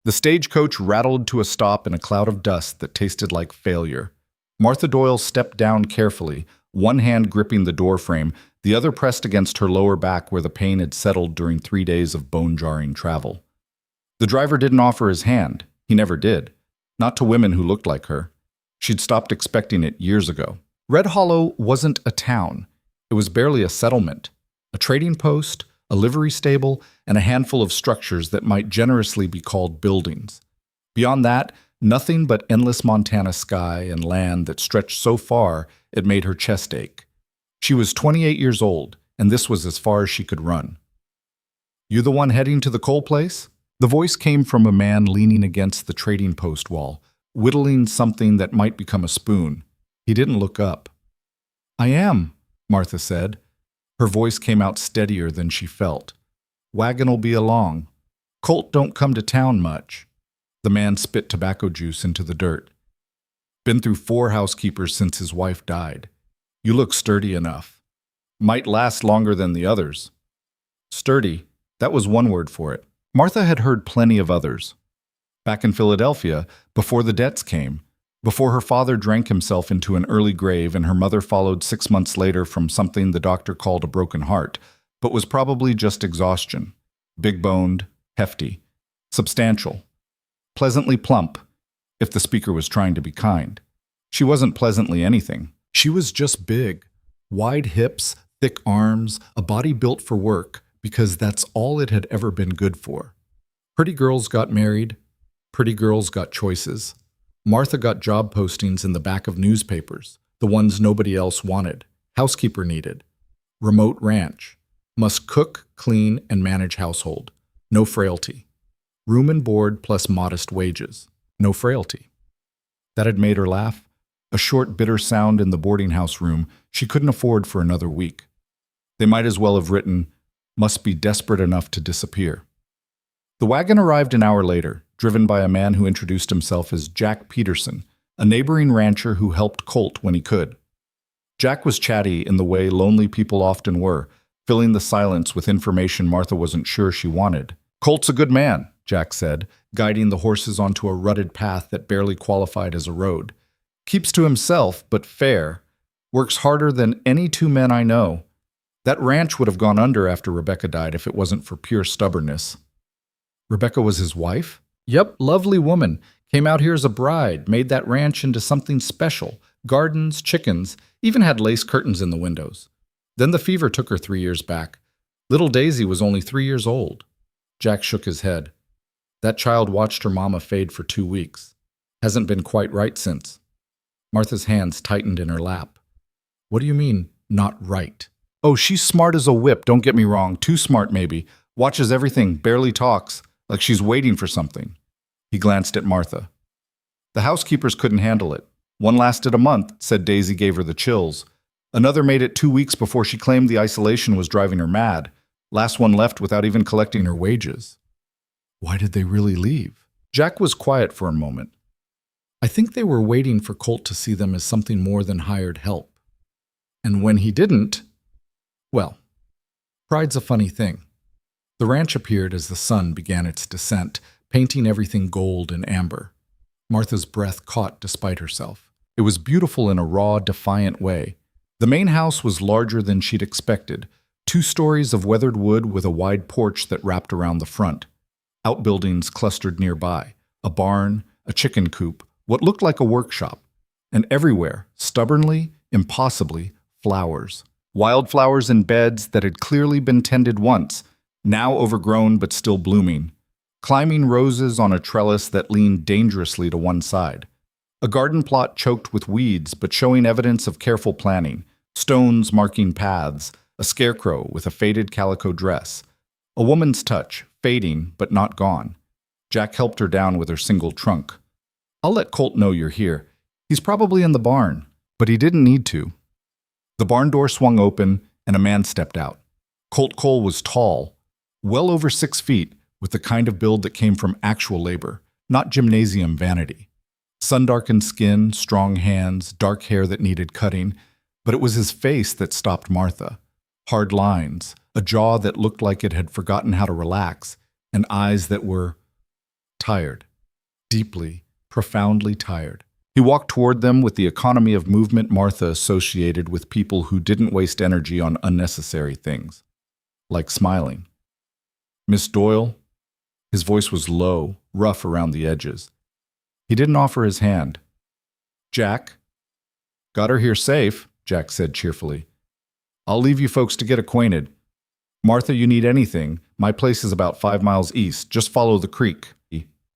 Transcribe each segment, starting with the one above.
The stagecoach rattled to a stop in a cloud of dust that tasted like failure. Martha Doyle stepped down carefully, one hand gripping the doorframe, the other pressed against her lower back where the pain had settled during 3 days of bone-jarring travel. The driver didn't offer his hand. He never did. Not to women who looked like her. She'd stopped expecting it years ago. Red Hollow wasn't a town. It was barely a settlement. A trading post, a livery stable, and a handful of structures that might generously be called buildings. Beyond that, nothing but endless Montana sky and land that stretched so far it made her chest ache. She was 28 years old, and this was as far as she could run. "You the one heading to the coal place?" The voice came from a man leaning against the trading post wall, whittling something that might become a spoon. He didn't look up. "I am," Martha said. Her voice came out steadier than she felt. "Wagon'll be along. Colt don't come to town much." The man spit tobacco juice into the dirt. "Been through 4 housekeepers since his wife died. You look sturdy enough. Might last longer than the others." Sturdy, that was one word for it. Martha had heard plenty of others. Back in Philadelphia, before the debts came, before her father drank himself into an early grave and her mother followed 6 months later from something the doctor called a broken heart, but was probably just exhaustion. Big-boned, hefty, substantial, pleasantly plump, if the speaker was trying to be kind. She wasn't pleasantly anything. She was just big. Wide hips, thick arms, a body built for work, because that's all it had ever been good for. Pretty girls got married. Pretty girls got choices. Martha got job postings in the back of newspapers, the ones nobody else wanted. Housekeeper needed. Remote ranch. Must cook, clean, and manage household. No frailty. Room and board plus modest wages. No frailty. That had made her laugh. A short, bitter sound in the boarding house room she couldn't afford for another week. They might as well have written, "Must be desperate enough to disappear." The wagon arrived an hour later, driven by a man who introduced himself as Jack Peterson, a neighboring rancher who helped Colt when he could. Jack was chatty in the way lonely people often were, filling the silence with information Martha wasn't sure she wanted. "Colt's a good man," Jack said, guiding the horses onto a rutted path that barely qualified as a road. "Keeps to himself, but fair. Works harder than any 2 men I know. That ranch would have gone under after Rebecca died if it wasn't for pure stubbornness." Rebecca was his wife? Yep, lovely woman. Came out here as a bride, made that ranch into something special. Gardens, chickens, even had lace curtains in the windows. Then the fever took her 3 years back. Little Daisy was only 3 years old. Jack shook his head. That child watched her mama fade for 2 weeks. Hasn't been quite right since. Martha's hands tightened in her lap. "What do you mean, not right?" "Oh, she's smart as a whip, don't get me wrong. Too smart, maybe. Watches everything, barely talks, like she's waiting for something." He glanced at Martha. "The housekeepers couldn't handle it. One lasted a month," said Daisy gave her the chills. "Another made it 2 weeks before she claimed the isolation was driving her mad. Last one left without even collecting her wages." "Why did they really leave?" Jack was quiet for a moment. "I think they were waiting for Colt to see them as something more than hired help. And when he didn't, well, pride's a funny thing." The ranch appeared as the sun began its descent, painting everything gold and amber. Martha's breath caught despite herself. It was beautiful in a raw, defiant way. The main house was larger than she'd expected, 2 stories of weathered wood with a wide porch that wrapped around the front. Outbuildings clustered nearby, a barn, a chicken coop, what looked like a workshop. And everywhere, stubbornly, impossibly, flowers. Wildflowers in beds that had clearly been tended once, now overgrown but still blooming. Climbing roses on a trellis that leaned dangerously to one side. A garden plot choked with weeds but showing evidence of careful planning. Stones marking paths, a scarecrow with a faded calico dress. A woman's touch, fading but not gone. Jack helped her down with her single trunk. "I'll let Colt know you're here. He's probably in the barn." But he didn't need to. The barn door swung open and a man stepped out. Colt Cole was tall, well over 6 feet, with the kind of build that came from actual labor, not gymnasium vanity. Sun-darkened skin, strong hands, dark hair that needed cutting, but it was his face that stopped Martha. Hard lines, a jaw that looked like it had forgotten how to relax, and eyes that were tired. Deeply, profoundly tired. He walked toward them with the economy of movement Martha associated with people who didn't waste energy on unnecessary things, like smiling. Miss Doyle? His voice was low, rough around the edges. He didn't offer his hand. Jack? Got her here safe, Jack said cheerfully. I'll leave you folks to get acquainted. Martha, you need anything, my place is about 5 miles east. Just follow the creek.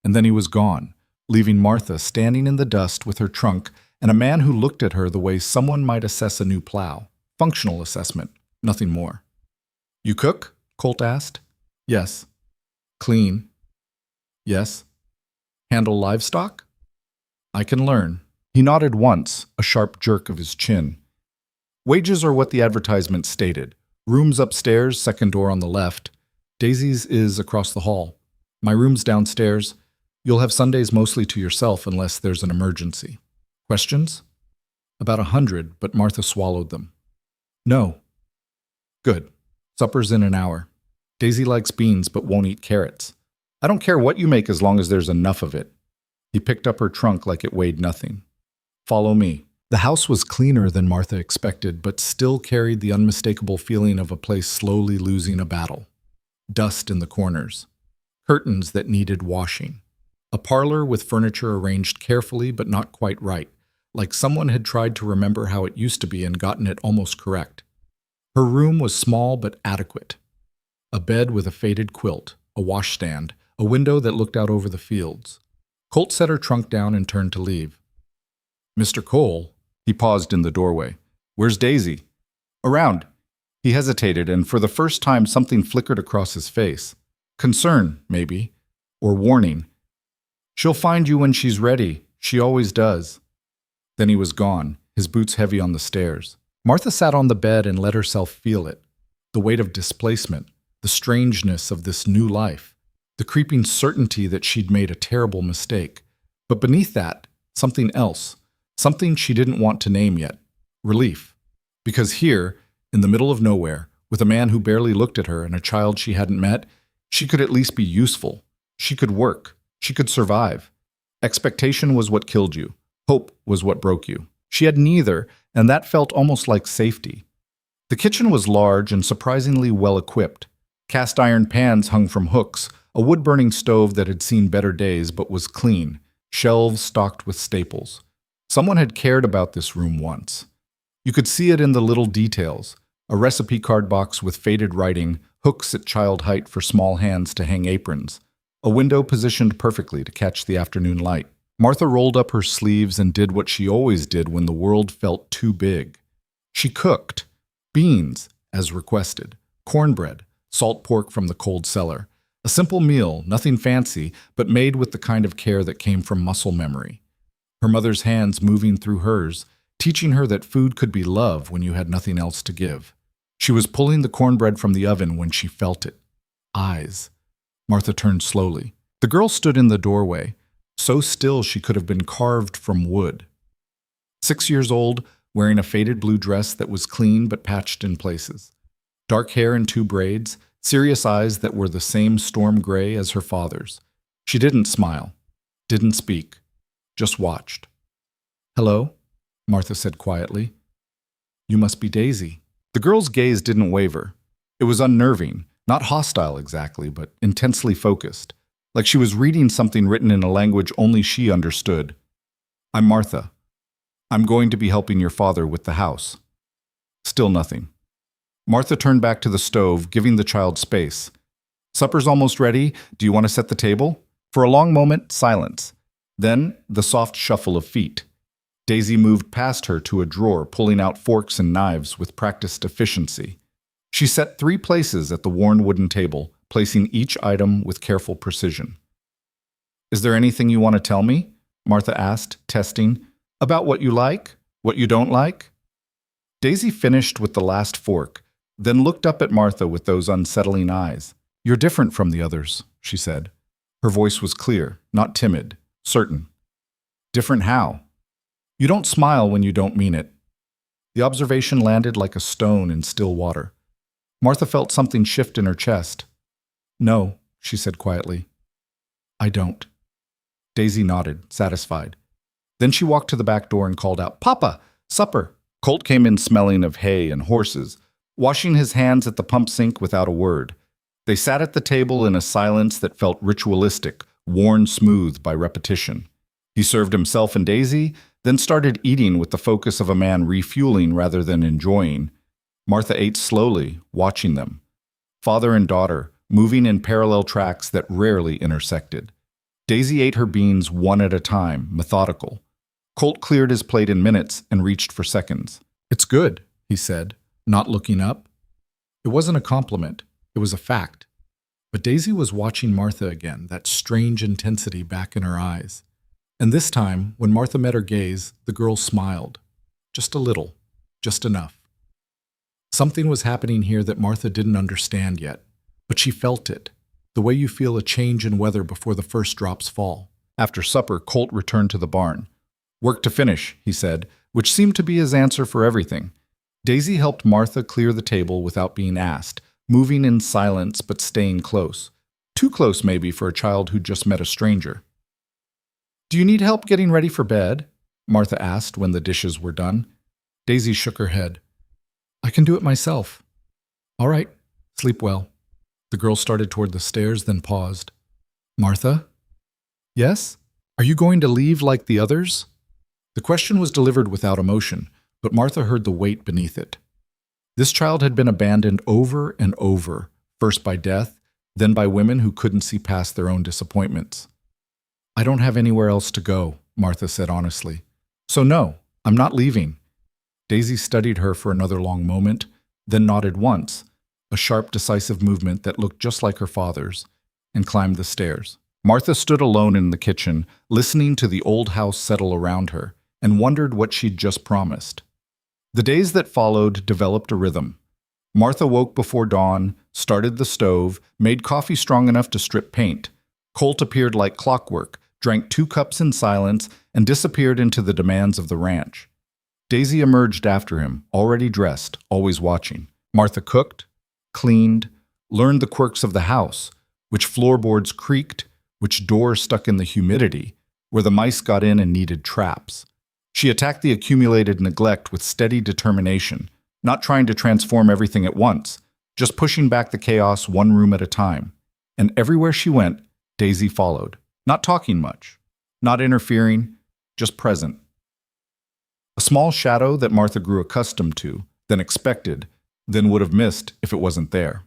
And then he was gone, leaving Martha standing in the dust with her trunk and a man who looked at her the way someone might assess a new plow. Functional assessment, nothing more. You cook? Colt asked. Yes. Clean? Yes. Handle livestock? I can learn. He nodded once, a sharp jerk of his chin. Wages are what the advertisement stated. Rooms upstairs, second door on the left. Daisy's is across the hall. My room's downstairs. You'll have Sundays mostly to yourself unless there's an emergency. Questions? About 100, but Martha swallowed them. No. Good. Supper's in an hour. Daisy likes beans but won't eat carrots. I don't care what you make as long as there's enough of it. He picked up her trunk like it weighed nothing. Follow me. The house was cleaner than Martha expected, but still carried the unmistakable feeling of a place slowly losing a battle. Dust in the corners. Curtains that needed washing. A parlor with furniture arranged carefully but not quite right, like someone had tried to remember how it used to be and gotten it almost correct. Her room was small but adequate. A bed with a faded quilt, a washstand, a window that looked out over the fields. Colt set her trunk down and turned to leave. Mr. Cole, he paused in the doorway. Where's Daisy? Around. He hesitated, and for the first time something flickered across his face. Concern, maybe, or warning. She'll find you when she's ready. She always does. Then he was gone, his boots heavy on the stairs. Martha sat on the bed and let herself feel it. The weight of displacement, the strangeness of this new life, the creeping certainty that she'd made a terrible mistake. But beneath that, something else, something she didn't want to name yet. Relief. Because here, in the middle of nowhere, with a man who barely looked at her and a child she hadn't met, she could at least be useful. She could work. She could survive. Expectation was what killed you. Hope was what broke you. She had neither, and that felt almost like safety. The kitchen was large and surprisingly well-equipped. Cast iron pans hung from hooks, a wood-burning stove that had seen better days but was clean, shelves stocked with staples. Someone had cared about this room once. You could see it in the little details. A recipe card box with faded writing, hooks at child height for small hands to hang aprons. A window positioned perfectly to catch the afternoon light. Martha rolled up her sleeves and did what she always did when the world felt too big. She cooked. Beans, as requested. Cornbread. Salt pork from the cold cellar. A simple meal, nothing fancy, but made with the kind of care that came from muscle memory. Her mother's hands moving through hers, teaching her that food could be love when you had nothing else to give. She was pulling the cornbread from the oven when she felt it. Eyes. Martha turned slowly. The girl stood in the doorway, so still she could have been carved from wood. 6 years old, wearing a faded blue dress that was clean but patched in places. Dark hair in 2 braids, serious eyes that were the same storm gray as her father's. She didn't smile, didn't speak, just watched. Hello, Martha said quietly. You must be Daisy. The girl's gaze didn't waver. It was unnerving, not hostile exactly, but intensely focused, like she was reading something written in a language only she understood. I'm Martha. I'm going to be helping your father with the house. Still nothing. Martha turned back to the stove, giving the child space. Supper's almost ready. Do you want to set the table? For a long moment, silence. Then, the soft shuffle of feet. Daisy moved past her to a drawer, pulling out forks and knives with practiced efficiency. She set 3 places at the worn wooden table, placing each item with careful precision. Is there anything you want to tell me? Martha asked, testing. About what you like? What you don't like? Daisy finished with the last fork, then looked up at Martha with those unsettling eyes. You're different from the others, she said. Her voice was clear, not timid, certain. Different how? You don't smile when you don't mean it. The observation landed like a stone in still water. Martha felt something shift in her chest. No, she said quietly. I don't. Daisy nodded, satisfied. Then she walked to the back door and called out, "Papa, supper!" Colt came in smelling of hay and horses, washing his hands at the pump sink without a word. They sat at the table in a silence that felt ritualistic, worn smooth by repetition. He served himself and Daisy, then started eating with the focus of a man refueling rather than enjoying. Martha ate slowly, watching them. Father and daughter, moving in parallel tracks that rarely intersected. Daisy ate her beans one at a time, methodical. Colt cleared his plate in minutes and reached for seconds. "It's good," he said, not looking up. It wasn't a compliment. It was a fact. But Daisy was watching Martha again, that strange intensity back in her eyes. And this time, when Martha met her gaze, the girl smiled. Just a little. Just enough. Something was happening here that Martha didn't understand yet. But she felt it. The way you feel a change in weather before the first drops fall. After supper, Colt returned to the barn. "Work to finish," he said, which seemed to be his answer for everything. Daisy helped Martha clear the table without being asked, moving in silence but staying close. Too close, maybe, for a child who'd just met a stranger. "Do you need help getting ready for bed?" Martha asked when the dishes were done. Daisy shook her head. "I can do it myself." "All right. Sleep well." The girl started toward the stairs, then paused. "Martha?" "Yes? Are you going to leave like the others?" The question was delivered without emotion, but Martha heard the weight beneath it. This child had been abandoned over and over, first by death, then by women who couldn't see past their own disappointments. "I don't have anywhere else to go," Martha said honestly. "So no, I'm not leaving." Daisy studied her for another long moment, then nodded once, a sharp, decisive movement that looked just like her father's, and climbed the stairs. Martha stood alone in the kitchen, listening to the old house settle around her, and wondered what she'd just promised. The days that followed developed a rhythm. Martha woke before dawn, started the stove, made coffee strong enough to strip paint. Colt appeared like clockwork, drank 2 cups in silence, and disappeared into the demands of the ranch. Daisy emerged after him, already dressed, always watching. Martha cooked, cleaned, learned the quirks of the house, which floorboards creaked, which doors stuck in the humidity, where the mice got in and needed traps. She attacked the accumulated neglect with steady determination, not trying to transform everything at once, just pushing back the chaos one room at a time. And everywhere she went, Daisy followed, not talking much, not interfering, just present. A small shadow that Martha grew accustomed to, then expected, then would have missed if it wasn't there.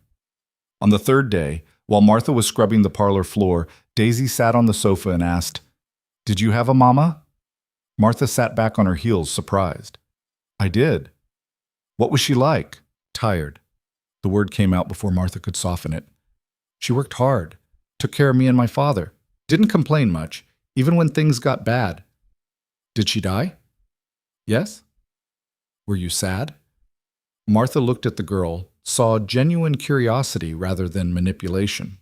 On the 3rd day, while Martha was scrubbing the parlor floor, Daisy sat on the sofa and asked, "Did you have a mama?" Martha sat back on her heels, surprised. "I did." "What was she like?" "Tired." The word came out before Martha could soften it. "She worked hard, took care of me and my father, didn't complain much, even when things got bad." "Did she die?" "Yes." "Were you sad?" Martha looked at the girl, saw genuine curiosity rather than manipulation.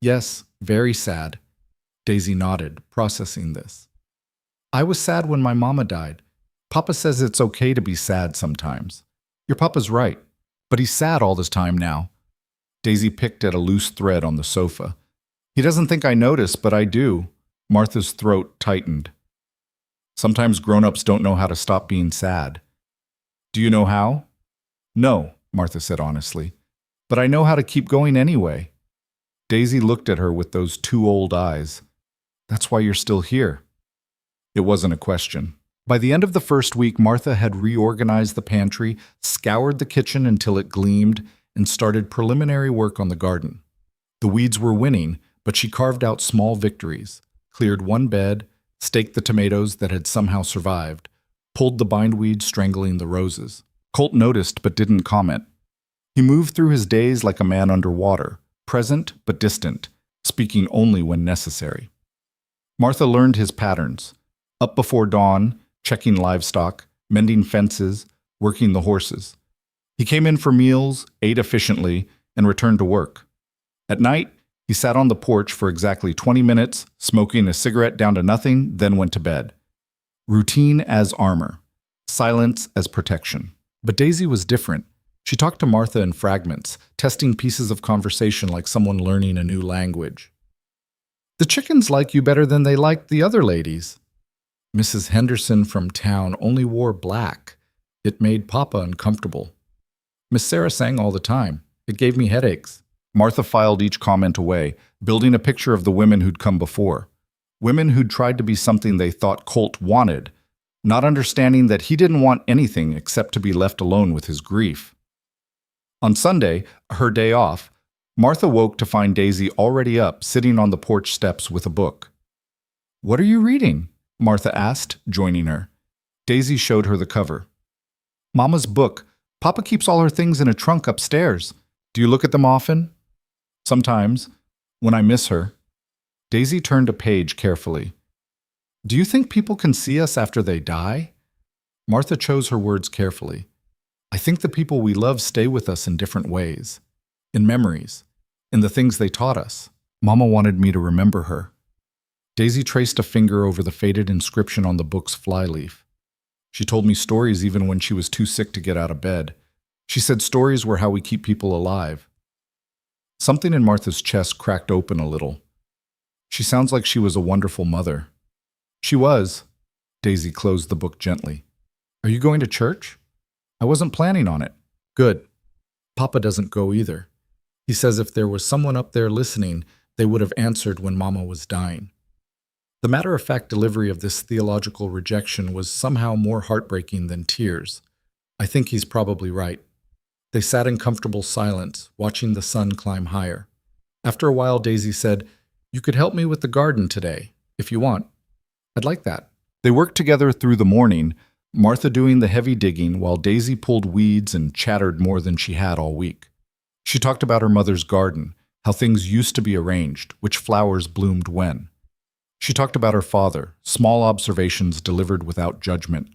"Yes, very sad." Daisy nodded, processing this. "I was sad when my mama died. Papa says it's okay to be sad sometimes. Your papa's right, but he's sad all this time now." Daisy picked at a loose thread on the sofa. "He doesn't think I notice, but I do." Martha's throat tightened. "Sometimes grown-ups don't know how to stop being sad." "Do you know how?" "No," Martha said honestly, "but I know how to keep going anyway." Daisy looked at her with those 2 old eyes. "That's why you're still here." It wasn't a question. By the end of the first week, Martha had reorganized the pantry, scoured the kitchen until it gleamed, and started preliminary work on the garden. The weeds were winning, but she carved out small victories, cleared 1 bed, staked the tomatoes that had somehow survived, pulled the bindweed strangling the roses. Colt noticed but didn't comment. He moved through his days like a man underwater, present but distant, speaking only when necessary. Martha learned his patterns. Up before dawn, checking livestock, mending fences, working the horses. He came in for meals, ate efficiently, and returned to work. At night, he sat on the porch for exactly 20 minutes, smoking a cigarette down to nothing, then went to bed. Routine as armor. Silence as protection. But Daisy was different. She talked to Martha in fragments, testing pieces of conversation like someone learning a new language. The chickens like you better than they liked the other ladies. Mrs. Henderson from town only wore black. It made Papa uncomfortable. Miss Sarah sang all the time. It gave me headaches. Martha filed each comment away, building a picture of the women who'd come before. Women who'd tried to be something they thought Colt wanted, not understanding that he didn't want anything except to be left alone with his grief. On Sunday, her day off, Martha woke to find Daisy already up, sitting on the porch steps with a book. "What are you reading?" Martha asked, joining her. Daisy showed her the cover. "Mama's book. Papa keeps all her things in a trunk upstairs. Do you look at them often?" "Sometimes, when I miss her." Daisy turned a page carefully. "Do you think people can see us after they die?" Martha chose her words carefully. "I think the people we love stay with us in different ways. In memories. In the things they taught us. Mama wanted me to remember her." Daisy traced a finger over the faded inscription on the book's flyleaf. "She told me stories even when she was too sick to get out of bed. She said stories were how we keep people alive." Something in Martha's chest cracked open a little. "She sounds like she was a wonderful mother." "She was." Daisy closed the book gently. "Are you going to church?" "I wasn't planning on it." "Good. Papa doesn't go either. He says if there was someone up there listening, they would have answered when Mama was dying." The matter-of-fact delivery of this theological rejection was somehow more heartbreaking than tears. "I think he's probably right." They sat in comfortable silence, watching the sun climb higher. After a while, Daisy said, "You could help me with the garden today, if you want." "I'd like that." They worked together through the morning, Martha doing the heavy digging while Daisy pulled weeds and chattered more than she had all week. She talked about her mother's garden, how things used to be arranged, which flowers bloomed when. She talked about her father, small observations delivered without judgment,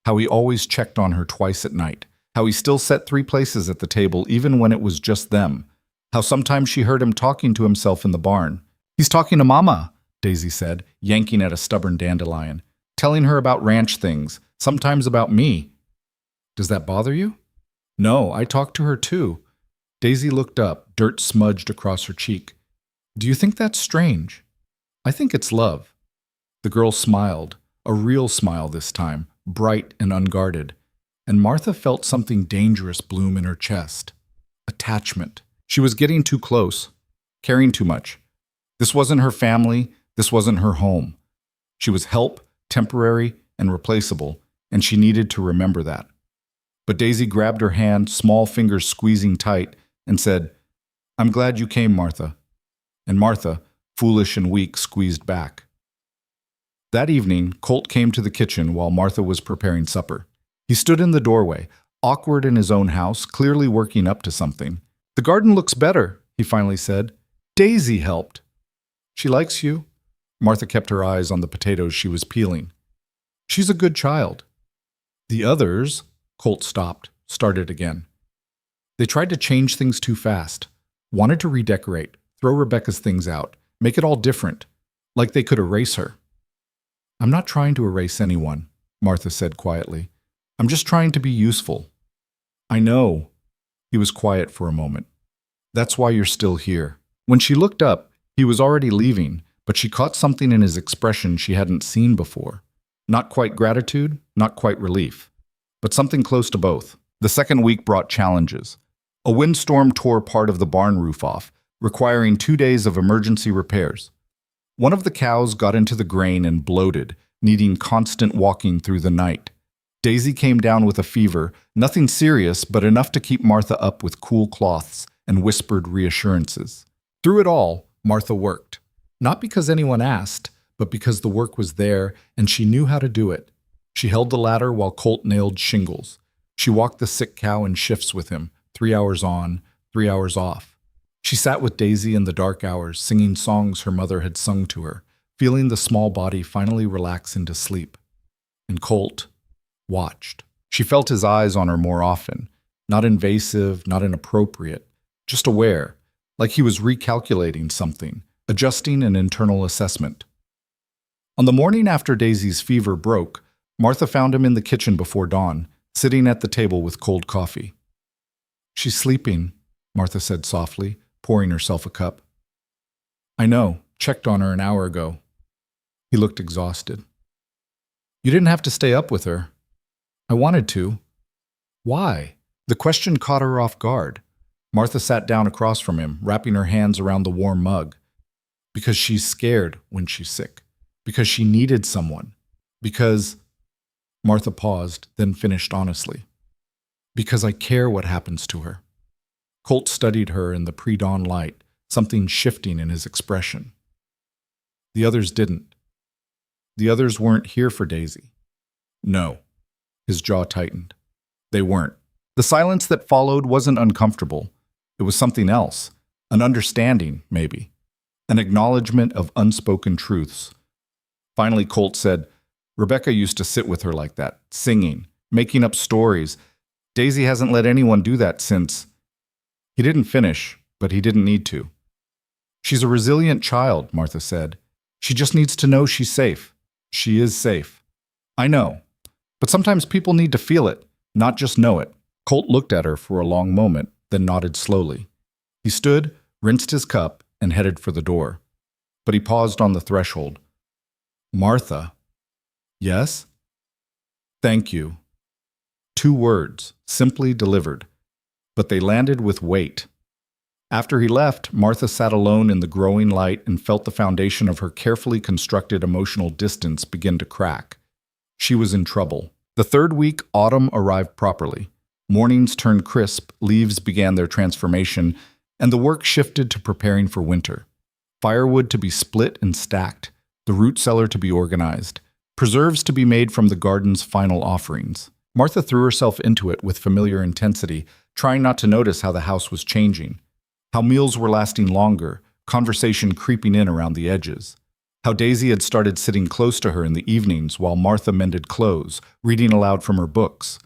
how he always checked on her twice at night, how he still set 3 places at the table even when it was just them, how sometimes she heard him talking to himself in the barn. "He's talking to Mama," Daisy said, yanking at a stubborn dandelion, "telling her about ranch things, sometimes about me." "Does that bother you?" "No, I talk to her too." Daisy looked up, dirt smudged across her cheek. "Do you think that's strange?" "I think it's love." The girl smiled, a real smile this time, bright and unguarded, and Martha felt something dangerous bloom in her chest. Attachment. She was getting too close, caring too much. This wasn't her family, this wasn't her home. She was help, temporary, and replaceable, and she needed to remember that. But Daisy grabbed her hand, small fingers squeezing tight, and said, "I'm glad you came, Martha." And Martha, foolish and weak, squeezed back. That evening, Colt came to the kitchen while Martha was preparing supper. He stood in the doorway, awkward in his own house, clearly working up to something. "The garden looks better," he finally said. "Daisy helped." "She likes you." Martha kept her eyes on the potatoes she was peeling. "She's a good child." "The others," Colt stopped, started again. "They tried to change things too fast. Wanted to redecorate, throw Rebecca's things out, make it all different, like they could erase her." "I'm not trying to erase anyone," Martha said quietly. "I'm just trying to be useful." "I know." He was quiet for a moment. "That's why you're still here." When she looked up, he was already leaving, but she caught something in his expression she hadn't seen before. Not quite gratitude, not quite relief, but something close to both. The second week brought challenges. A windstorm tore part of the barn roof off, requiring 2 days of emergency repairs. One of the cows got into the grain and bloated, needing constant walking through the night. Daisy came down with a fever, nothing serious, but enough to keep Martha up with cool cloths and whispered reassurances. Through it all, Martha worked. Not because anyone asked, but because the work was there and she knew how to do it. She held the ladder while Colt nailed shingles. She walked the sick cow in shifts with him, 3 hours on, 3 hours off. She sat with Daisy in the dark hours, singing songs her mother had sung to her, feeling the small body finally relax into sleep. And Colt watched. She felt his eyes on her more often, not invasive, not inappropriate, just aware, like he was recalculating something, adjusting an internal assessment. On the morning after Daisy's fever broke, Martha found him in the kitchen before dawn, sitting at the table with cold coffee. "She's sleeping," Martha said softly, pouring herself a cup. "I know," checked on her an hour ago." He looked exhausted. "You didn't have to stay up with her." "I wanted to." "Why?" The question caught her off guard. Martha sat down across from him, wrapping her hands around the warm mug. "Because she's scared when she's sick. Because she needed someone. Because—" Martha paused, then finished honestly. "Because I care what happens to her." Colt studied her in the pre-dawn light, something shifting in his expression. "The others didn't. The others weren't here for Daisy." "No." His jaw tightened. "They weren't." The silence that followed wasn't uncomfortable. It was something else. An understanding, maybe. An acknowledgement of unspoken truths. Finally, Colt said, "Rebecca used to sit with her like that, singing, making up stories. Daisy hasn't let anyone do that since—" He didn't finish, but he didn't need to. "She's a resilient child," Martha said. "She just needs to know she's safe. She is safe." "I know. But sometimes people need to feel it, not just know it." Colt looked at her for a long moment, then nodded slowly. He stood, rinsed his cup, and headed for the door. But he paused on the threshold. "Martha." "Yes?" "Thank you." 2 words, simply delivered. But they landed with weight. After he left, Martha sat alone in the growing light and felt the foundation of her carefully constructed emotional distance begin to crack. She was in trouble. The 3rd week, autumn arrived properly. Mornings turned crisp, leaves began their transformation, and the work shifted to preparing for winter. Firewood to be split and stacked, the root cellar to be organized, preserves to be made from the garden's final offerings. Martha threw herself into it with familiar intensity, trying not to notice how the house was changing, how meals were lasting longer, conversation creeping in around the edges, how Daisy had started sitting close to her in the evenings while Martha mended clothes, reading aloud from her books,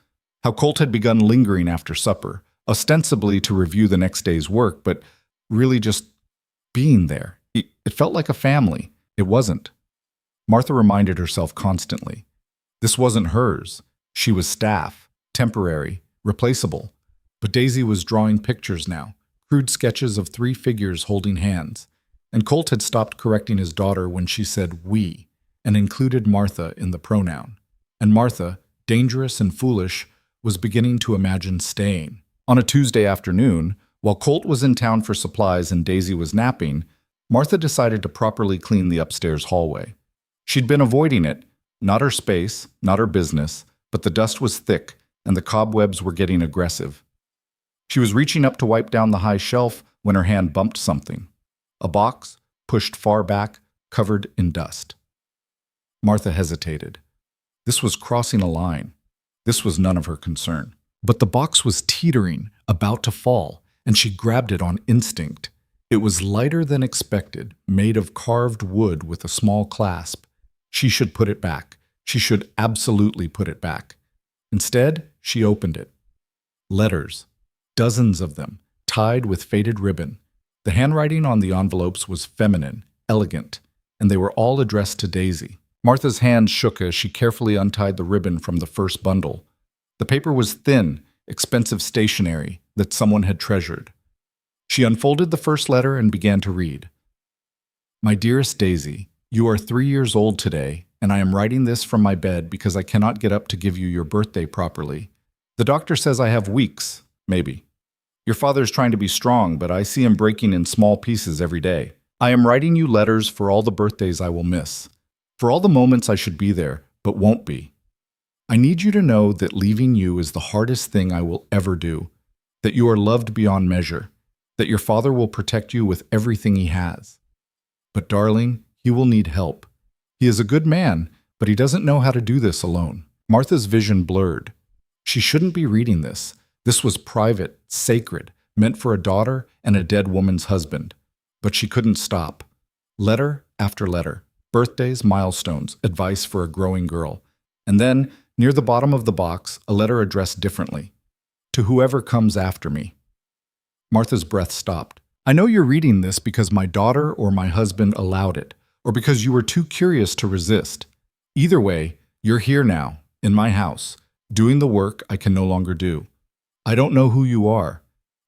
how Colt had begun lingering after supper, ostensibly to review the next day's work, but really just being there. It felt like a family. It wasn't. Martha reminded herself constantly. This wasn't hers. She was staff, temporary, replaceable. But Daisy was drawing pictures now, crude sketches of 3 figures holding hands. And Colt had stopped correcting his daughter when she said "we" and included Martha in the pronoun. And Martha, dangerous and foolish, was beginning to imagine staying. On a Tuesday afternoon, while Colt was in town for supplies and Daisy was napping, Martha decided to properly clean the upstairs hallway. She'd been avoiding it, not her space, not her business, but the dust was thick and the cobwebs were getting aggressive. She was reaching up to wipe down the high shelf when her hand bumped something. A box, pushed far back, covered in dust. Martha hesitated. This was crossing a line. This was none of her concern. But the box was teetering, about to fall, and she grabbed it on instinct. It was lighter than expected, made of carved wood with a small clasp. She should put it back. She should absolutely put it back. Instead, she opened it. Letters. Dozens of them, tied with faded ribbon. The handwriting on the envelopes was feminine, elegant, and they were all addressed to Daisy. Martha's hand shook as she carefully untied the ribbon from the first bundle. The paper was thin, expensive stationery that someone had treasured. She unfolded the first letter and began to read. "My dearest Daisy, you are 3 years old today, and I am writing this from my bed because I cannot get up to give you your birthday properly. The doctor says I have weeks, maybe. Your father's trying to be strong, but I see him breaking in small pieces every day. I am writing you letters for all the birthdays I will miss, for all the moments I should be there, but won't be. I need you to know that leaving you is the hardest thing I will ever do, that you are loved beyond measure, that your father will protect you with everything he has. But darling, he will need help. He is a good man, but he doesn't know how to do this alone." Martha's vision blurred. She shouldn't be reading this. This was private, sacred, meant for a daughter and a dead woman's husband. But she couldn't stop. Letter after letter, birthdays, milestones, advice for a growing girl. And then, near the bottom of the box, a letter addressed differently. "To whoever comes after me." Martha's breath stopped. "I know you're reading this because my daughter or my husband allowed it, or because you were too curious to resist. Either way, you're here now, in my house, doing the work I can no longer do. I don't know who you are,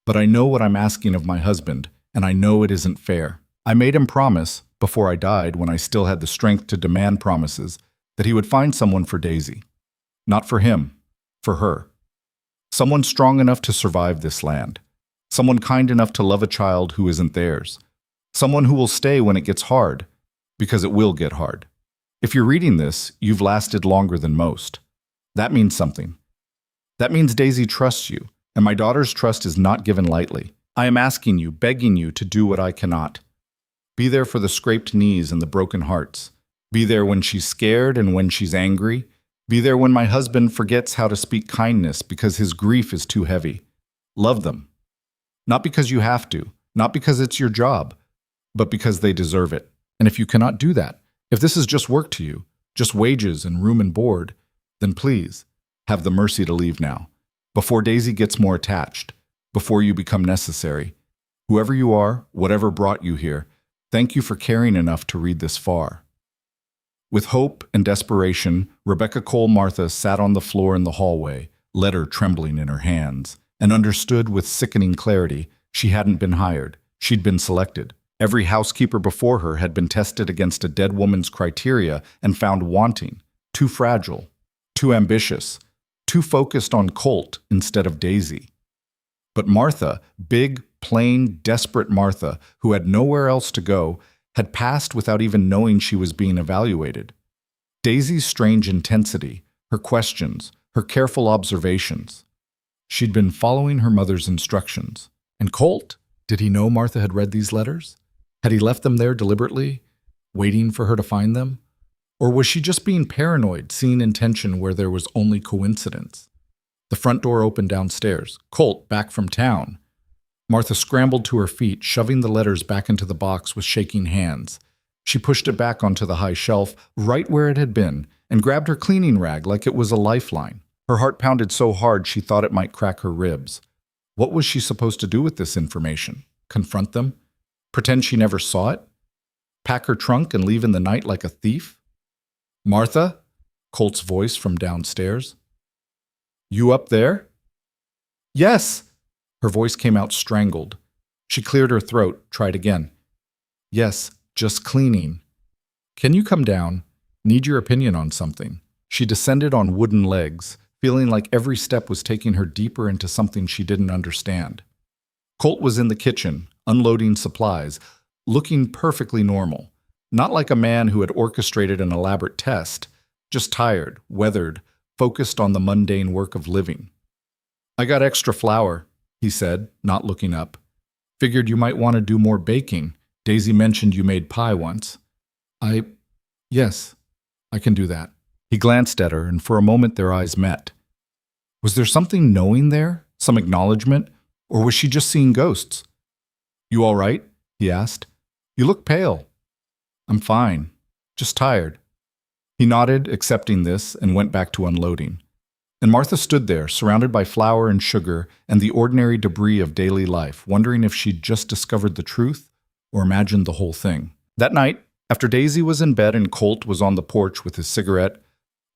but I know what I'm asking of my husband, and I know it isn't fair. I made him promise, before I died, when I still had the strength to demand promises, that he would find someone for Daisy. Not for him, for her. Someone strong enough to survive this land. Someone kind enough to love a child who isn't theirs. Someone who will stay when it gets hard, because it will get hard. If you're reading this, you've lasted longer than most. That means something. That means Daisy trusts you, and my daughter's trust is not given lightly. I am asking you, begging you to do what I cannot. Be there for the scraped knees and the broken hearts. Be there when she's scared and when she's angry. Be there when my husband forgets how to speak kindness because his grief is too heavy. Love them. Not because you have to, not because it's your job, but because they deserve it. And if you cannot do that, if this is just work to you, just wages and room and board, then please, have the mercy to leave now, before Daisy gets more attached, before you become necessary. Whoever you are, whatever brought you here, thank you for caring enough to read this far. With hope and desperation, Rebecca Cole Martha sat on the floor in the hallway, letter trembling in her hands, and understood with sickening clarity she hadn't been hired, she'd been selected. Every housekeeper before her had been tested against a dead woman's criteria and found wanting, too fragile, too ambitious, too focused on Colt instead of Daisy. But Martha, big, plain, desperate Martha, who had nowhere else to go, had passed without even knowing she was being evaluated. Daisy's strange intensity, her questions, her careful observations. She'd been following her mother's instructions. And Colt? Did he know Martha had read these letters? Had he left them there deliberately, waiting for her to find them? Or was she just being paranoid, seeing intention where there was only coincidence? The front door opened downstairs. Colt, back from town. Martha scrambled to her feet, shoving the letters back into the box with shaking hands. She pushed it back onto the high shelf, right where it had been, and grabbed her cleaning rag like it was a lifeline. Her heart pounded so hard she thought it might crack her ribs. What was she supposed to do with this information? Confront them? Pretend she never saw it? Pack her trunk and leave in the night like a thief? Martha? Colt's voice from downstairs. You up there? Yes! Her voice came out strangled. She cleared her throat, tried again. Yes, just cleaning. Can you come down? Need your opinion on something. She descended on wooden legs, feeling like every step was taking her deeper into something she didn't understand. Colt was in the kitchen, unloading supplies, looking perfectly normal. Not like a man who had orchestrated an elaborate test, just tired, weathered, focused on the mundane work of living. I got extra flour, he said, not looking up. Figured you might want to do more baking. Daisy mentioned you made pie once. Yes, I can do that. He glanced at her, and for a moment their eyes met. Was there something knowing there? Some acknowledgement? Or was she just seeing ghosts? You all right? He asked. You look pale. I'm fine. Just tired. He nodded, accepting this, and went back to unloading. And Martha stood there, surrounded by flour and sugar and the ordinary debris of daily life, wondering if she'd just discovered the truth or imagined the whole thing. That night, after Daisy was in bed and Colt was on the porch with his cigarette,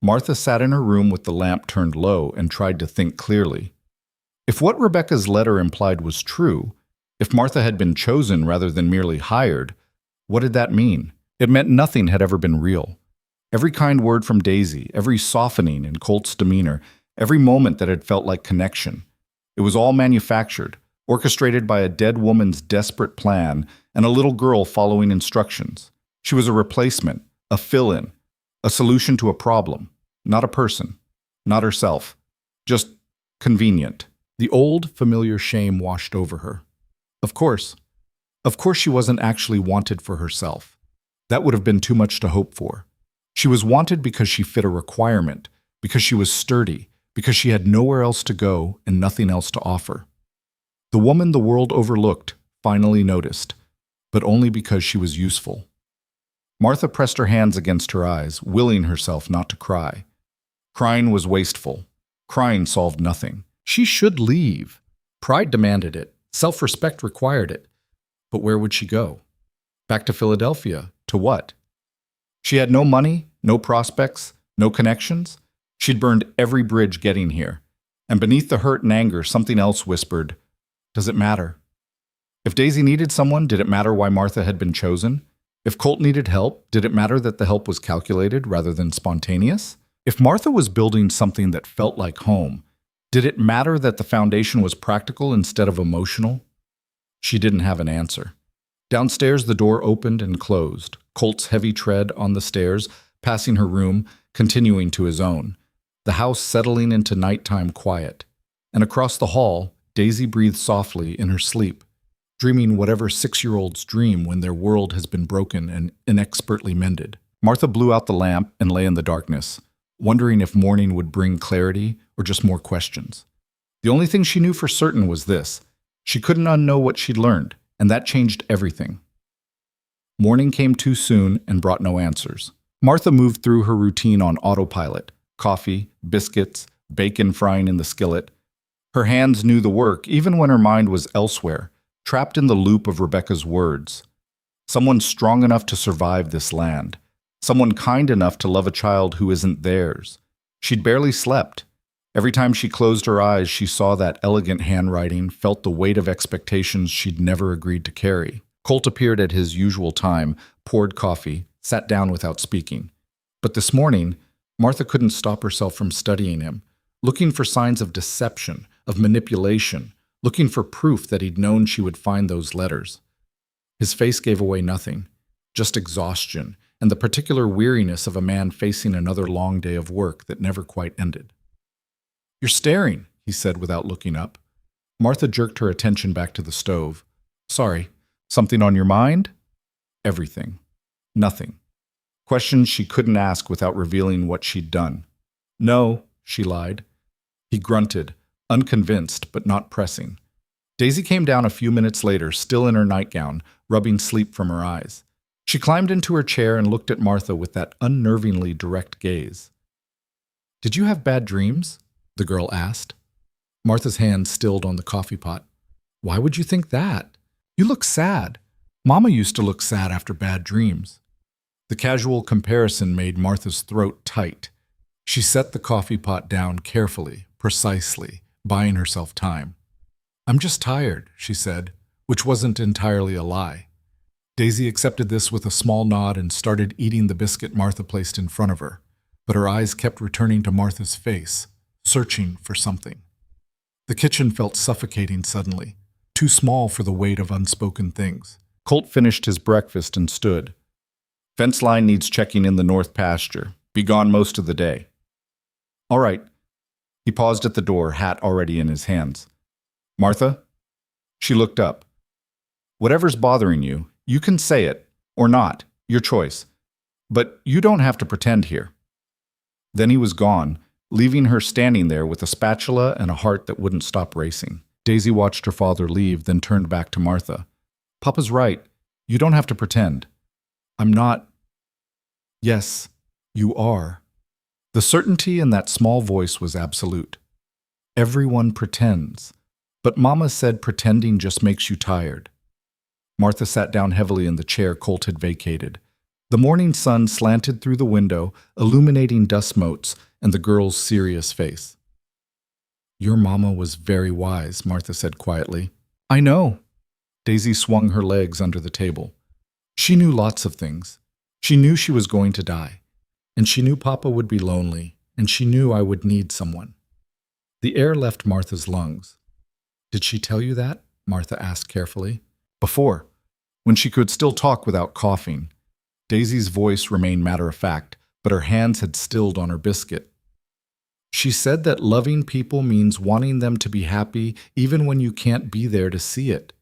Martha sat in her room with the lamp turned low and tried to think clearly. If what Rebecca's letter implied was true, if Martha had been chosen rather than merely hired, what did that mean? It meant nothing had ever been real. Every kind word from Daisy, every softening in Colt's demeanor, every moment that had felt like connection. It was all manufactured, orchestrated by a dead woman's desperate plan and a little girl following instructions. She was a replacement, a fill-in, a solution to a problem, not a person, not herself, just convenient. The old, familiar shame washed over her. Of course she wasn't actually wanted for herself. That would have been too much to hope for. She was wanted because she fit a requirement, because she was sturdy, because she had nowhere else to go and nothing else to offer. The woman the world overlooked finally noticed, but only because she was useful. Martha pressed her hands against her eyes, willing herself not to cry. Crying was wasteful. Crying solved nothing. She should leave. Pride demanded it. Self-respect required it. But where would she go? Back to Philadelphia. To what? She had no money, no prospects, no connections. She'd burned every bridge getting here. And beneath the hurt and anger, something else whispered, does it matter? If Daisy needed someone, did it matter why Martha had been chosen? If Colt needed help, did it matter that the help was calculated rather than spontaneous? If Martha was building something that felt like home, did it matter that the foundation was practical instead of emotional? She didn't have an answer. Downstairs, the door opened and closed, Colt's heavy tread on the stairs, passing her room, continuing to his own, the house settling into nighttime quiet. And across the hall, Daisy breathed softly in her sleep, dreaming whatever 6-year-olds dream when their world has been broken and inexpertly mended. Martha blew out the lamp and lay in the darkness, wondering if morning would bring clarity or just more questions. The only thing she knew for certain was this: she couldn't unknow what she'd learned, and that changed everything. Morning came too soon and brought no answers. Martha moved through her routine on autopilot: coffee, biscuits, bacon frying in the skillet. Her hands knew the work, even when her mind was elsewhere, trapped in the loop of Rebecca's words. Someone strong enough to survive this land. Someone kind enough to love a child who isn't theirs. She'd barely slept. Every time she closed her eyes, she saw that elegant handwriting, felt the weight of expectations she'd never agreed to carry. Colt appeared at his usual time, poured coffee, sat down without speaking. But this morning, Martha couldn't stop herself from studying him, looking for signs of deception, of manipulation, looking for proof that he'd known she would find those letters. His face gave away nothing, just exhaustion and the particular weariness of a man facing another long day of work that never quite ended. "You're staring," he said without looking up. Martha jerked her attention back to the stove. "Sorry, something on your mind?" "Everything. Nothing." Questions she couldn't ask without revealing what she'd done. "No," she lied. He grunted, unconvinced but not pressing. Daisy came down a few minutes later, still in her nightgown, rubbing sleep from her eyes. She climbed into her chair and looked at Martha with that unnervingly direct gaze. "Did you have bad dreams?" the girl asked. Martha's hand stilled on the coffee pot. "Why would you think that? You look sad. Mama used to look sad after bad dreams." The casual comparison made Martha's throat tight. She set the coffee pot down carefully, precisely, buying herself time. "I'm just tired," she said, which wasn't entirely a lie. Daisy accepted this with a small nod and started eating the biscuit Martha placed in front of her, but her eyes kept returning to Martha's face, searching for something. The kitchen felt suffocating suddenly, too small for the weight of unspoken things. Colt finished his breakfast and stood. "Fence line needs checking in the north pasture. Be gone most of the day." "All right." He paused at the door, hat already in his hands. "Martha?" She looked up. "Whatever's bothering you, you can say it, or not, your choice. But you don't have to pretend here." Then he was gone, leaving her standing there with a spatula and a heart that wouldn't stop racing. Daisy watched her father leave, then turned back to Martha. "Papa's right. You don't have to pretend." "I'm not." "Yes, you are." The certainty in that small voice was absolute. "Everyone pretends. But Mama said pretending just makes you tired." Martha sat down heavily in the chair Colt had vacated. The morning sun slanted through the window, illuminating dust motes and the girl's serious face. "Your mama was very wise," Martha said quietly. "I know." Daisy swung her legs under the table. She knew lots of things. She knew she was going to die. And she knew Papa would be lonely. And she knew I would need someone. The air left Martha's lungs. "Did she tell you that?" Martha asked carefully. "Before, when she could still talk without coughing." Daisy's voice remained matter-of-fact, but her hands had stilled on her biscuit. "She said that loving people means wanting them to be happy even when you can't be there to see it.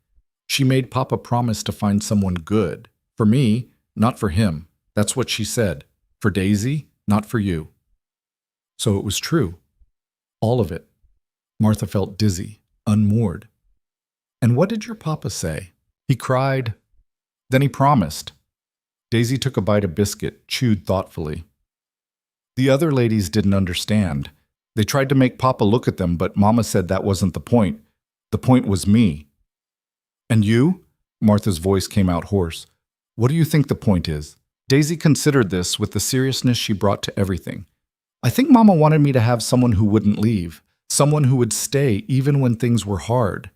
She made Papa promise to find someone good. For me, not for him. That's what she said. For Daisy, not for you." So it was true. All of it. Martha felt dizzy, unmoored. "And what did your papa say?" "He cried. Then he promised." Daisy took a bite of biscuit, chewed thoughtfully. "The other ladies didn't understand. They tried to make Papa look at them, but Mama said that wasn't the point. The point was me." "And you?" Martha's voice came out hoarse. "What do you think the point is?" Daisy considered this with the seriousness she brought to everything. "I think Mama wanted me to have someone who wouldn't leave, someone who would stay even when things were hard."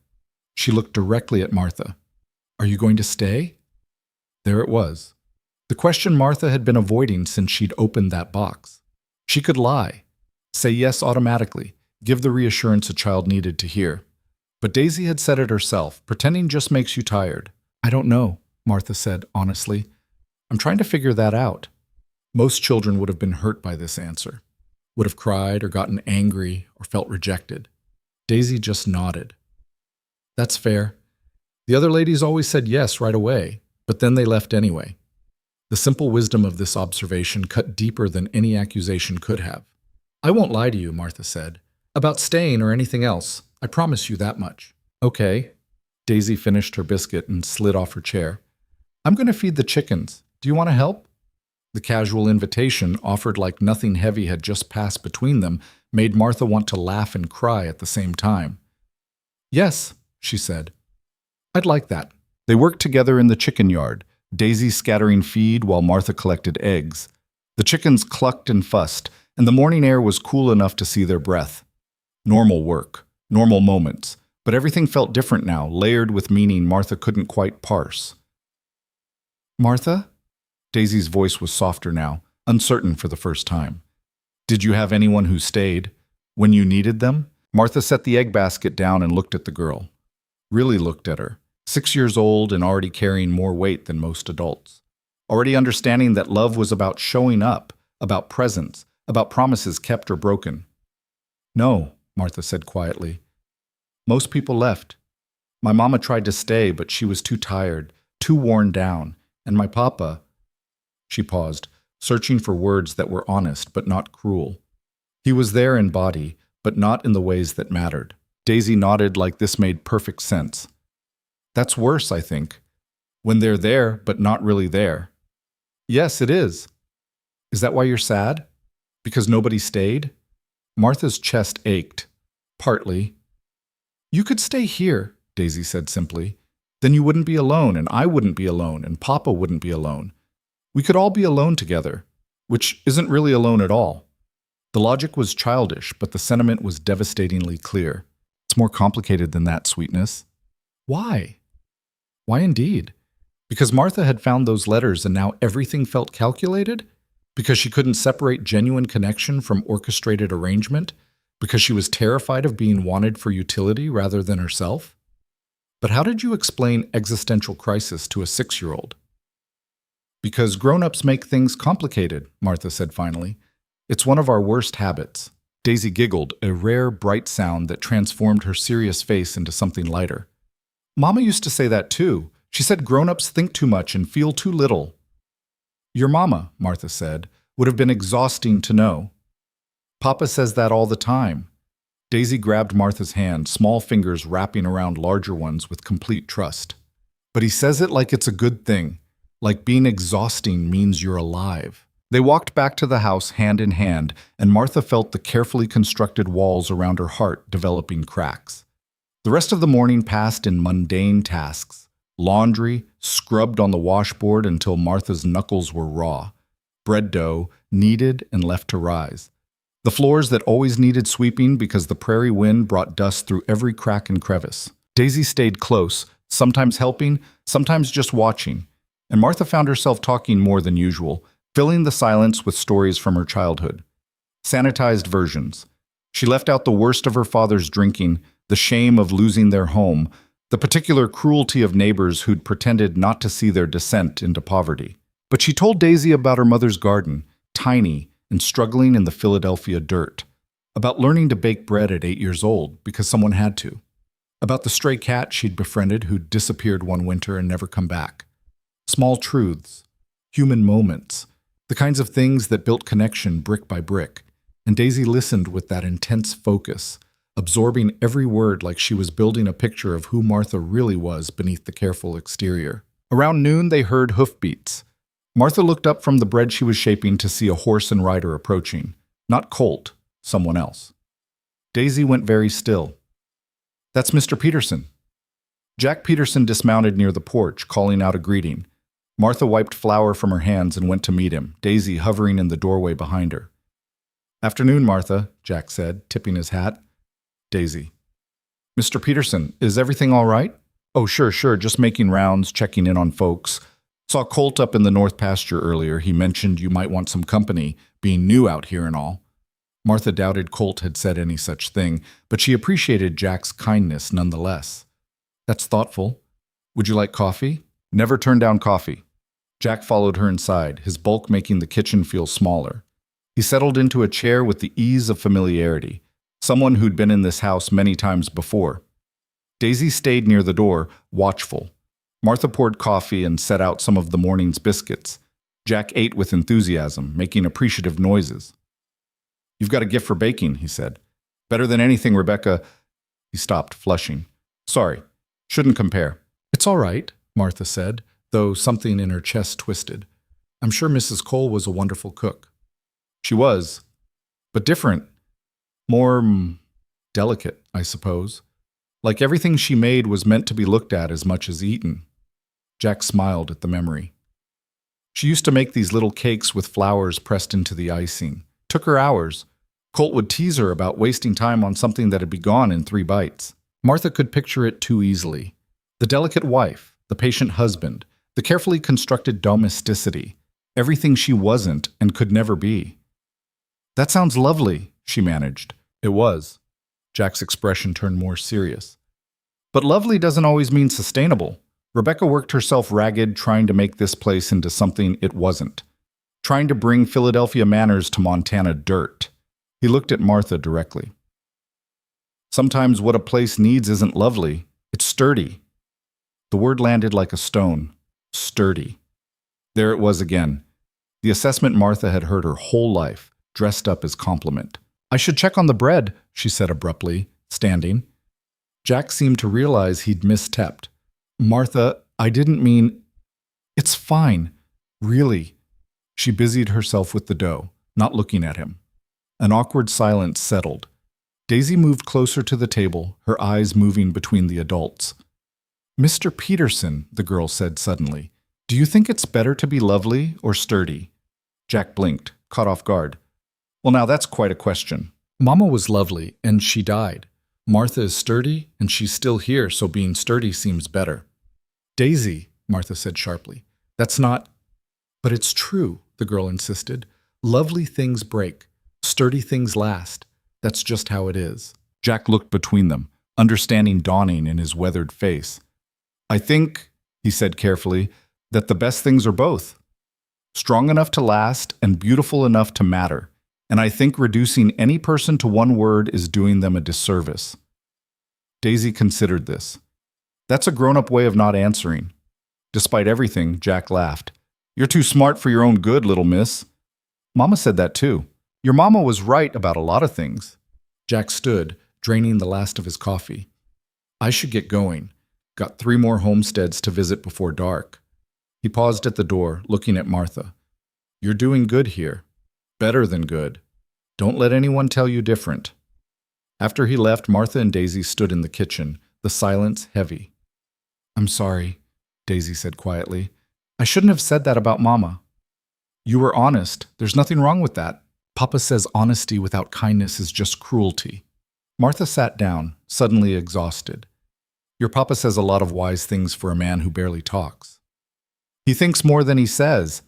She looked directly at Martha. "Are you going to stay?" There it was. The question Martha had been avoiding since she'd opened that box. She could lie, say yes automatically, give the reassurance a child needed to hear. But Daisy had said it herself. Pretending just makes you tired. I don't know, Martha said honestly. I'm trying to figure that out. Most children would have been hurt by this answer, would have cried or gotten angry or felt rejected. Daisy just nodded. That's fair. The other ladies always said yes right away, but then they left anyway. The simple wisdom of this observation cut deeper than any accusation could have. I won't lie to you, Martha said, about staying or anything else. I promise you that much. Okay. Daisy finished her biscuit and slid off her chair. I'm going to feed the chickens. Do you want to help? The casual invitation, offered like nothing heavy had just passed between them, made Martha want to laugh and cry at the same time. Yes, she said. I'd like that. They worked together in the chicken yard, Daisy scattering feed while Martha collected eggs. The chickens clucked and fussed, and the morning air was cool enough to see their breath. Normal work, normal moments, but everything felt different now, layered with meaning Martha couldn't quite parse. Martha? Daisy's voice was softer now, uncertain for the first time. Did you have anyone who stayed when you needed them? Martha set the egg basket down and looked at the girl. Really looked at her. 6 years old and already carrying more weight than most adults. Already understanding that love was about showing up, about presence, about promises kept or broken. No, Martha said quietly. Most people left. My mama tried to stay, but she was too tired, too worn down. And my papa... She paused, searching for words that were honest but not cruel. He was there in body, but not in the ways that mattered. Daisy nodded like this made perfect sense. That's worse, I think. When they're there, but not really there. Yes, it is. Is that why you're sad? Because nobody stayed? Martha's chest ached. Partly. You could stay here, Daisy said simply. Then you wouldn't be alone, and I wouldn't be alone, and Papa wouldn't be alone. We could all be alone together, which isn't really alone at all. The logic was childish, but the sentiment was devastatingly clear. It's more complicated than that, sweetness. Why? Why indeed? Because Martha had found those letters and now everything felt calculated? Because she couldn't separate genuine connection from orchestrated arrangement? Because she was terrified of being wanted for utility rather than herself? But how did you explain existential crisis to a 6-year-old? Because grown-ups make things complicated, Martha said finally. It's one of our worst habits. Daisy giggled, a rare, bright sound that transformed her serious face into something lighter. Mama used to say that too. She said grown-ups think too much and feel too little. Your mama, Martha said, would have been exhausting to know. Papa says that all the time. Daisy grabbed Martha's hand, small fingers wrapping around larger ones with complete trust. But he says it like it's a good thing, like being exhausting means you're alive. They walked back to the house hand in hand, and Martha felt the carefully constructed walls around her heart developing cracks. The rest of the morning passed in mundane tasks. Laundry, scrubbed on the washboard until Martha's knuckles were raw. Bread dough, kneaded and left to rise. The floors that always needed sweeping because the prairie wind brought dust through every crack and crevice. Daisy stayed close, sometimes helping, sometimes just watching. And Martha found herself talking more than usual, filling the silence with stories from her childhood. Sanitized versions. She left out the worst of her father's drinking, the shame of losing their home, the particular cruelty of neighbors who'd pretended not to see their descent into poverty. But she told Daisy about her mother's garden, tiny and struggling in the Philadelphia dirt, about learning to bake bread at 8 years old because someone had to, about the stray cat she'd befriended who'd disappeared one winter and never come back. Small truths, human moments, the kinds of things that built connection brick by brick, and Daisy listened with that intense focus, absorbing every word like she was building a picture of who Martha really was beneath the careful exterior. Around noon, they heard hoofbeats. Martha looked up from the bread she was shaping to see a horse and rider approaching. Not Colt, someone else. Daisy went very still. That's Mr. Peterson. Jack Peterson dismounted near the porch, calling out a greeting. Martha wiped flour from her hands and went to meet him, Daisy hovering in the doorway behind her. Afternoon, Martha, Jack said, tipping his hat. Daisy. Mr. Peterson, is everything all right? Oh, sure, just making rounds, checking in on folks. Saw Colt up in the north pasture earlier. He mentioned you might want some company, being new out here and all. Martha doubted Colt had said any such thing, but she appreciated Jack's kindness nonetheless. That's thoughtful. Would you like coffee? Never turn down coffee. Jack followed her inside, his bulk making the kitchen feel smaller. He settled into a chair with the ease of familiarity, someone who'd been in this house many times before. Daisy stayed near the door, watchful. Martha poured coffee and set out some of the morning's biscuits. Jack ate with enthusiasm, making appreciative noises. You've got a gift for baking, he said. Better than anything, Rebecca. He stopped, flushing. Sorry, shouldn't compare. It's all right, Martha said, though something in her chest twisted. I'm sure Mrs. Cole was a wonderful cook. She was, but different. More delicate, I suppose. Like everything she made was meant to be looked at as much as eaten. Jack smiled at the memory. She used to make these little cakes with flowers pressed into the icing. Took her hours. Colt would tease her about wasting time on something that'd be gone in 3 bites. Martha could picture it too easily. The delicate wife, the patient husband, the carefully constructed domesticity, everything she wasn't and could never be. That sounds lovely, she managed. It was. Jack's expression turned more serious. But lovely doesn't always mean sustainable. Rebecca worked herself ragged trying to make this place into something it wasn't. Trying to bring Philadelphia manners to Montana dirt. He looked at Martha directly. Sometimes what a place needs isn't lovely, it's sturdy. The word landed like a stone. Sturdy. There it was again. The assessment Martha had heard her whole life, dressed up as compliment. I should check on the bread, she said abruptly, standing. Jack seemed to realize he'd misstepped. Martha, I didn't mean... It's fine. Really. She busied herself with the dough, not looking at him. An awkward silence settled. Daisy moved closer to the table, her eyes moving between the adults. Mr. Peterson, the girl said suddenly, do you think it's better to be lovely or sturdy? Jack blinked, caught off guard. Well, now that's quite a question. Mama was lovely, and she died. Martha is sturdy, and she's still here, so being sturdy seems better. Daisy, Martha said sharply, that's not... But it's true, the girl insisted. Lovely things break. Sturdy things last. That's just how it is. Jack looked between them, understanding dawning in his weathered face. I think, he said carefully, that the best things are both. Strong enough to last and beautiful enough to matter. And I think reducing any person to one word is doing them a disservice. Daisy considered this. That's a grown-up way of not answering. Despite everything, Jack laughed. You're too smart for your own good, little miss. Mama said that too. Your mama was right about a lot of things. Jack stood, draining the last of his coffee. I should get going. Got 3 more homesteads to visit before dark. He paused at the door, looking at Martha. You're doing good here. Better than good. Don't let anyone tell you different. After he left, Martha and Daisy stood in the kitchen, the silence heavy. I'm sorry, Daisy said quietly. I shouldn't have said that about Mama. You were honest. There's nothing wrong with that. Papa says honesty without kindness is just cruelty. Martha sat down, suddenly exhausted. Your papa says a lot of wise things for a man who barely talks. He thinks more than he says.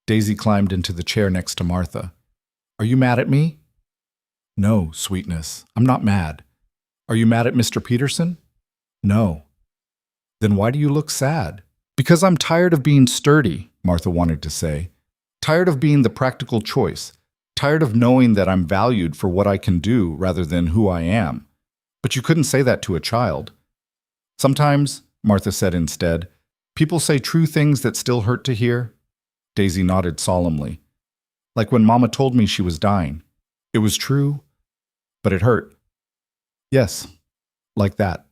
Daisy climbed into the chair next to Martha. Are you mad at me? No, sweetness, I'm not mad. Are you mad at Mr. Peterson? No. Then why do you look sad? Because I'm tired of being sturdy, Martha wanted to say. Tired of being the practical choice. Tired of knowing that I'm valued for what I can do rather than who I am. But you couldn't say that to a child. Sometimes, Martha said instead, people say true things that still hurt to hear. Daisy nodded solemnly. Like when Mama told me she was dying. It was true, but it hurt. Yes, like that.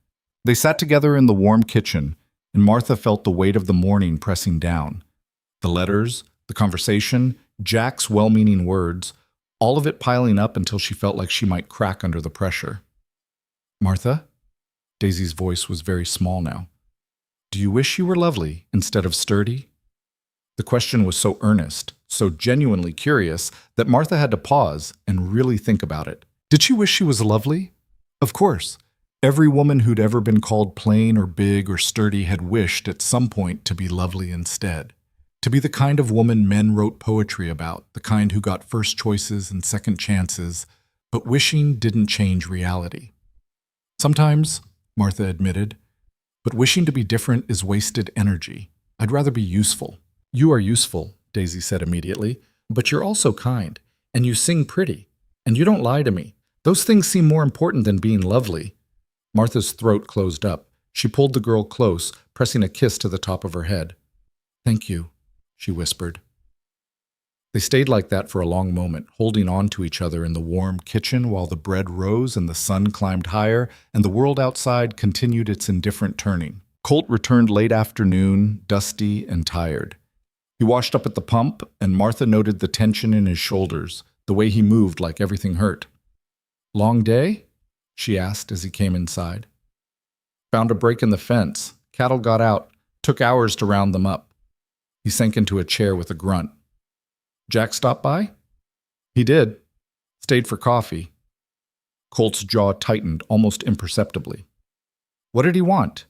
They sat together in the warm kitchen, and Martha felt the weight of the morning pressing down. The letters, the conversation, Jack's well-meaning words, all of it piling up until she felt like she might crack under the pressure. Martha? Daisy's voice was very small now. Do you wish you were lovely instead of sturdy? The question was so earnest, so genuinely curious, that Martha had to pause and really think about it. Did she wish she was lovely? Of course. Every woman who'd ever been called plain or big or sturdy had wished at some point to be lovely instead. To be the kind of woman men wrote poetry about, the kind who got first choices and second chances, but wishing didn't change reality. Sometimes, Martha admitted, but wishing to be different is wasted energy. I'd rather be useful. You are useful, Daisy said immediately, but you're also kind, and you sing pretty, and you don't lie to me. Those things seem more important than being lovely. Martha's throat closed up. She pulled the girl close, pressing a kiss to the top of her head. Thank you, she whispered. They stayed like that for a long moment, holding on to each other in the warm kitchen while the bread rose and the sun climbed higher and the world outside continued its indifferent turning. Colt returned late afternoon, dusty and tired. He washed up at the pump, and Martha noted the tension in his shoulders, the way he moved like everything hurt. Long day? She asked as he came inside. Found a break in the fence. Cattle got out. Took hours to round them up. He sank into a chair with a grunt. Jack stopped by? He did. Stayed for coffee. Colt's jaw tightened almost imperceptibly. What did he want?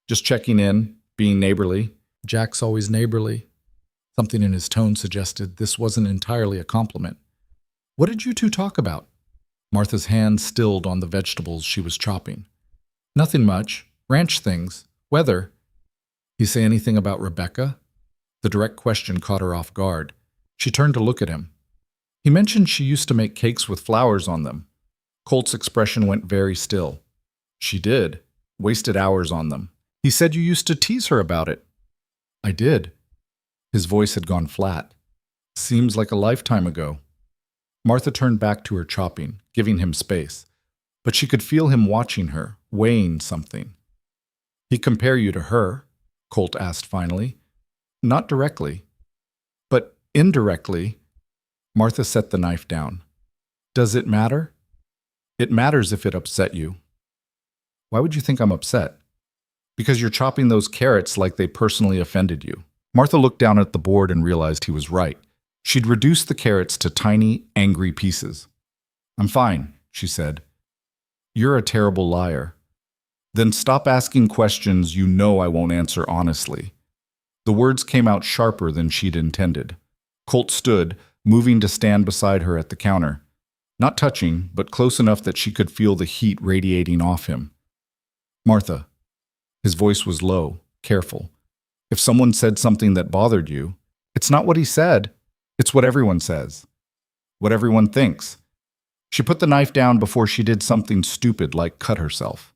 Just checking in, being neighborly. Jack's always neighborly. Something in his tone suggested this wasn't entirely a compliment. What did you two talk about? Martha's hand stilled on the vegetables she was chopping. Nothing much. Ranch things. Weather. He say anything about Rebecca? The direct question caught her off guard. She turned to look at him. He mentioned she used to make cakes with flowers on them. Colt's expression went very still. She did. Wasted hours on them. He said you used to tease her about it. I did. His voice had gone flat. Seems like a lifetime ago. Martha turned back to her chopping, giving him space. But she could feel him watching her, weighing something. He compare you to her? Colt asked finally. Not directly. But indirectly. Martha set the knife down. Does it matter? It matters if it upset you. Why would you think I'm upset? Because you're chopping those carrots like they personally offended you. Martha looked down at the board and realized he was right. She'd reduced the carrots to tiny, angry pieces. I'm fine, she said. You're a terrible liar. Then stop asking questions you know I won't answer honestly. The words came out sharper than she'd intended. Colt stood, moving to stand beside her at the counter. Not touching, but close enough that she could feel the heat radiating off him. Martha. His voice was low, careful. If someone said something that bothered you, it's not what he said, it's what everyone says. What everyone thinks. She put the knife down before she did something stupid like cut herself.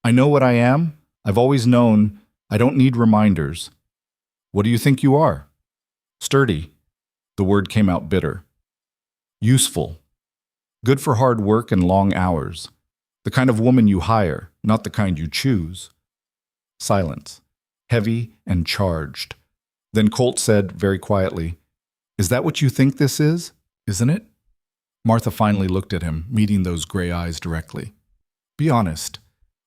I know what I am. I've always known. I don't need reminders. What do you think you are? Sturdy. The word came out bitter. Useful. Good for hard work and long hours. The kind of woman you hire, not the kind you choose. Silence. Heavy and charged. Then Colt said very quietly, Is that what you think this is? Isn't it? Martha finally looked at him, meeting those gray eyes directly. Be honest.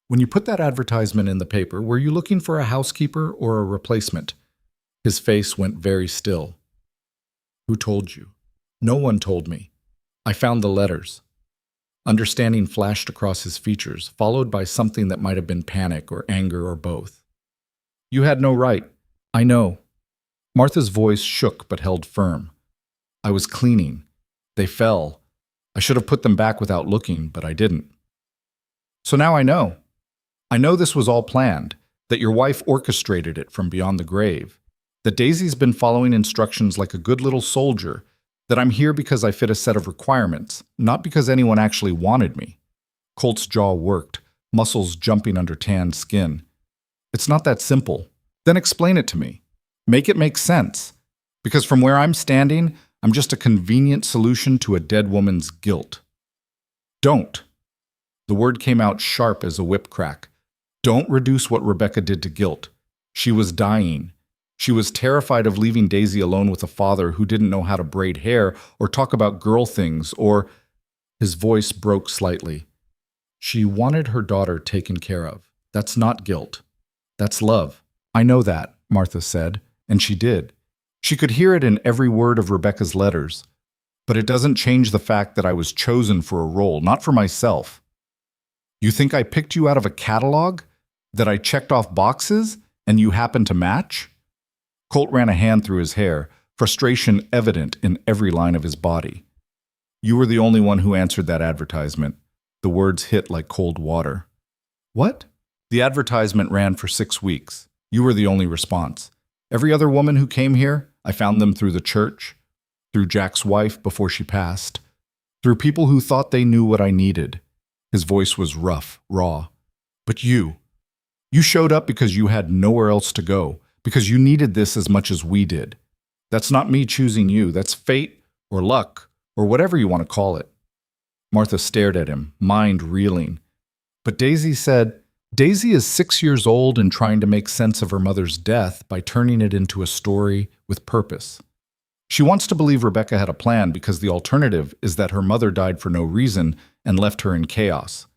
When you put that advertisement in the paper, were you looking for a housekeeper or a replacement? His face went very still. Who told you? No one told me. I found the letters. Understanding flashed across his features, followed by something that might have been panic or anger or both. You had no right. I know. Martha's voice shook but held firm. I was cleaning. They fell. I should have put them back without looking, but I didn't. So now I know. I know this was all planned, that your wife orchestrated it from beyond the grave, that Daisy's been following instructions like a good little soldier, that I'm here because I fit a set of requirements, not because anyone actually wanted me. Colt's jaw worked, muscles jumping under tanned skin. It's not that simple. Then explain it to me. Make it make sense. Because from where I'm standing, I'm just a convenient solution to a dead woman's guilt. Don't. The word came out sharp as a whip crack. Don't reduce what Rebecca did to guilt. She was dying. She was terrified of leaving Daisy alone with a father who didn't know how to braid hair or talk about girl things or... His voice broke slightly. She wanted her daughter taken care of. That's not guilt. That's love. I know that, Martha said, and she did. She could hear it in every word of Rebecca's letters. But it doesn't change the fact that I was chosen for a role, not for myself. You think I picked you out of a catalog? That I checked off boxes and you happened to match? Colt ran a hand through his hair, frustration evident in every line of his body. You were the only one who answered that advertisement. The words hit like cold water. What? The advertisement ran for 6 weeks. You were the only response. Every other woman who came here, I found them through the church, through Jack's wife before she passed, through people who thought they knew what I needed. His voice was rough, raw. But you showed up because you had nowhere else to go, because you needed this as much as we did. That's not me choosing you. That's fate or luck or whatever you want to call it. Martha stared at him, mind reeling. But Daisy said, Daisy is 6 years old and trying to make sense of her mother's death by turning it into a story with purpose. She wants to believe Rebecca had a plan because the alternative is that her mother died for no reason and left her in chaos.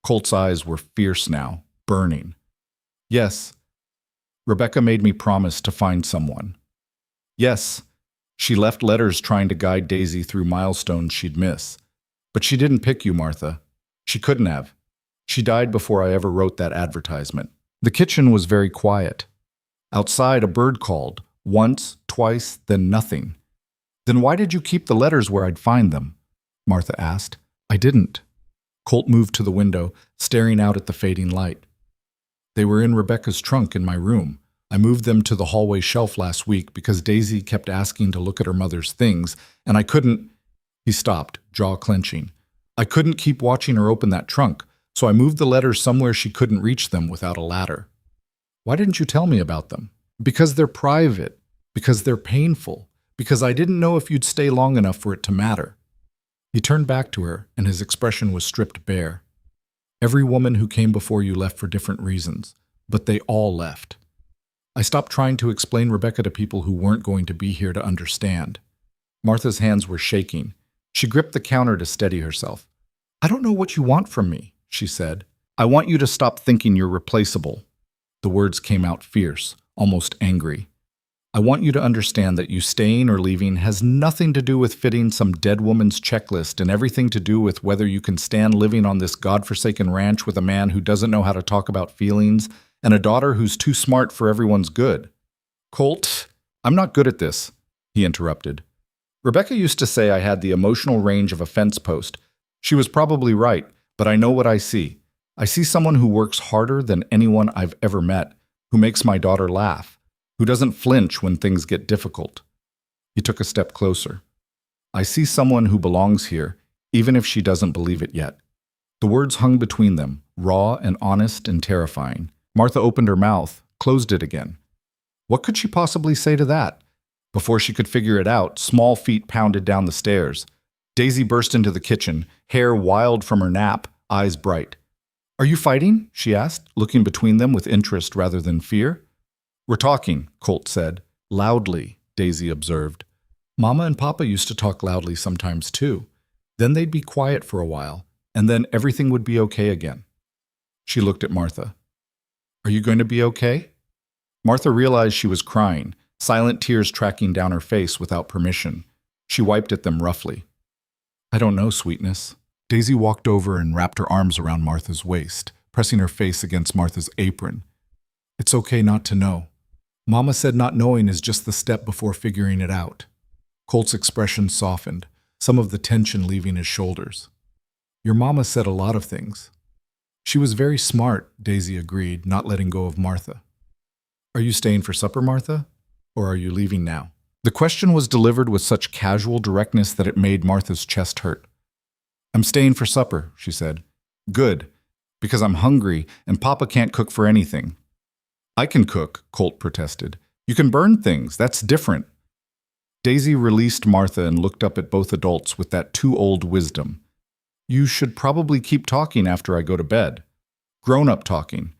Colt's eyes were fierce now, burning. Yes, Rebecca made me promise to find someone. Yes, she left letters trying to guide Daisy through milestones she'd miss. But she didn't pick you, Martha. She couldn't have. She died before I ever wrote that advertisement. The kitchen was very quiet. Outside, a bird called. Once, twice, then nothing. Then why did you keep the letters where I'd find them? Martha asked. I didn't. Colt moved to the window, staring out at the fading light. They were in Rebecca's trunk in my room. I moved them to the hallway shelf last week because Daisy kept asking to look at her mother's things, and I couldn't. He stopped, jaw clenching. I couldn't keep watching her open that trunk, so I moved the letters somewhere she couldn't reach them without a ladder. Why didn't you tell me about them? Because they're private, because they're painful, because I didn't know if you'd stay long enough for it to matter. He turned back to her, and his expression was stripped bare. Every woman who came before you left for different reasons, but they all left. I stopped trying to explain Rebecca to people who weren't going to be here to understand. Martha's hands were shaking. She gripped the counter to steady herself. I don't know what you want from me, she said. I want you to stop thinking you're replaceable. The words came out fierce, almost angry. I want you to understand that you staying or leaving has nothing to do with fitting some dead woman's checklist and everything to do with whether you can stand living on this godforsaken ranch with a man who doesn't know how to talk about feelings and a daughter who's too smart for everyone's good. Colt, I'm not good at this, he interrupted. Rebecca used to say I had the emotional range of a fence post. She was probably right, but I know what I see. I see someone who works harder than anyone I've ever met, who makes my daughter laugh, who doesn't flinch when things get difficult. He took a step closer. I see someone who belongs here, even if she doesn't believe it yet. The words hung between them, raw and honest and terrifying. Martha opened her mouth, closed it again. What could she possibly say to that? Before she could figure it out, small feet pounded down the stairs. Daisy burst into the kitchen, hair wild from her nap, eyes bright. Are you fighting? She asked, looking between them with interest rather than fear. We're talking, Colt said. Loudly, Daisy observed. Mama and Papa used to talk loudly sometimes too. Then they'd be quiet for a while, and then everything would be okay again. She looked at Martha. Are you going to be okay? Martha realized she was crying, silent tears tracking down her face without permission. She wiped at them roughly. I don't know, sweetness. Daisy walked over and wrapped her arms around Martha's waist, pressing her face against Martha's apron. It's okay not to know. Mama said not knowing is just the step before figuring it out. Colt's expression softened, some of the tension leaving his shoulders. Your mama said a lot of things. She was very smart, Daisy agreed, not letting go of Martha. Are you staying for supper, Martha? Or are you leaving now? The question was delivered with such casual directness that it made Martha's chest hurt. I'm staying for supper, she said. Good, because I'm hungry and Papa can't cook for anything. I can cook, Colt protested. You can burn things, that's different. Daisy released Martha and looked up at both adults with that too-old wisdom. You should probably keep talking after I go to bed. Grown-up talking.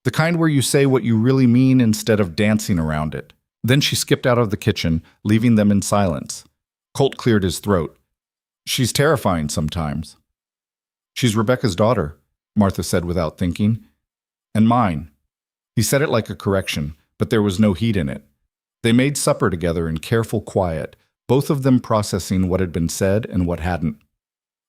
The kind where you say what you really mean instead of dancing around it. Then she skipped out of the kitchen, leaving them in silence. Colt cleared his throat. She's terrifying sometimes. She's Rebecca's daughter, Martha said without thinking. And mine. He said it like a correction, but there was no heat in it. They made supper together in careful quiet, both of them processing what had been said and what hadn't.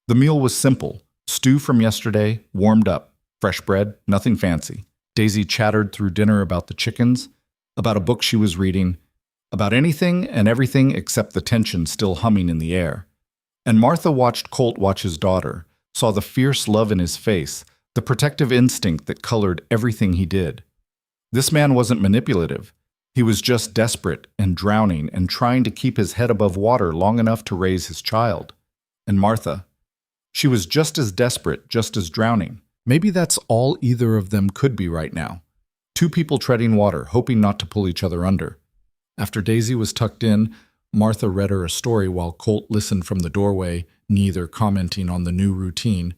The meal was simple. Stew from yesterday, warmed up. Fresh bread, nothing fancy. Daisy chattered through dinner about the chickens, about a book she was reading, About anything and everything except the tension still humming in the air. And Martha watched Colt watch his daughter, saw the fierce love in his face, the protective instinct that colored everything he did. This man wasn't manipulative. He was just desperate and drowning and trying to keep his head above water long enough to raise his child. And Martha, she was just as desperate, just as drowning. Maybe that's all either of them could be right now. Two people treading water, hoping not to pull each other under. After Daisy was tucked in, Martha read her a story while Colt listened from the doorway, neither commenting on the new routine.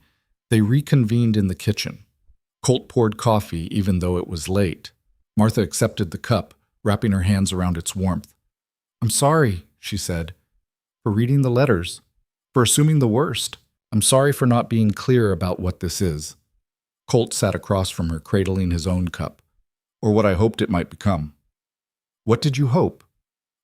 They reconvened in the kitchen. Colt poured coffee even though it was late. Martha accepted the cup, wrapping her hands around its warmth. "I'm sorry," she said, "for reading the letters, for assuming the worst. I'm sorry for not being clear about what this is." Colt sat across from her, cradling his own cup, or what I hoped it might become. "What did you hope?"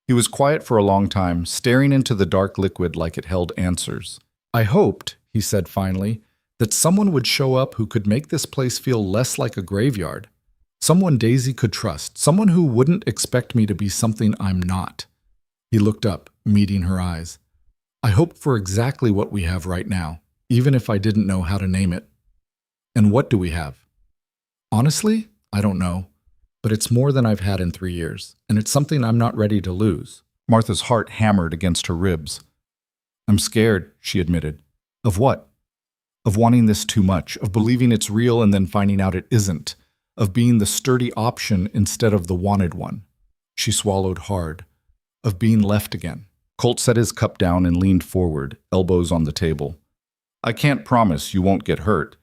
He was quiet for a long time, staring into the dark liquid like it held answers. "I hoped," he said finally, "that someone would show up who could make this place feel less like a graveyard. Someone Daisy could trust, someone who wouldn't expect me to be something I'm not." He looked up, meeting her eyes. "I hoped for exactly what we have right now, even if I didn't know how to name it." "And what do we have?" "Honestly, I don't know. But it's more than I've had in 3 years, and it's something I'm not ready to lose." Martha's heart hammered against her ribs. "I'm scared," she admitted. "Of what?" "Of wanting this too much, of believing it's real and then finding out it isn't, of being the sturdy option instead of the wanted one." She swallowed hard. "Of being left again." Colt set his cup down and leaned forward, elbows on the table. "I can't promise you won't get hurt.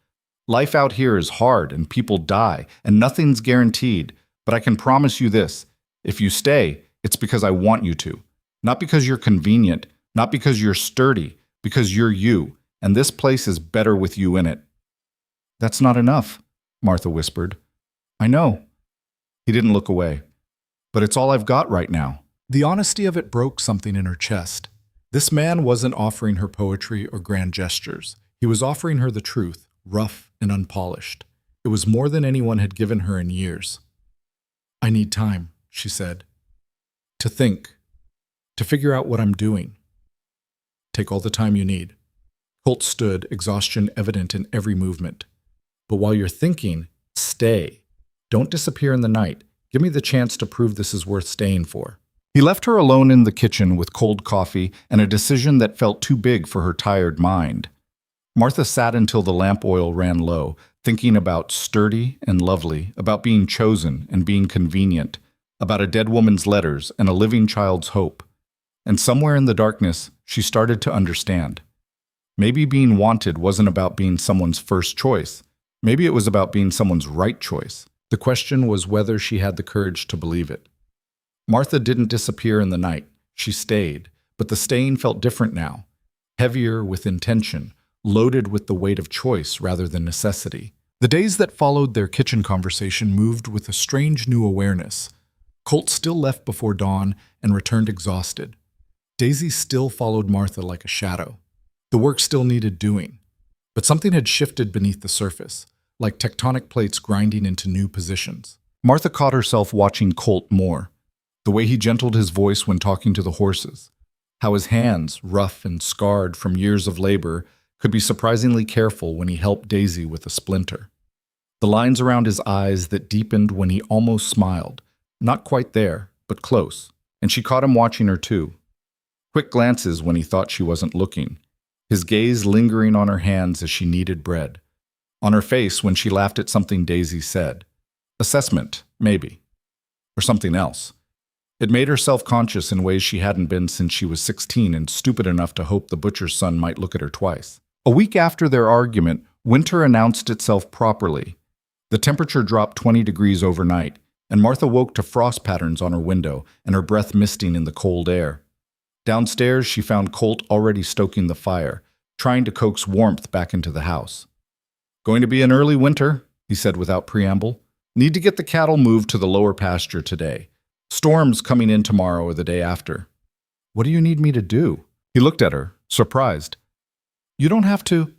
Life out here is hard and people die, and nothing's guaranteed. But I can promise you this, if you stay, it's because I want you to. Not because you're convenient, not because you're sturdy, because you're you, and this place is better with you in it." "That's not enough," Martha whispered. "I know." He didn't look away. "But it's all I've got right now." The honesty of it broke something in her chest. This man wasn't offering her poetry or grand gestures. He was offering her the truth, rough and unpolished. It was more than anyone had given her in years. "I need time," she said. "To think. To figure out what I'm doing." "Take all the time you need." Colt stood, exhaustion evident in every movement. "But while you're thinking, stay. Don't disappear in the night. Give me the chance to prove this is worth staying for." He left her alone in the kitchen with cold coffee and a decision that felt too big for her tired mind. Martha sat until the lamp oil ran low, thinking about sturdy and lovely, about being chosen and being convenient, about a dead woman's letters and a living child's hope. And somewhere in the darkness, she started to understand. Maybe being wanted wasn't about being someone's first choice. Maybe it was about being someone's right choice. The question was whether she had the courage to believe it. Martha didn't disappear in the night. She stayed, but the staying felt different now, heavier with intention, loaded with the weight of choice rather than necessity. The days that followed their kitchen conversation moved with a strange new awareness. Colt still left before dawn and returned exhausted. Daisy still followed Martha like a shadow. The work still needed doing. But something had shifted beneath the surface, like tectonic plates grinding into new positions. Martha caught herself watching Colt more. The way he gentled his voice when talking to the horses. How his hands, rough and scarred from years of labor, could be surprisingly careful when he helped Daisy with a splinter. The lines around his eyes that deepened when he almost smiled. Not quite there, but close. And she caught him watching her too. Quick glances when he thought she wasn't looking. His gaze lingering on her hands as she kneaded bread. On her face when she laughed at something Daisy said. Assessment, maybe. Or something else. It made her self-conscious in ways she hadn't been since she was 16 and stupid enough to hope the butcher's son might look at her twice. A week after their argument, winter announced itself properly. The temperature dropped 20 degrees overnight, and Martha woke to frost patterns on her window and her breath misting in the cold air. Downstairs, she found Colt already stoking the fire, trying to coax warmth back into the house. "Going to be an early winter," he said without preamble. "Need to get the cattle moved to the lower pasture today. Storms coming in tomorrow or the day after." "What do you need me to do?" He looked at her, surprised. "You don't have to."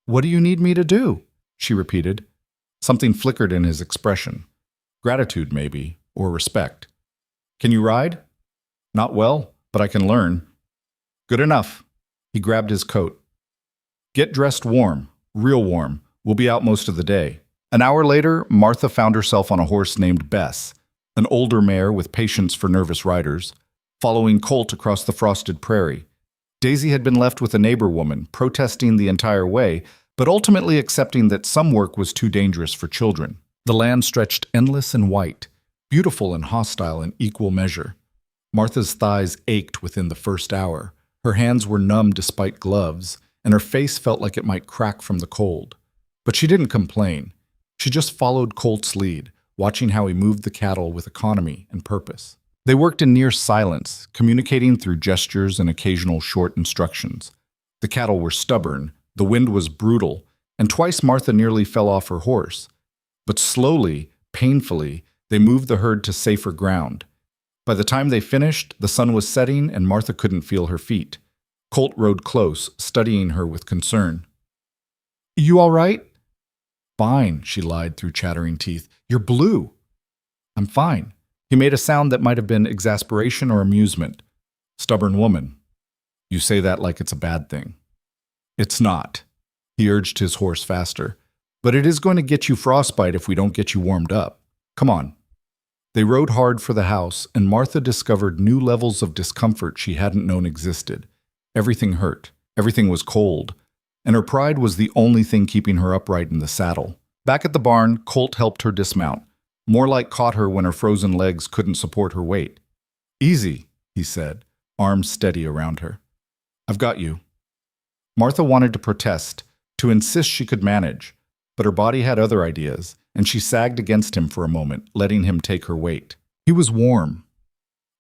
"What do you need me to do?" she repeated. Something flickered in his expression. Gratitude, maybe, or respect. "Can you ride?" Not well, but I can learn. Good enough. He grabbed his coat. Get dressed warm, real warm. We'll be out most of the day. An hour later, Martha found herself on a horse named Bess, an older mare with patience for nervous riders, following Colt across the frosted prairie. Daisy had been left with a neighbor woman, protesting the entire way, but ultimately accepting that some work was too dangerous for children. The land stretched endless and white, beautiful and hostile in equal measure. Martha's thighs ached within the first hour. Her hands were numb despite gloves, and her face felt like it might crack from the cold. But she didn't complain. She just followed Colt's lead, watching how he moved the cattle with economy and purpose. They worked in near silence, communicating through gestures and occasional short instructions. The cattle were stubborn, the wind was brutal, and twice Martha nearly fell off her horse. But slowly, painfully, they moved the herd to safer ground. By the time they finished, the sun was setting and Martha couldn't feel her feet. Colt rode close, studying her with concern. You all right? Fine, she lied through chattering teeth. You're blue. I'm fine. He made a sound that might have been exasperation or amusement. Stubborn woman. You say that like it's a bad thing. It's not. He urged his horse faster. But it is going to get you frostbite if we don't get you warmed up. Come on. They rode hard for the house, and Martha discovered new levels of discomfort she hadn't known existed. Everything hurt. Everything was cold. And her pride was the only thing keeping her upright in the saddle. Back at the barn, Colt helped her dismount. More like caught her when her frozen legs couldn't support her weight. Easy, he said, arms steady around her. I've got you. Martha wanted to protest, to insist she could manage, but her body had other ideas, and she sagged against him for a moment, letting him take her weight. He was warm.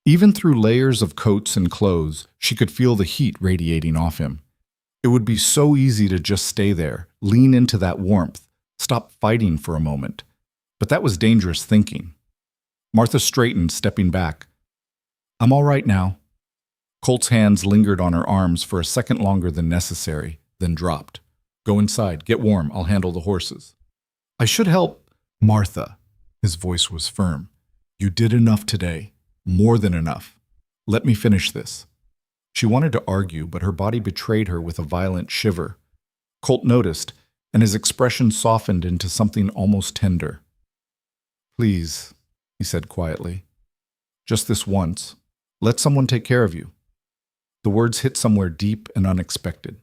Even through layers of coats and clothes, she could feel the heat radiating off him. It would be so easy to just stay there, lean into that warmth, stop fighting for a moment. But that was dangerous thinking. Martha straightened, stepping back. I'm all right now. Colt's hands lingered on her arms for a second longer than necessary, then dropped. Go inside, get warm, I'll handle the horses. I should help. Martha. His voice was firm. You did enough today. More than enough. Let me finish this. She wanted to argue, but her body betrayed her with a violent shiver. Colt noticed, and his expression softened into something almost tender. Please, he said quietly. Just this once. Let someone take care of you. The words hit somewhere deep and unexpected.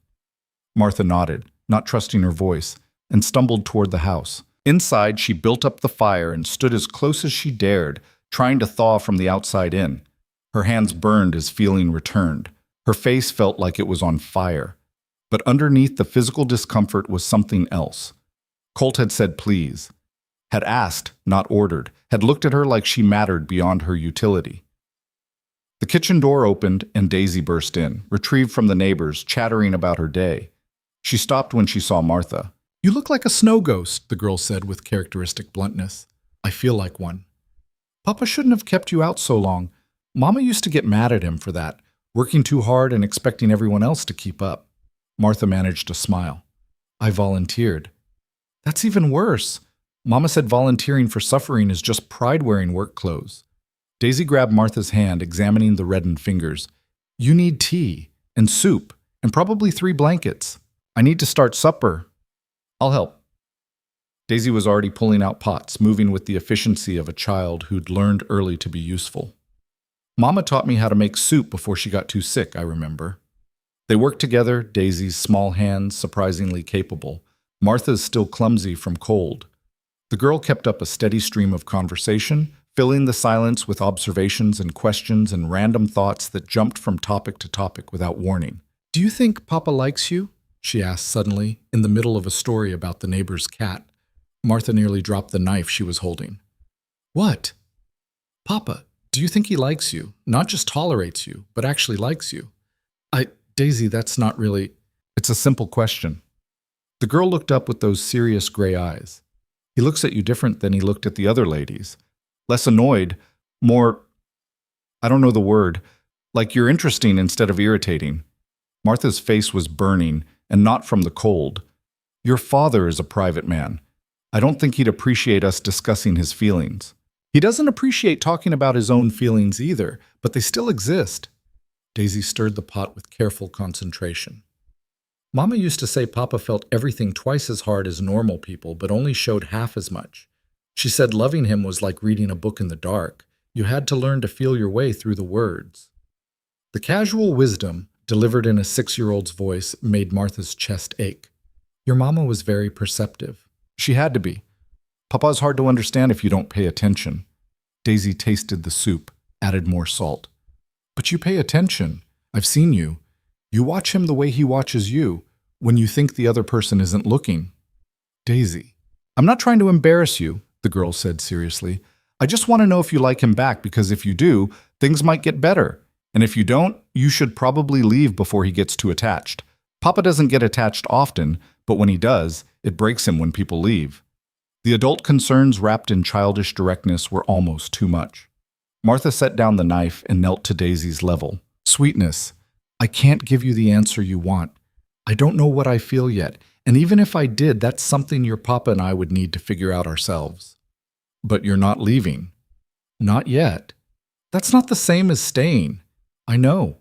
Martha nodded, not trusting her voice, and stumbled toward the house. Inside, she built up the fire and stood as close as she dared, trying to thaw from the outside in. Her hands burned as feeling returned. Her face felt like it was on fire. But underneath the physical discomfort was something else. Colt had said please, had asked, not ordered, had looked at her like she mattered beyond her utility. The kitchen door opened and Daisy burst in, retrieved from the neighbors, chattering about her day. She stopped when she saw Martha. You look like a snow ghost, the girl said with characteristic bluntness. I feel like one. Papa shouldn't have kept you out so long. Mama used to get mad at him for that, working too hard and expecting everyone else to keep up. Martha managed to smile. I volunteered. That's even worse. Mama said volunteering for suffering is just pride wearing work clothes. Daisy grabbed Martha's hand, examining the reddened fingers. You need tea and soup and probably 3 blankets. I need to start supper. I'll help. Daisy was already pulling out pots, moving with the efficiency of a child who'd learned early to be useful. Mama taught me how to make soup before she got too sick, I remember. They worked together, Daisy's small hands surprisingly capable, Martha's still clumsy from cold. The girl kept up a steady stream of conversation, filling the silence with observations and questions and random thoughts that jumped from topic to topic without warning. Do you think Papa likes you? She asked suddenly, in the middle of a story about the neighbor's cat. Martha nearly dropped the knife she was holding. What? Papa, do you think he likes you? Not just tolerates you, but actually likes you? Daisy, that's not really... It's a simple question. The girl looked up with those serious gray eyes. He looks at you different than he looked at the other ladies. Less annoyed, more... I don't know the word. Like you're interesting instead of irritating. Martha's face was burning, and not from the cold. Your father is a private man. I don't think he'd appreciate us discussing his feelings. He doesn't appreciate talking about his own feelings either, but they still exist. Daisy stirred the pot with careful concentration. Mama used to say Papa felt everything twice as hard as normal people, but only showed half as much. She said loving him was like reading a book in the dark. You had to learn to feel your way through the words. The casual wisdom, delivered in a 6-year-old's voice, made Martha's chest ache. Your mama was very perceptive. She had to be. Papa's hard to understand if you don't pay attention. Daisy tasted the soup, added more salt. But you pay attention. I've seen you. You watch him the way he watches you, when you think the other person isn't looking. Daisy. I'm not trying to embarrass you, the girl said seriously. I just want to know if you like him back, because if you do, things might get better. And if you don't, you should probably leave before he gets too attached. Papa doesn't get attached often, but when he does, it breaks him when people leave. The adult concerns wrapped in childish directness were almost too much. Martha set down the knife and knelt to Daisy's level. Sweetness, I can't give you the answer you want. I don't know what I feel yet, and even if I did, that's something your papa and I would need to figure out ourselves. But you're not leaving. Not yet. That's not the same as staying. I know.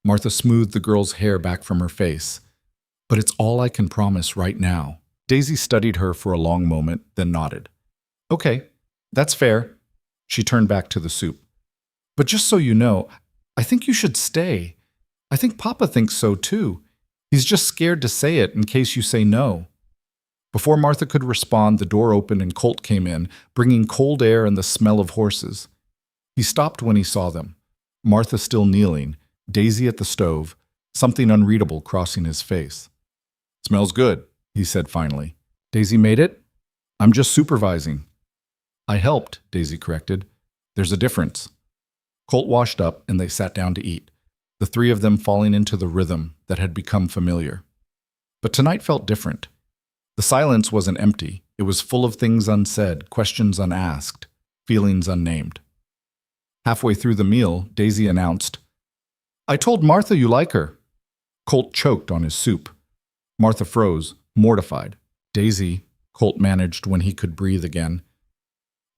Martha smoothed the girl's hair back from her face. But it's all I can promise right now. Daisy studied her for a long moment, then nodded. Okay, that's fair. She turned back to the soup. But just so you know, I think you should stay. I think Papa thinks so too. He's just scared to say it in case you say no. Before Martha could respond, the door opened and Colt came in, bringing cold air and the smell of horses. He stopped when he saw them. Martha still kneeling, Daisy at the stove, something unreadable crossing his face. Smells good, he said finally. Daisy made it? I'm just supervising. I helped, Daisy corrected. There's a difference. Colt washed up and they sat down to eat, the three of them falling into the rhythm that had become familiar. But tonight felt different. The silence wasn't empty. It was full of things unsaid, questions unasked, feelings unnamed. Halfway through the meal, Daisy announced, I told Martha you like her. Colt choked on his soup. Martha froze, mortified. Daisy, Colt managed when he could breathe again.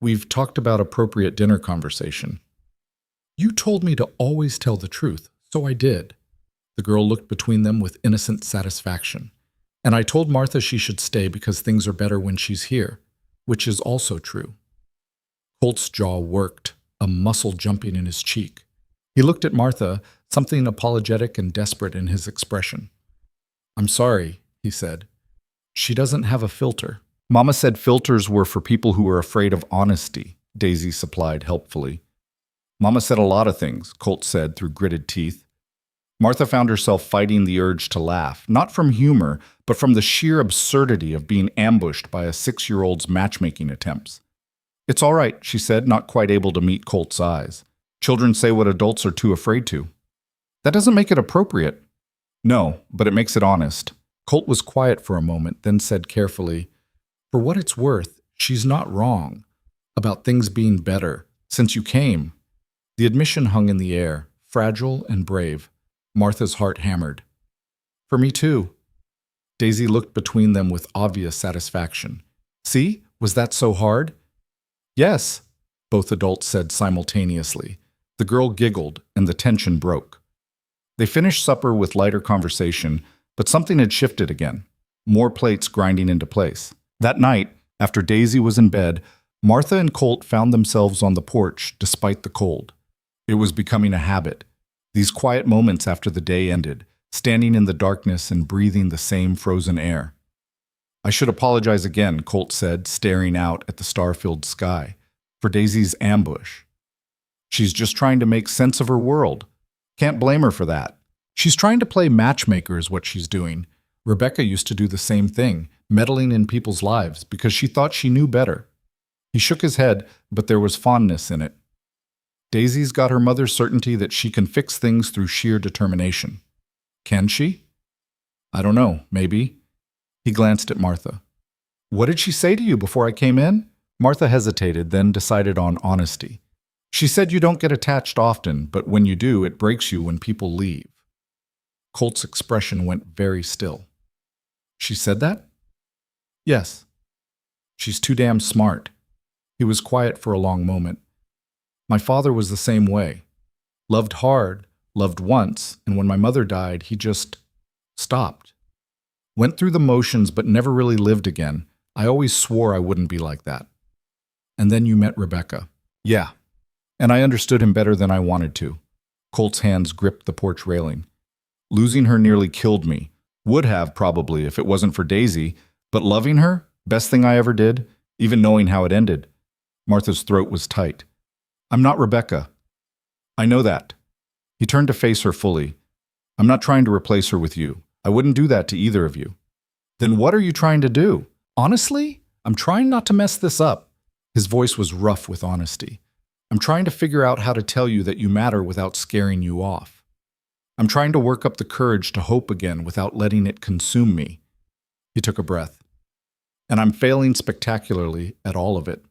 We've talked about appropriate dinner conversation. You told me to always tell the truth, so I did. The girl looked between them with innocent satisfaction. And I told Martha she should stay because things are better when she's here, which is also true. Colt's jaw worked, a muscle jumping in his cheek. He looked at Martha, something apologetic and desperate in his expression. I'm sorry, he said. She doesn't have a filter. Mama said filters were for people who were afraid of honesty, Daisy supplied helpfully. Mama said a lot of things, Colt said through gritted teeth. Martha found herself fighting the urge to laugh, not from humor, but from the sheer absurdity of being ambushed by a 6-year-old's matchmaking attempts. It's all right, she said, not quite able to meet Colt's eyes. Children say what adults are too afraid to. That doesn't make it appropriate. No, but it makes it honest. Colt was quiet for a moment, then said carefully, For what it's worth, she's not wrong. About things being better. Since you came. The admission hung in the air, fragile and brave. Martha's heart hammered. For me too. Daisy looked between them with obvious satisfaction. See, was that so hard? Yes, both adults said simultaneously. The girl giggled, and the tension broke. They finished supper with lighter conversation, but something had shifted again. More plates grinding into place. That night, after Daisy was in bed, Martha and Colt found themselves on the porch despite the cold. It was becoming a habit. These quiet moments after the day ended, standing in the darkness and breathing the same frozen air. I should apologize again, Colt said, staring out at the star-filled sky, for Daisy's ambush. She's just trying to make sense of her world. Can't blame her for that. She's trying to play matchmaker is what she's doing. Rebecca used to do the same thing, meddling in people's lives because she thought she knew better. He shook his head, but there was fondness in it. Daisy's got her mother's certainty that she can fix things through sheer determination. Can she? I don't know, maybe. He glanced at Martha. What did she say to you before I came in? Martha hesitated, then decided on honesty. She said you don't get attached often, but when you do, it breaks you when people leave. Colt's expression went very still. She said that? Yes. She's too damn smart. He was quiet for a long moment. My father was the same way. Loved hard, loved once, and when my mother died, he just stopped. Went through the motions but never really lived again. I always swore I wouldn't be like that. And then you met Rebecca. Yeah. And I understood him better than I wanted to. Colt's hands gripped the porch railing. Losing her nearly killed me. Would have, probably, if it wasn't for Daisy. But loving her? Best thing I ever did, even knowing how it ended. Martha's throat was tight. I'm not Rebecca. I know that. He turned to face her fully. I'm not trying to replace her with you. I wouldn't do that to either of you. Then what are you trying to do? Honestly, I'm trying not to mess this up. His voice was rough with honesty. I'm trying to figure out how to tell you that you matter without scaring you off. I'm trying to work up the courage to hope again without letting it consume me. He took a breath. And I'm failing spectacularly at all of it.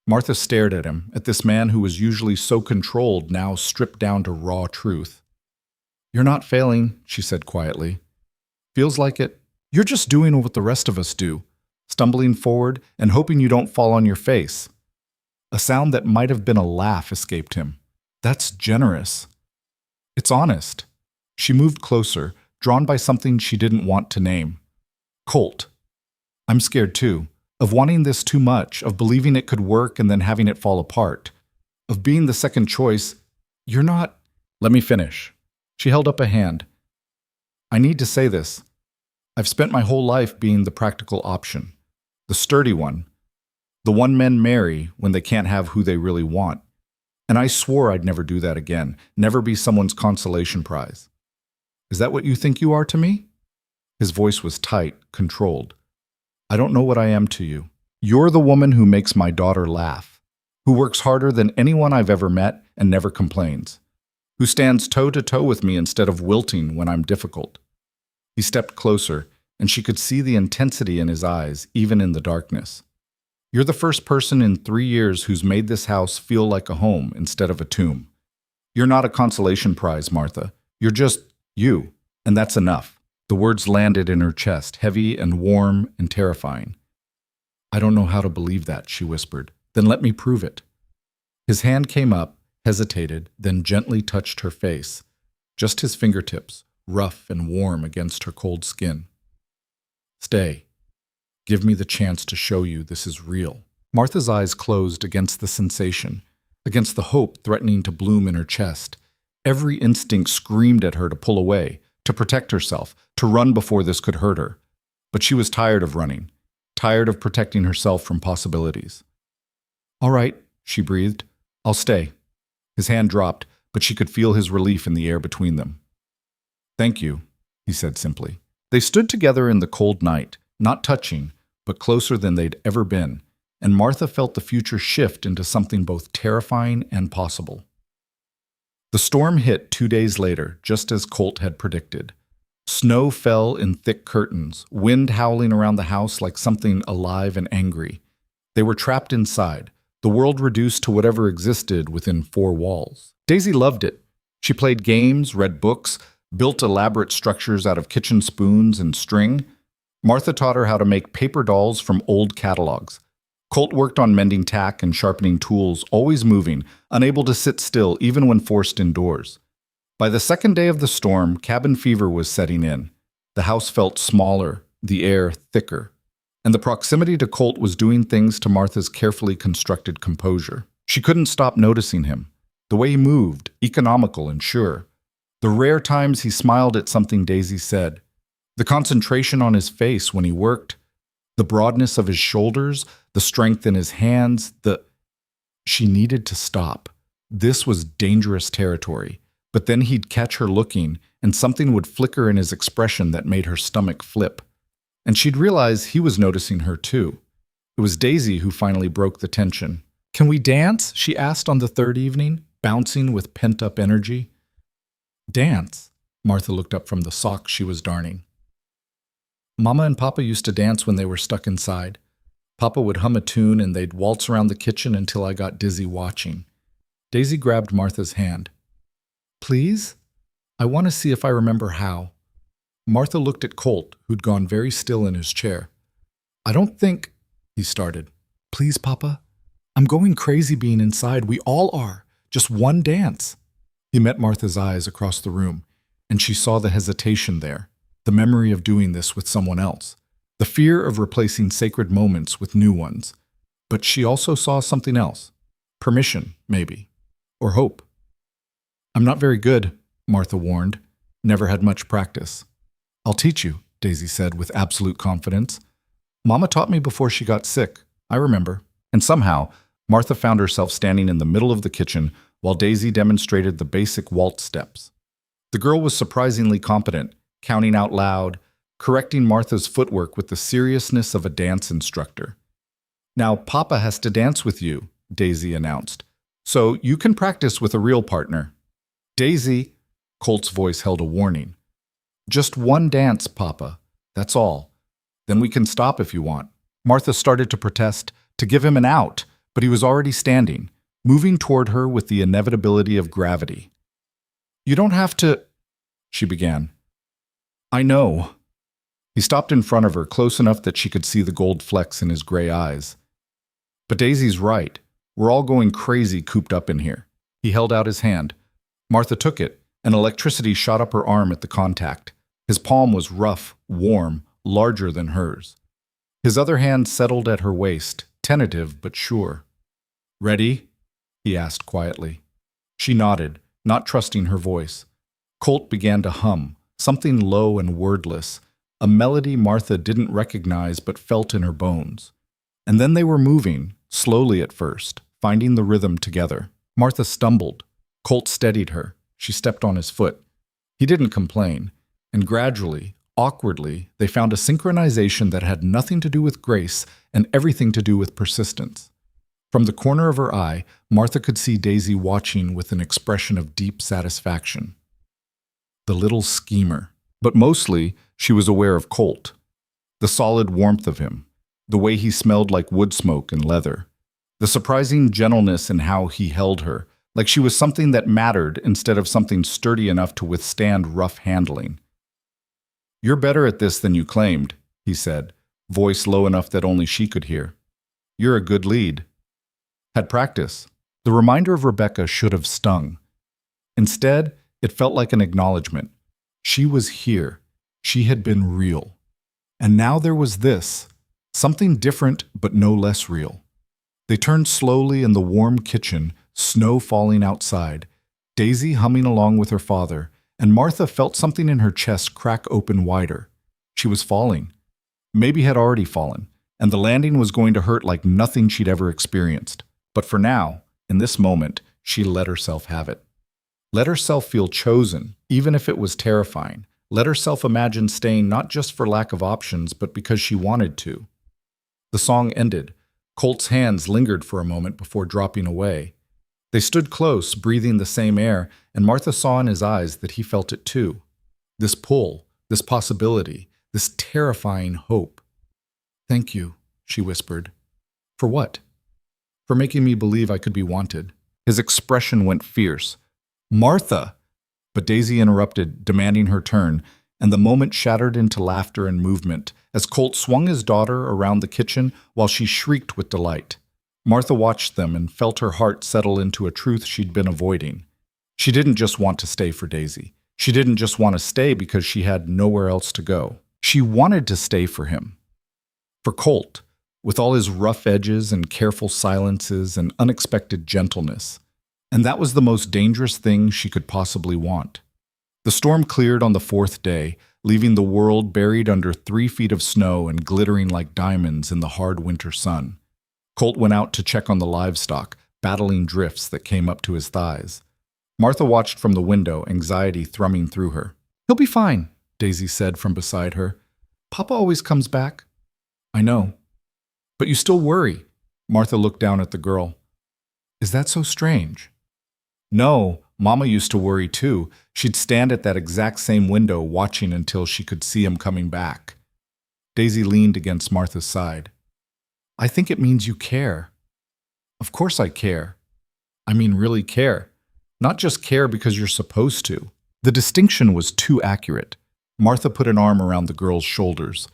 Martha stared at him, at this man who was usually so controlled, now stripped down to raw truth. You're not failing, she said quietly. Feels like it. You're just doing what the rest of us do, stumbling forward and hoping you don't fall on your face. A sound that might have been a laugh escaped him. That's generous. It's honest. She moved closer, drawn by something she didn't want to name. Colt. I'm scared too, of wanting this too much, of believing it could work and then having it fall apart, of being the second choice. You're not. Let me finish. She held up a hand. I need to say this. I've spent my whole life being the practical option, the sturdy one, the one men marry when they can't have who they really want. And I swore I'd never do that again, never be someone's consolation prize. Is that what you think you are to me? His voice was tight, controlled. I don't know what I am to you. You're the woman who makes my daughter laugh, who works harder than anyone I've ever met and never complains, who stands toe-to-toe with me instead of wilting when I'm difficult. He stepped closer, and she could see the intensity in his eyes, even in the darkness. You're the first person in 3 years who's made this house feel like a home instead of a tomb. You're not a consolation prize, Martha. You're just you, and that's enough. The words landed in her chest, heavy and warm and terrifying. I don't know how to believe that, she whispered. Then let me prove it. His hand came up, hesitated, then gently touched her face. Just his fingertips, rough and warm against her cold skin. Stay. Give me the chance to show you this is real. Martha's eyes closed against the sensation, against the hope threatening to bloom in her chest. Every instinct screamed at her to pull away, to protect herself, to run before this could hurt her. But she was tired of running, tired of protecting herself from possibilities. All right, she breathed. I'll stay. His hand dropped, but she could feel his relief in the air between them. Thank you, he said simply. They stood together in the cold night, not touching, but closer than they'd ever been, and Martha felt the future shift into something both terrifying and possible. The storm hit 2 days later, just as Colt had predicted. Snow fell in thick curtains, wind howling around the house like something alive and angry. They were trapped inside, the world reduced to whatever existed within 4 walls. Daisy loved it. She played games, read books, built elaborate structures out of kitchen spoons and string. Martha taught her how to make paper dolls from old catalogs. Colt worked on mending tack and sharpening tools, always moving, unable to sit still even when forced indoors. By the second day of the storm, cabin fever was setting in. The house felt smaller, the air thicker, and the proximity to Colt was doing things to Martha's carefully constructed composure. She couldn't stop noticing him. The way he moved, economical and sure. The rare times he smiled at something Daisy said. The concentration on his face when he worked. The broadness of his shoulders, the strength in his hands, She needed to stop. This was dangerous territory. But then he'd catch her looking, and something would flicker in his expression that made her stomach flip. And she'd realize he was noticing her too. It was Daisy who finally broke the tension. Can we dance? She asked on the third evening, bouncing with pent-up energy. Dance? Martha looked up from the socks she was darning. Mama and Papa used to dance when they were stuck inside. Papa would hum a tune and they'd waltz around the kitchen until I got dizzy watching. Daisy grabbed Martha's hand. Please? I want to see if I remember how. Martha looked at Colt, who'd gone very still in his chair. I don't think, he started. Please, Papa? I'm going crazy being inside. We all are. Just one dance. He met Martha's eyes across the room, and she saw the hesitation there, the memory of doing this with someone else, the fear of replacing sacred moments with new ones. But she also saw something else. Permission, maybe. Or hope. I'm not very good, Martha warned. Never had much practice. I'll teach you, Daisy said with absolute confidence. Mama taught me before she got sick. I remember. And somehow, Martha found herself standing in the middle of the kitchen while Daisy demonstrated the basic waltz steps. The girl was surprisingly competent, counting out loud, correcting Martha's footwork with the seriousness of a dance instructor. Now Papa has to dance with you, Daisy announced, so you can practice with a real partner. Daisy, Colt's voice held a warning. Just one dance, Papa. That's all. Then we can stop if you want. Martha started to protest, to give him an out, but he was already standing, moving toward her with the inevitability of gravity. You don't have to, she began. I know. He stopped in front of her, close enough that she could see the gold flecks in his gray eyes. But Daisy's right. We're all going crazy cooped up in here. He held out his hand. Martha took it, and electricity shot up her arm at the contact. His palm was rough, warm, larger than hers. His other hand settled at her waist, tentative but sure. Ready? He asked quietly. She nodded, not trusting her voice. Colt began to hum, something low and wordless, a melody Martha didn't recognize but felt in her bones. And then they were moving, slowly at first, finding the rhythm together. Martha stumbled. Colt steadied her. She stepped on his foot. He didn't complain, and gradually, awkwardly, they found a synchronization that had nothing to do with grace and everything to do with persistence. From the corner of her eye, Martha could see Daisy watching with an expression of deep satisfaction. The little schemer. But mostly, she was aware of Colt. The solid warmth of him. The way he smelled like wood smoke and leather. The surprising gentleness in how he held her, like she was something that mattered instead of something sturdy enough to withstand rough handling. You're better at this than you claimed, he said, voice low enough that only she could hear. You're a good lead. Had practice. The reminder of Rebecca should have stung. Instead, it felt like an acknowledgement. She was here. She had been real. And now there was this, something different but no less real. They turned slowly in the warm kitchen, snow falling outside, Daisy humming along with her father, and Martha felt something in her chest crack open wider. She was falling. Maybe had already fallen, and the landing was going to hurt like nothing she'd ever experienced. But for now, in this moment, she let herself have it. Let herself feel chosen, even if it was terrifying. Let herself imagine staying not just for lack of options, but because she wanted to. The song ended. Colt's hands lingered for a moment before dropping away. They stood close, breathing the same air, and Martha saw in his eyes that he felt it too. This pull, this possibility, this terrifying hope. Thank you, she whispered. For what? For making me believe I could be wanted. His expression went fierce. Martha! But Daisy interrupted, demanding her turn, and the moment shattered into laughter and movement as Colt swung his daughter around the kitchen while she shrieked with delight. Martha watched them and felt her heart settle into a truth she'd been avoiding. She didn't just want to stay for Daisy. She didn't just want to stay because she had nowhere else to go. She wanted to stay for him. For Colt, with all his rough edges and careful silences and unexpected gentleness. And that was the most dangerous thing she could possibly want. The storm cleared on the fourth day, leaving the world buried under 3 feet of snow and glittering like diamonds in the hard winter sun. Colt went out to check on the livestock, battling drifts that came up to his thighs. Martha watched from the window, anxiety thrumming through her. He'll be fine, Daisy said from beside her. Papa always comes back. I know. But you still worry. Martha looked down at the girl. Is that so strange? No, Mama used to worry too. She'd stand at that exact same window watching until she could see him coming back. Daisy leaned against Martha's side. I think it means you care. Of course I care. I mean really care. Not just care because you're supposed to. The distinction was too accurate. Martha put an arm around the girl's shoulders.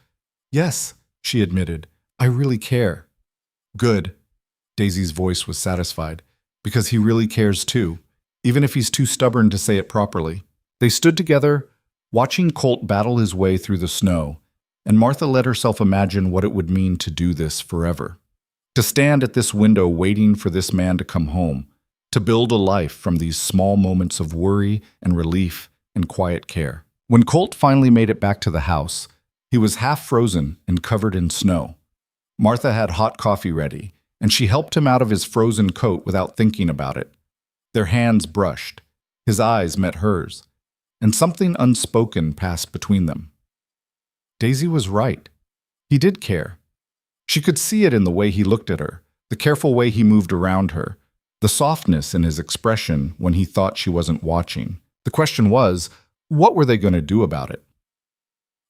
Yes, she admitted, I really care. Good. Daisy's voice was satisfied. Because he really cares too, even if he's too stubborn to say it properly. They stood together, watching Colt battle his way through the snow, and Martha let herself imagine what it would mean to do this forever. To stand at this window waiting for this man to come home, to build a life from these small moments of worry and relief and quiet care. When Colt finally made it back to the house, he was half frozen and covered in snow. Martha had hot coffee ready, and she helped him out of his frozen coat without thinking about it. Their hands brushed, his eyes met hers, and something unspoken passed between them. Daisy was right. He did care. She could see it in the way he looked at her, the careful way he moved around her, the softness in his expression when he thought she wasn't watching. The question was, what were they going to do about it?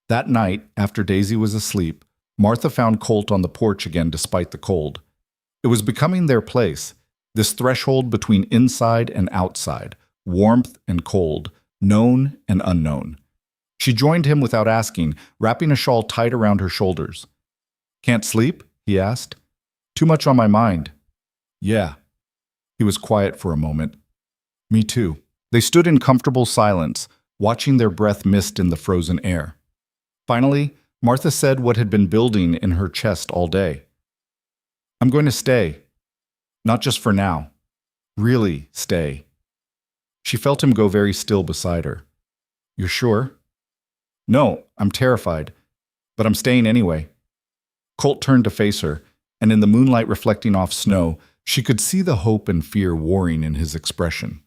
That night, after Daisy was asleep, Martha found Colt on the porch again despite the cold. It was becoming their place, this threshold between inside and outside, warmth and cold, known and unknown. She joined him without asking, wrapping a shawl tight around her shoulders. "Can't sleep?" he asked. "Too much on my mind." "Yeah." He was quiet for a moment. "Me too." They stood in comfortable silence, watching their breath mist in the frozen air. Finally, Martha said what had been building in her chest all day. "I'm going to stay. Not just for now. Really stay." She felt him go very still beside her. "You're sure?" "No, I'm terrified. But I'm staying anyway." Colt turned to face her, and in the moonlight reflecting off snow, she could see the hope and fear warring in his expression.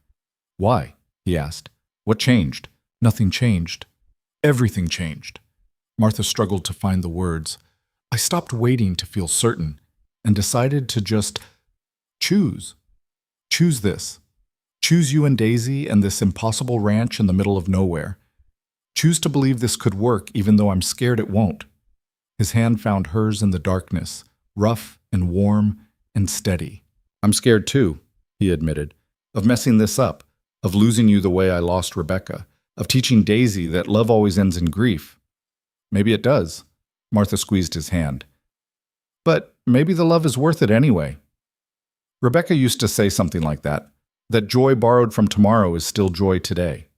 "Why?" he asked. "What changed?" "Nothing changed. Everything changed." Martha struggled to find the words. "I stopped waiting to feel certain and decided to just choose. Choose this. Choose you and Daisy and this impossible ranch in the middle of nowhere. Choose to believe this could work even though I'm scared it won't." His hand found hers in the darkness, rough and warm and steady. "I'm scared too," he admitted, "of messing this up, of losing you the way I lost Rebecca, of teaching Daisy that love always ends in grief." "Maybe it does." Martha squeezed his hand. "But maybe the love is worth it anyway." Rebecca used to say something like that joy borrowed from tomorrow is still joy today.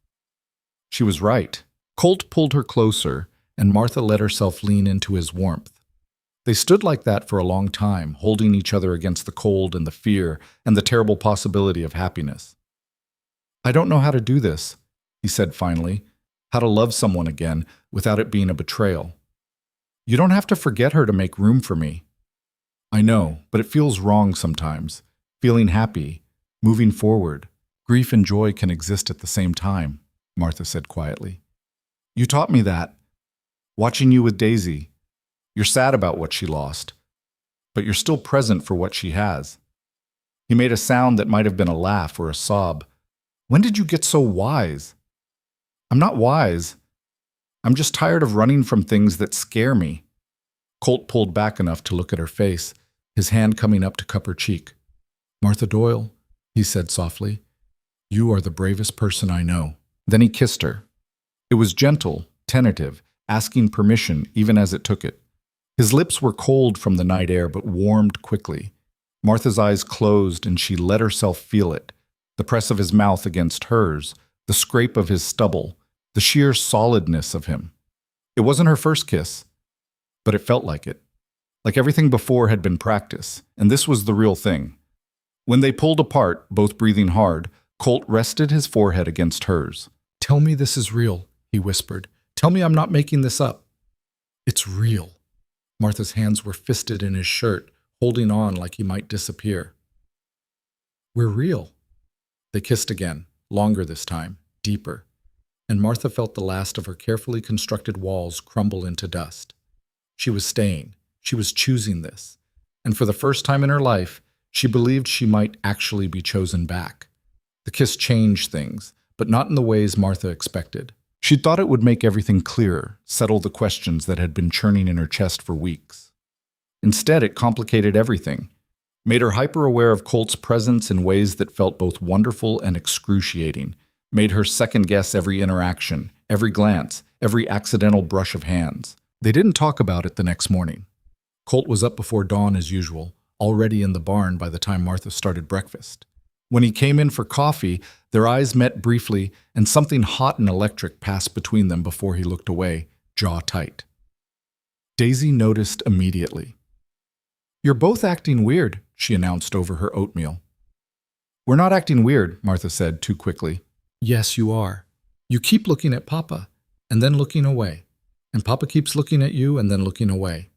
She was right. Colt pulled her closer, and Martha let herself lean into his warmth. They stood like that for a long time, holding each other against the cold and the fear and the terrible possibility of happiness. "I don't know how to do this," he said finally, "how to love someone again without it being a betrayal. You don't have to forget her to make room for me." "I know, but it feels wrong sometimes. Feeling happy, moving forward. Grief and joy can exist at the same time," Martha said quietly. "You taught me that. Watching you with Daisy. You're sad about what she lost, but you're still present for what she has." He made a sound that might have been a laugh or a sob. "When did you get so wise?" "I'm not wise. I'm just tired of running from things that scare me." Colt pulled back enough to look at her face, his hand coming up to cup her cheek. "Martha Doyle," he said softly, "you are the bravest person I know." Then he kissed her. It was gentle, tentative, asking permission even as it took it. His lips were cold from the night air but warmed quickly. Martha's eyes closed and she let herself feel it, the press of his mouth against hers, the scrape of his stubble, the sheer solidness of him. It wasn't her first kiss, but it felt like it. Like everything before had been practice, and this was the real thing. When they pulled apart, both breathing hard, Colt rested his forehead against hers. "Tell me this is real," he whispered. "Tell me I'm not making this up." "It's real." Martha's hands were fisted in his shirt, holding on like he might disappear. "We're real." They kissed again, longer this time, deeper, and Martha felt the last of her carefully constructed walls crumble into dust. She was staying. She was choosing this. And for the first time in her life, she believed she might actually be chosen back. The kiss changed things, but not in the ways Martha expected. She thought it would make everything clearer, settle the questions that had been churning in her chest for weeks. Instead, it complicated everything, made her hyper-aware of Colt's presence in ways that felt both wonderful and excruciating, made her second-guess every interaction, every glance, every accidental brush of hands. They didn't talk about it the next morning. Colt was up before dawn as usual, already in the barn by the time Martha started breakfast. When he came in for coffee, their eyes met briefly, and something hot and electric passed between them before he looked away, jaw tight. Daisy noticed immediately. "You're both acting weird," she announced over her oatmeal. "We're not acting weird," Martha said too quickly. "Yes, you are. You keep looking at Papa, and then looking away. And Papa keeps looking at you and then looking away.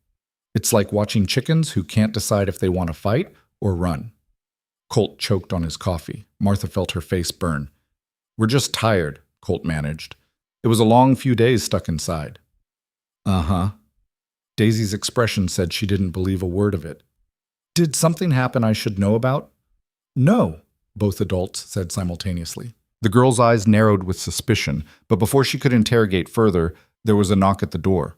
It's like watching chickens who can't decide if they want to fight or run." Colt choked on his coffee. Martha felt her face burn. "We're just tired," Colt managed. "It was a long few days stuck inside." "Uh-huh." Daisy's expression said she didn't believe a word of it. "Did something happen I should know about?" "No," both adults said simultaneously. The girl's eyes narrowed with suspicion, but before she could interrogate further, there was a knock at the door.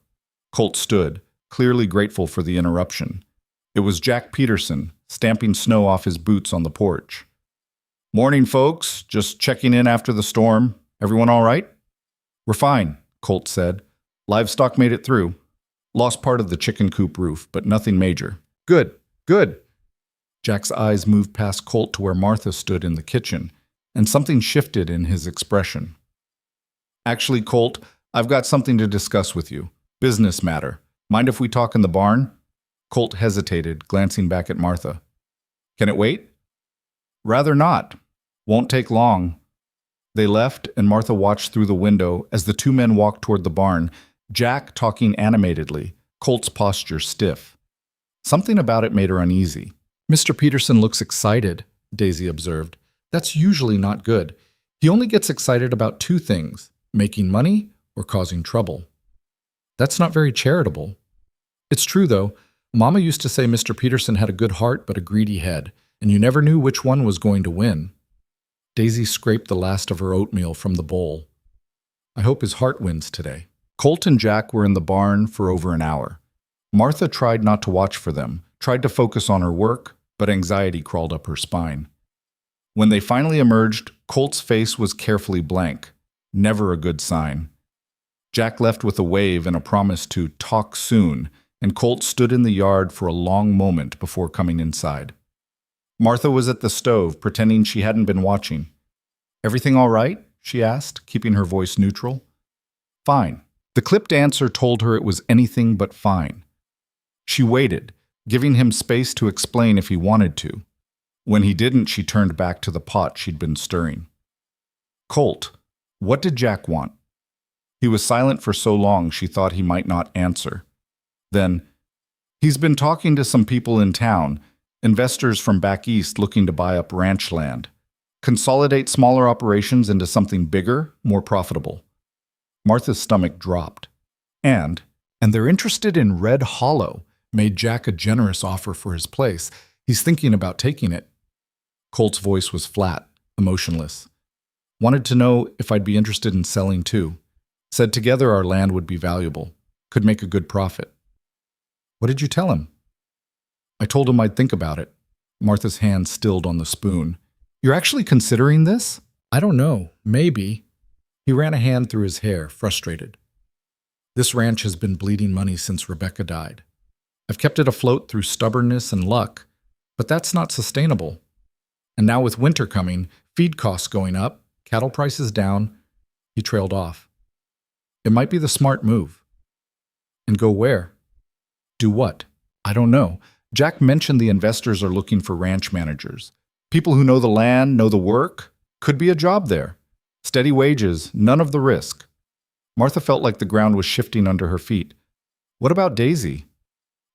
Colt stood, clearly grateful for the interruption. It was Jack Peterson, stamping snow off his boots on the porch. "Morning, folks. Just checking in after the storm. Everyone all right?" "We're fine," Colt said. "Livestock made it through. Lost part of the chicken coop roof, but nothing major." "Good, good." Jack's eyes moved past Colt to where Martha stood in the kitchen, and something shifted in his expression. "Actually, Colt, I've got something to discuss with you. Business matter. Mind if we talk in the barn?" Colt hesitated, glancing back at Martha. "Can it wait?" "Rather not. Won't take long." They left, and Martha watched through the window as the two men walked toward the barn, Jack talking animatedly, Colt's posture stiff. Something about it made her uneasy. "Mr. Peterson looks excited," Daisy observed. "That's usually not good. He only gets excited about two things, making money or causing trouble. That's not very charitable." "It's true, though. Mama used to say Mr. Peterson had a good heart but a greedy head, and you never knew which one was going to win." Daisy scraped the last of her oatmeal from the bowl. "I hope his heart wins today." Colt and Jack were in the barn for over an hour. Martha tried not to watch for them, tried to focus on her work, but anxiety crawled up her spine. When they finally emerged, Colt's face was carefully blank. Never a good sign. Jack left with a wave and a promise to talk soon, and Colt stood in the yard for a long moment before coming inside. Martha was at the stove, pretending she hadn't been watching. "Everything all right?" she asked, keeping her voice neutral. "Fine." The clipped answer told her it was anything but fine. She waited, giving him space to explain if he wanted to. When he didn't, she turned back to the pot she'd been stirring. "Colt, what did Jack want?" He was silent for so long she thought he might not answer. Then, "He's been talking to some people in town, investors from back east looking to buy up ranch land. Consolidate smaller operations into something bigger, more profitable." Martha's stomach dropped. And they're interested in Red Hollow, made Jack a generous offer for his place. He's thinking about taking it. Colt's voice was flat, emotionless. "Wanted to know if I'd be interested in selling too. Said together our land would be valuable. Could make a good profit." "What did you tell him?" "I told him I'd think about it." Martha's hand stilled on the spoon. "You're actually considering this?" "I don't know. Maybe." He ran a hand through his hair, frustrated. "This ranch has been bleeding money since Rebecca died. I've kept it afloat through stubbornness and luck, but that's not sustainable. And now with winter coming, feed costs going up, cattle prices down," he trailed off. "It might be the smart move." "And go where?" "Do what?" "I don't know. Jack mentioned the investors are looking for ranch managers. People who know the land, know the work. Could be a job there. Steady wages, none of the risk." Martha felt like the ground was shifting under her feet. "What about Daisy?"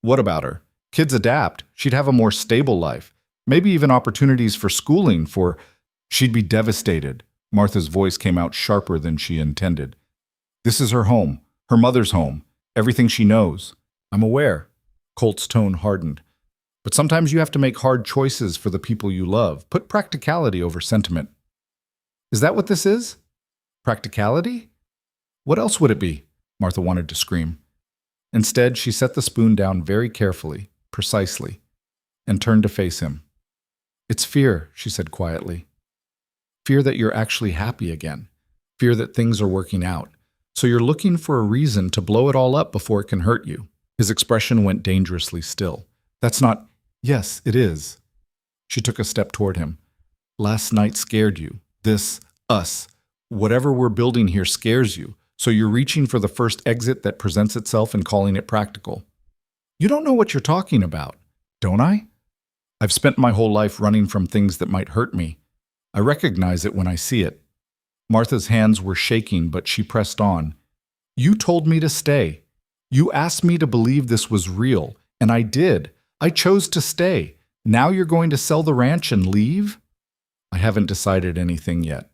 "What about her? Kids adapt. She'd have a more stable life. Maybe even opportunities for schooling for—" "She'd be devastated." Martha's voice came out sharper than she intended. "This is her home, her mother's home, everything she knows." "I'm aware." Colt's tone hardened. "But sometimes you have to make hard choices for the people you love. Put practicality over sentiment." "Is that what this is? Practicality?" "What else would it be?" Martha wanted to scream. Instead, she set the spoon down very carefully, precisely, and turned to face him. "It's fear," she said quietly. "Fear that you're actually happy again. Fear that things are working out. So you're looking for a reason to blow it all up before it can hurt you." His expression went dangerously still. "That's not—" Yes, it is. She took a step toward him. Last night scared you. This, us, whatever we're building here scares you. So you're reaching for the first exit that presents itself and calling it practical. You don't know what you're talking about, don't I? I've spent my whole life running from things that might hurt me. I recognize it when I see it. Martha's hands were shaking, but she pressed on. You told me to stay. You asked me to believe this was real, and I did. I chose to stay. Now you're going to sell the ranch and leave? I haven't decided anything yet.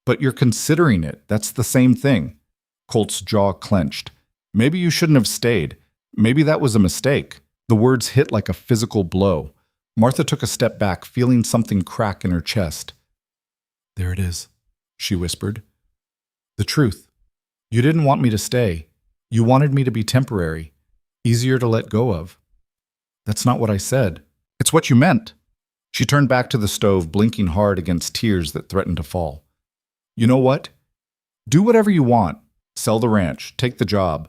But you're considering it. That's the same thing. Colt's jaw clenched. Maybe you shouldn't have stayed. Maybe that was a mistake. The words hit like a physical blow. Martha took a step back, feeling something crack in her chest. There it is, she whispered. The truth. You didn't want me to stay. You wanted me to be temporary, easier to let go of. That's not what I said. It's what you meant. She turned back to the stove, blinking hard against tears that threatened to fall. You know what? Do whatever you want. Sell the ranch, take the job,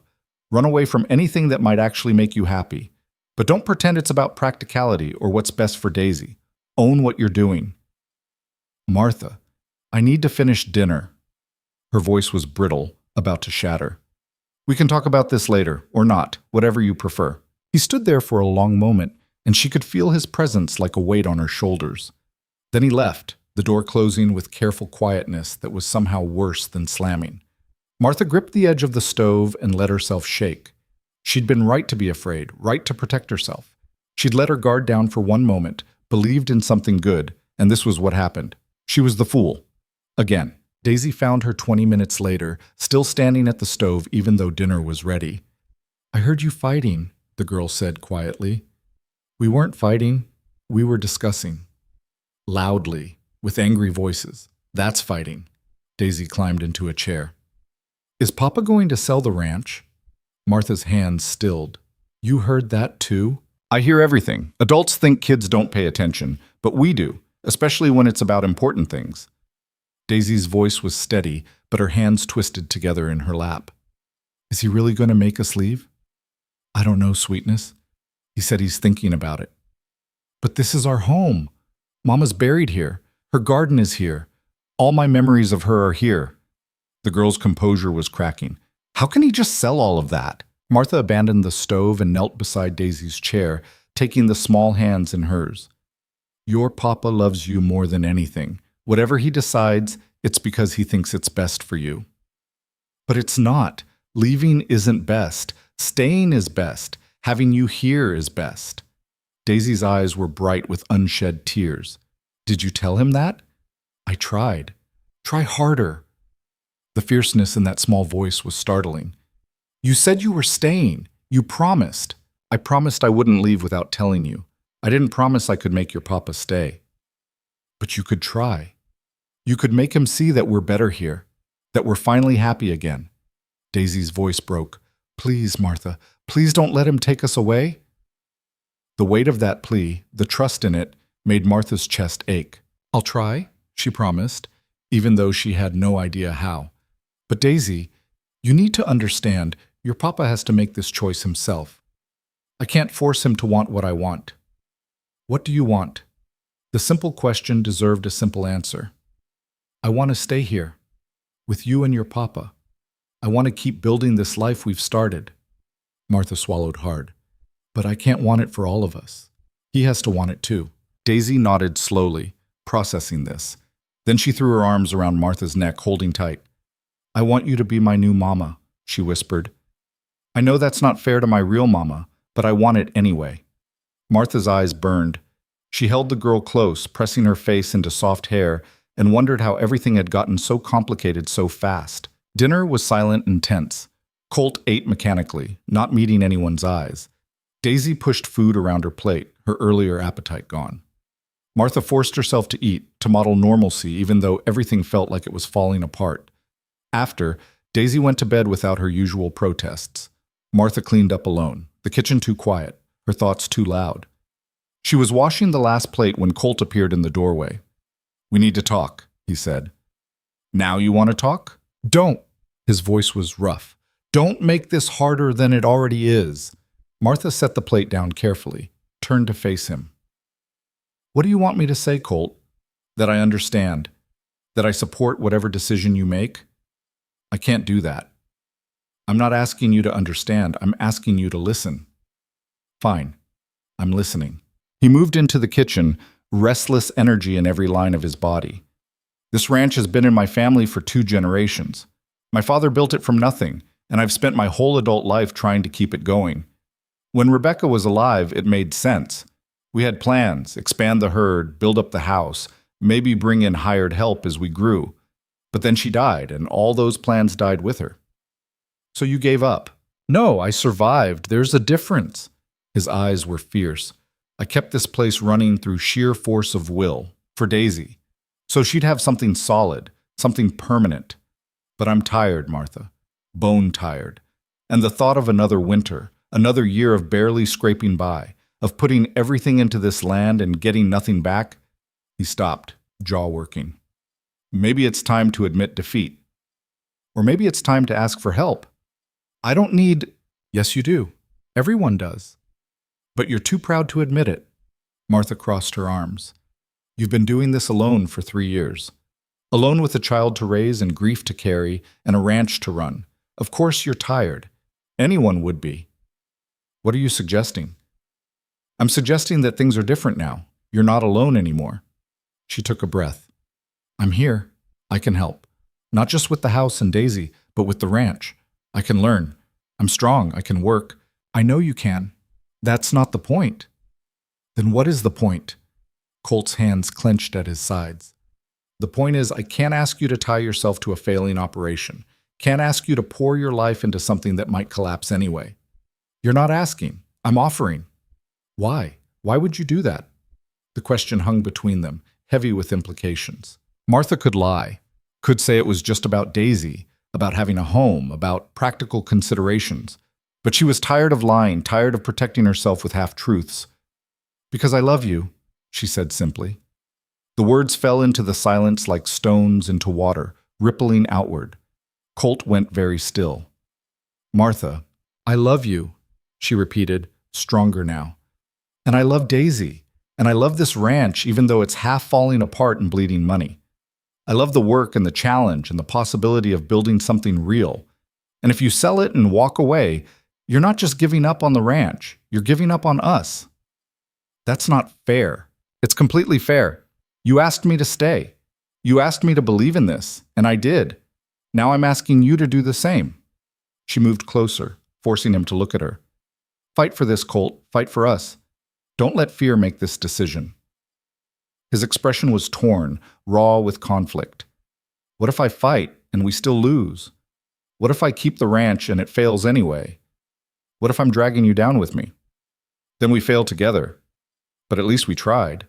run away from anything that might actually make you happy. But don't pretend it's about practicality or what's best for Daisy. Own what you're doing. Martha, I need to finish dinner. Her voice was brittle, about to shatter. We can talk about this later, or not, whatever you prefer. He stood there for a long moment, and she could feel his presence like a weight on her shoulders. Then he left, the door closing with careful quietness that was somehow worse than slamming. Martha gripped the edge of the stove and let herself shake. She'd been right to be afraid, right to protect herself. She'd let her guard down for one moment, believed in something good, and this was what happened. She was the fool. Again. Daisy found her 20 minutes later, still standing at the stove even though dinner was ready. I heard you fighting, the girl said quietly. We weren't fighting, we were discussing. Loudly, with angry voices. That's fighting. Daisy climbed into a chair. Is Papa going to sell the ranch? Martha's hands stilled. You heard that too? I hear everything. Adults think kids don't pay attention, but we do, especially when it's about important things. Daisy's voice was steady, but her hands twisted together in her lap. Is he really going to make us leave? I don't know, sweetness. He said he's thinking about it. But this is our home. Mama's buried here. Her garden is here. All my memories of her are here. The girl's composure was cracking. How can he just sell all of that? Martha abandoned the stove and knelt beside Daisy's chair, taking the small hands in hers. Your papa loves you more than anything. Whatever he decides, it's because he thinks it's best for you. But it's not. Leaving isn't best. Staying is best. Having you here is best. Daisy's eyes were bright with unshed tears. Did you tell him that? I tried. Try harder. The fierceness in that small voice was startling. You said you were staying. You promised. I promised I wouldn't leave without telling you. I didn't promise I could make your papa stay. But you could try. You could make him see that we're better here, that we're finally happy again. Daisy's voice broke. Please, Martha, please don't let him take us away. The weight of that plea, the trust in it, made Martha's chest ache. I'll try, she promised, even though she had no idea how. But Daisy, you need to understand, your papa has to make this choice himself. I can't force him to want what I want. What do you want? The simple question deserved a simple answer. I want to stay here, with you and your papa. I want to keep building this life we've started. Martha swallowed hard. But I can't want it for all of us. He has to want it too. Daisy nodded slowly, processing this. Then she threw her arms around Martha's neck, holding tight. I want you to be my new mama, she whispered. I know that's not fair to my real mama, but I want it anyway. Martha's eyes burned. She held the girl close, pressing her face into soft hair, and wondered how everything had gotten so complicated so fast. Dinner was silent and tense. Colt ate mechanically, not meeting anyone's eyes. Daisy pushed food around her plate, her earlier appetite gone. Martha forced herself to eat, to model normalcy even though everything felt like it was falling apart. After, Daisy went to bed without her usual protests. Martha cleaned up alone, the kitchen too quiet, her thoughts too loud. She was washing the last plate when Colt appeared in the doorway. We need to talk, he said. Now you want to talk? Don't. His voice was rough. Don't make this harder than it already is. Martha set the plate down carefully, turned to face him. What do you want me to say, Colt? That I understand? That I support whatever decision you make? I can't do that. I'm not asking you to understand, I'm asking you to listen. Fine, I'm listening. He moved into the kitchen, restless energy in every line of his body. This ranch has been in my family for 2 generations. My father built it from nothing, and I've spent my whole adult life trying to keep it going. When Rebecca was alive, it made sense. We had plans, expand the herd, build up the house, maybe bring in hired help as we grew. But then she died, and all those plans died with her. So you gave up. No, I survived. There's a difference. His eyes were fierce. I kept this place running through sheer force of will, for Daisy. So she'd have something solid, something permanent. But I'm tired, Martha. Bone tired. And the thought of another winter, another year of barely scraping by, of putting everything into this land and getting nothing back. He stopped, jaw working. Maybe it's time to admit defeat. Or maybe it's time to ask for help. I don't need... Yes, you do. Everyone does. But you're too proud to admit it. Martha crossed her arms. You've been doing this alone for 3 years. Alone with a child to raise and grief to carry and a ranch to run. Of course you're tired. Anyone would be. What are you suggesting? I'm suggesting that things are different now. You're not alone anymore. She took a breath. I'm here. I can help. Not just with the house and Daisy, but with the ranch. I can learn. I'm strong. I can work. I know you can. That's not the point. Then what is the point? Colt's hands clenched at his sides. The point is, I can't ask you to tie yourself to a failing operation. Can't ask you to pour your life into something that might collapse anyway. You're not asking. I'm offering. Why? Why would you do that? The question hung between them, heavy with implications. Martha could lie, could say it was just about Daisy, about having a home, about practical considerations. But she was tired of lying, tired of protecting herself with half-truths. Because I love you, she said simply. The words fell into the silence like stones into water, rippling outward. Colt went very still. Martha, I love you, she repeated, stronger now. And I love Daisy, and I love this ranch even though it's half falling apart and bleeding money. I love the work and the challenge and the possibility of building something real. And if you sell it and walk away, you're not just giving up on the ranch, you're giving up on us. That's not fair. It's completely fair. You asked me to stay. You asked me to believe in this, and I did. Now I'm asking you to do the same. She moved closer, forcing him to look at her. Fight for this, Colt. Fight for us. Don't let fear make this decision. His expression was torn, raw with conflict. What if I fight and we still lose? What if I keep the ranch and it fails anyway? What if I'm dragging you down with me? Then we fail together. But at least we tried.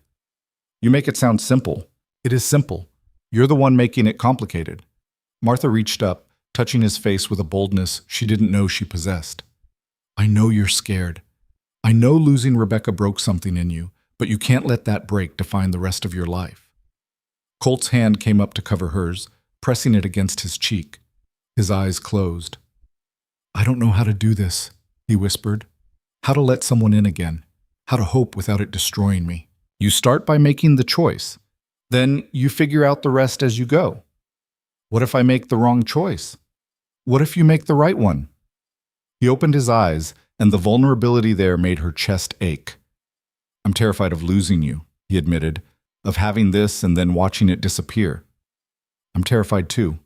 You make it sound simple. It is simple. You're the one making it complicated. Martha reached up, touching his face with a boldness she didn't know she possessed. I know you're scared. I know losing Rebecca broke something in you, but you can't let that break define the rest of your life. Colt's hand came up to cover hers, pressing it against his cheek. His eyes closed. I don't know how to do this, he whispered. How to let someone in again. How to hope without it destroying me. You start by making the choice. Then you figure out the rest as you go. What if I make the wrong choice? What if you make the right one? He opened his eyes, and the vulnerability there made her chest ache. I'm terrified of losing you, he admitted, of having this and then watching it disappear. I'm terrified too,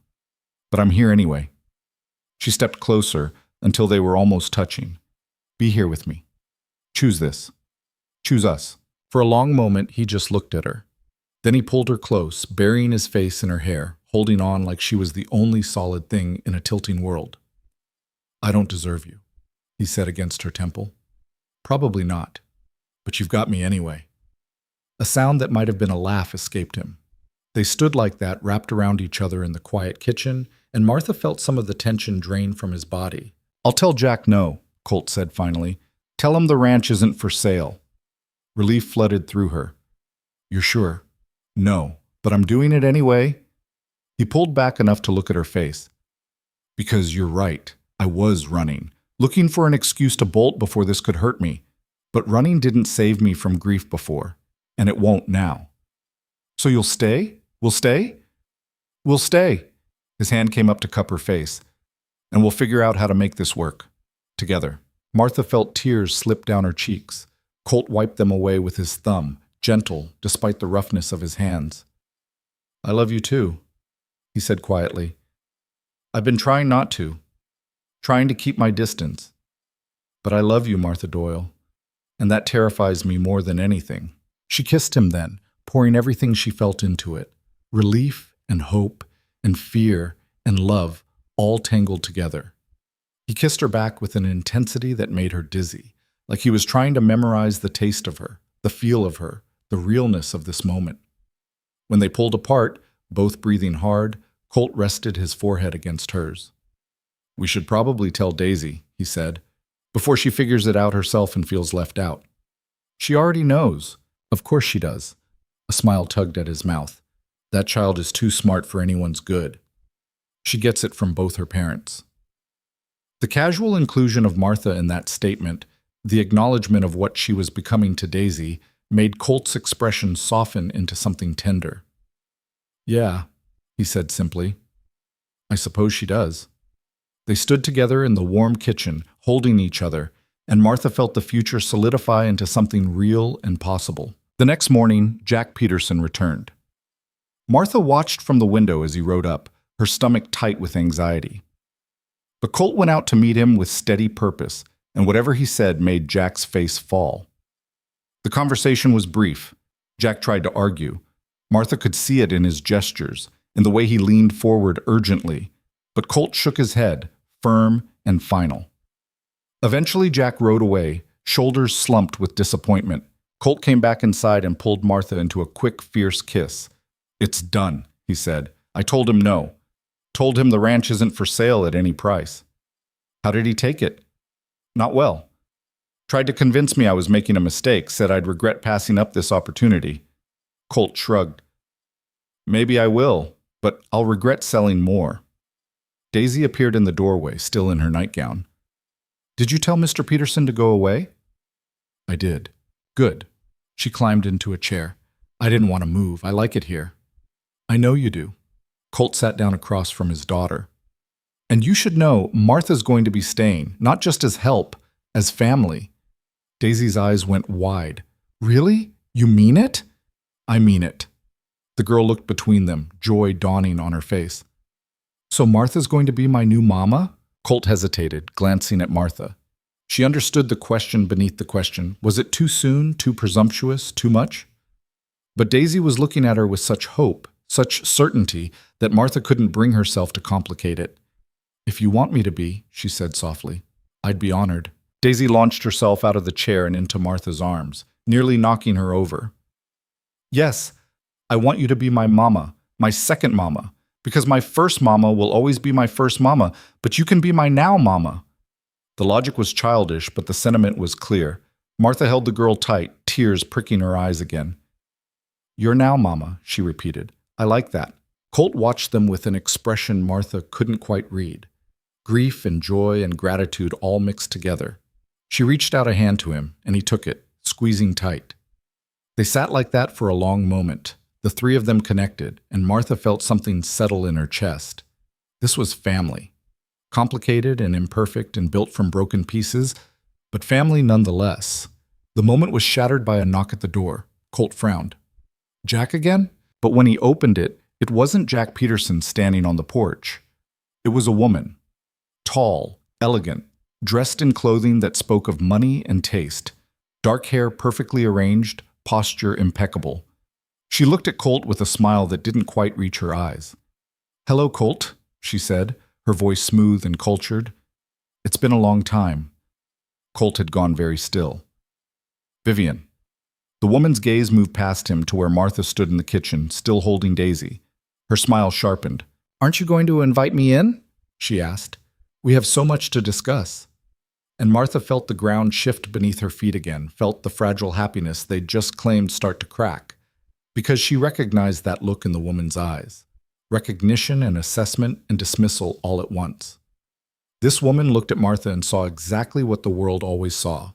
but I'm here anyway. She stepped closer until they were almost touching. Be here with me. Choose this. Choose us. For a long moment, he just looked at her. Then he pulled her close, burying his face in her hair, holding on like she was the only solid thing in a tilting world. I don't deserve you, he said against her temple. Probably not, but you've got me anyway. A sound that might have been a laugh escaped him. They stood like that, wrapped around each other in the quiet kitchen, and Martha felt some of the tension drain from his body. I'll tell Jack no, Colt said finally. Tell him the ranch isn't for sale. Relief flooded through her. You're sure? No, but I'm doing it anyway. He pulled back enough to look at her face. Because you're right. I was running, looking for an excuse to bolt before this could hurt me. But running didn't save me from grief before, and it won't now. So you'll stay? We'll stay? We'll stay. His hand came up to cup her face. And we'll figure out how to make this work. Together. Martha felt tears slip down her cheeks. Colt wiped them away with his thumb, gentle despite the roughness of his hands. I love you too, he said quietly. I've been trying not to. Trying to keep my distance. But I love you, Martha Doyle. And that terrifies me more than anything. She kissed him then, pouring everything she felt into it. Relief and hope and fear and love all tangled together. He kissed her back with an intensity that made her dizzy, like he was trying to memorize the taste of her, the feel of her, the realness of this moment. When they pulled apart, both breathing hard, Colt rested his forehead against hers. We should probably tell Daisy, he said, before she figures it out herself and feels left out. She already knows. Of course she does. A smile tugged at his mouth. That child is too smart for anyone's good. She gets it from both her parents. The casual inclusion of Martha in that statement, the acknowledgement of what she was becoming to Daisy, made Colt's expression soften into something tender. Yeah, he said simply. I suppose she does. They stood together in the warm kitchen, holding each other, and Martha felt the future solidify into something real and possible. The next morning, Jack Peterson returned. Martha watched from the window as he rode up, her stomach tight with anxiety. But Colt went out to meet him with steady purpose, and whatever he said made Jack's face fall. The conversation was brief. Jack tried to argue. Martha could see it in his gestures, in the way he leaned forward urgently, but Colt shook his head, firm and final. Eventually Jack rode away, shoulders slumped with disappointment. Colt came back inside and pulled Martha into a quick, fierce kiss. It's done, he said. I told him no. Told him the ranch isn't for sale at any price. How did he take it? Not well. Tried to convince me I was making a mistake, said I'd regret passing up this opportunity. Colt shrugged. Maybe I will, but I'll regret selling more. Daisy appeared in the doorway, still in her nightgown. Did you tell Mr. Peterson to go away? I did. Good. She climbed into a chair. I didn't want to move. I like it here. I know you do. Colt sat down across from his daughter. And you should know Martha's going to be staying, not just as help, as family. Daisy's eyes went wide. Really? You mean it? I mean it. The girl looked between them, joy dawning on her face. So Martha's going to be my new mama? Colt hesitated, glancing at Martha. She understood the question beneath the question. Was it too soon, too presumptuous, too much? But Daisy was looking at her with such hope, such certainty, that Martha couldn't bring herself to complicate it. If you want me to be, she said softly, I'd be honored. Daisy launched herself out of the chair and into Martha's arms, nearly knocking her over. Yes, I want you to be my mama, my second mama, because my first mama will always be my first mama, but you can be my now mama. The logic was childish, but the sentiment was clear. Martha held the girl tight, tears pricking her eyes again. You're now mama, she repeated. I like that. Colt watched them with an expression Martha couldn't quite read. Grief and joy and gratitude all mixed together. She reached out a hand to him, and he took it, squeezing tight. They sat like that for a long moment, the three of them connected, and Martha felt something settle in her chest. This was family. Complicated and imperfect and built from broken pieces, but family nonetheless. The moment was shattered by a knock at the door. Colt frowned. Jack again? But when he opened it, it wasn't Jack Peterson standing on the porch. It was a woman. Tall, elegant, dressed in clothing that spoke of money and taste. Dark hair perfectly arranged, posture impeccable. She looked at Colt with a smile that didn't quite reach her eyes. Hello, Colt, she said, her voice smooth and cultured. It's been a long time. Colt had gone very still. Vivian. The woman's gaze moved past him to where Martha stood in the kitchen, still holding Daisy. Her smile sharpened. Aren't you going to invite me in? She asked. We have so much to discuss. And Martha felt the ground shift beneath her feet again, felt the fragile happiness they'd just claimed start to crack. Because she recognized that look in the woman's eyes. Recognition and assessment and dismissal all at once. This woman looked at Martha and saw exactly what the world always saw.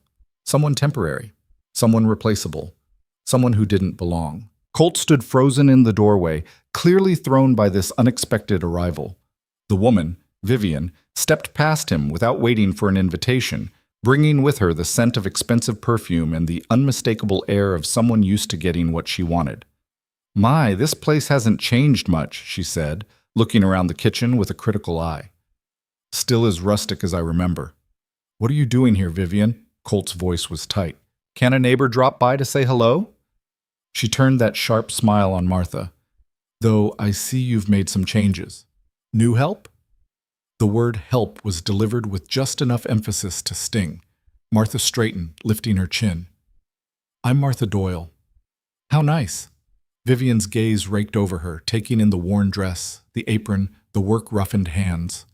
Someone temporary. Someone replaceable. Someone who didn't belong. Colt stood frozen in the doorway, clearly thrown by this unexpected arrival. The woman, Vivian, stepped past him without waiting for an invitation, bringing with her the scent of expensive perfume and the unmistakable air of someone used to getting what she wanted. "My, this place hasn't changed much," she said, looking around the kitchen with a critical eye. "Still as rustic as I remember." "What are you doing here, Vivian?" Colt's voice was tight. "Can a neighbor drop by to say hello?" She turned that sharp smile on Martha. "Though I see you've made some changes. New help?" The word help was delivered with just enough emphasis to sting. Martha straightened, lifting her chin. "I'm Martha Doyle." "How nice." Vivian's gaze raked over her, taking in the worn dress, the apron, the work-roughened hands.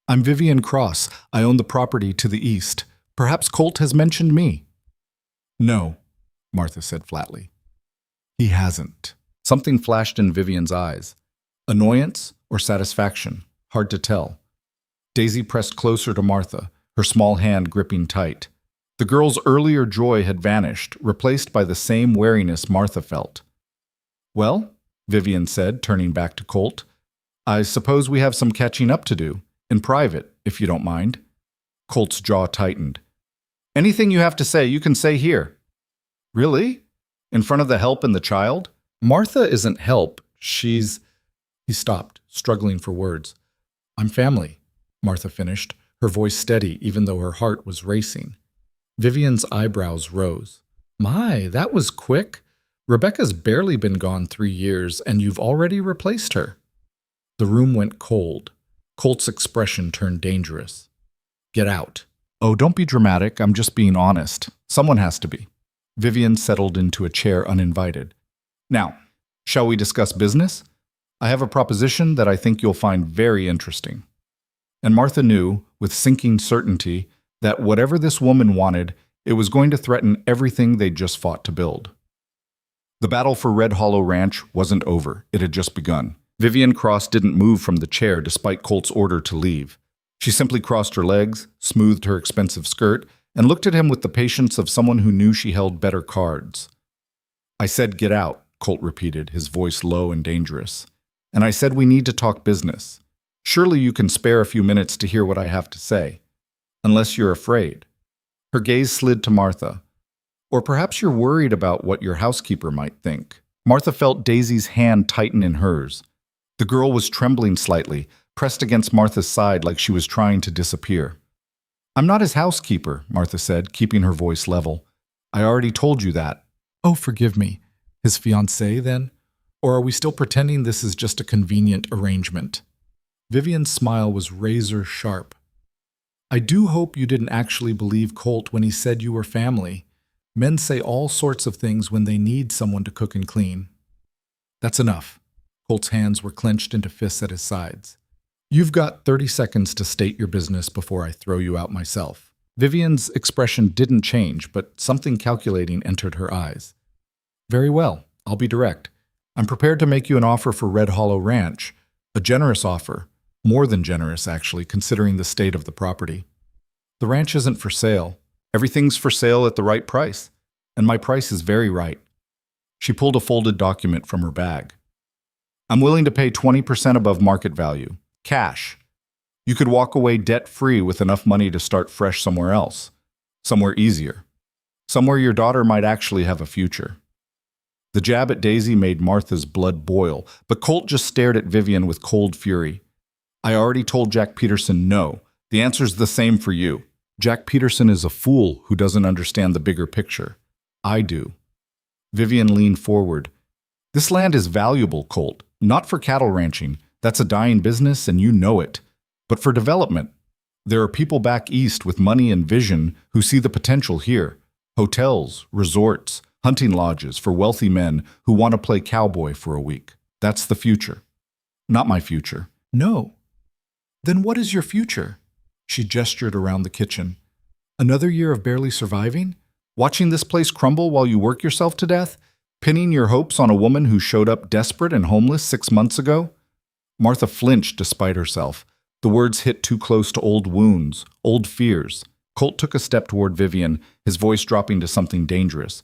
"I'm Vivian Cross. I own the property to the east. Perhaps Colt has mentioned me." "No," Martha said flatly. "He hasn't." Something flashed in Vivian's eyes. Annoyance or satisfaction? Hard to tell. Daisy pressed closer to Martha, her small hand gripping tight. The girl's earlier joy had vanished, replaced by the same wariness Martha felt. "Well," Vivian said, turning back to Colt, "I suppose we have some catching up to do, in private, if you don't mind." Colt's jaw tightened. "Anything you have to say, you can say here." "Really? In front of the help and the child?" "Martha isn't help. She's—" He stopped, struggling for words. "I'm family," Martha finished, her voice steady even though her heart was racing. Vivian's eyebrows rose. "My, that was quick. Rebecca's barely been gone 3 years, and you've already replaced her." The room went cold. Colt's expression turned dangerous. "Get out." "Oh, don't be dramatic. I'm just being honest. Someone has to be." Vivian settled into a chair uninvited. "Now, shall we discuss business? I have a proposition that I think you'll find very interesting." And Martha knew, with sinking certainty, that whatever this woman wanted, it was going to threaten everything they'd just fought to build. The battle for Red Hollow Ranch wasn't over. It had just begun. Vivian Cross didn't move from the chair despite Colt's order to leave. She simply crossed her legs, smoothed her expensive skirt, and looked at him with the patience of someone who knew she held better cards. "I said get out," Colt repeated, his voice low and dangerous. "And I said we need to talk business. Surely you can spare a few minutes to hear what I have to say. Unless you're afraid." Her gaze slid to Martha. "Or perhaps you're worried about what your housekeeper might think." Martha felt Daisy's hand tighten in hers. The girl was trembling slightly, pressed against Martha's side like she was trying to disappear. "I'm not his housekeeper," Martha said, keeping her voice level. "I already told you that." "Oh, forgive me. His fiancée, then? Or are we still pretending this is just a convenient arrangement?" Vivian's smile was razor sharp. "I do hope you didn't actually believe Colt when he said you were family. Men say all sorts of things when they need someone to cook and clean." "That's enough." Colt's hands were clenched into fists at his sides. "You've got 30 seconds to state your business before I throw you out myself." Vivian's expression didn't change, but something calculating entered her eyes. "Very well, I'll be direct. I'm prepared to make you an offer for Red Hollow Ranch. A generous offer. More than generous, actually, considering the state of the property. The ranch isn't for sale. Everything's for sale at the right price. And my price is very right." She pulled a folded document from her bag. "I'm willing to pay 20% above market value. Cash. You could walk away debt-free with enough money to start fresh somewhere else. Somewhere easier. Somewhere your daughter might actually have a future." The jab at Daisy made Martha's blood boil, but Colt just stared at Vivian with cold fury. "I already told Jack Peterson no. The answer's the same for you. Jack Peterson is a fool who doesn't understand the bigger picture. I do." Vivian leaned forward. "This land is valuable, Colt. Not for cattle ranching. That's a dying business and you know it. But for development. There are people back east with money and vision who see the potential here. Hotels, resorts, hunting lodges for wealthy men who want to play cowboy for a week. That's the future. Not my future." "No." "Then what is your future?" She gestured around the kitchen. "Another year of barely surviving? Watching this place crumble while you work yourself to death? Pinning your hopes on a woman who showed up desperate and homeless 6 months ago?" Martha flinched despite herself. The words hit too close to old wounds, old fears. Colt took a step toward Vivian, his voice dropping to something dangerous.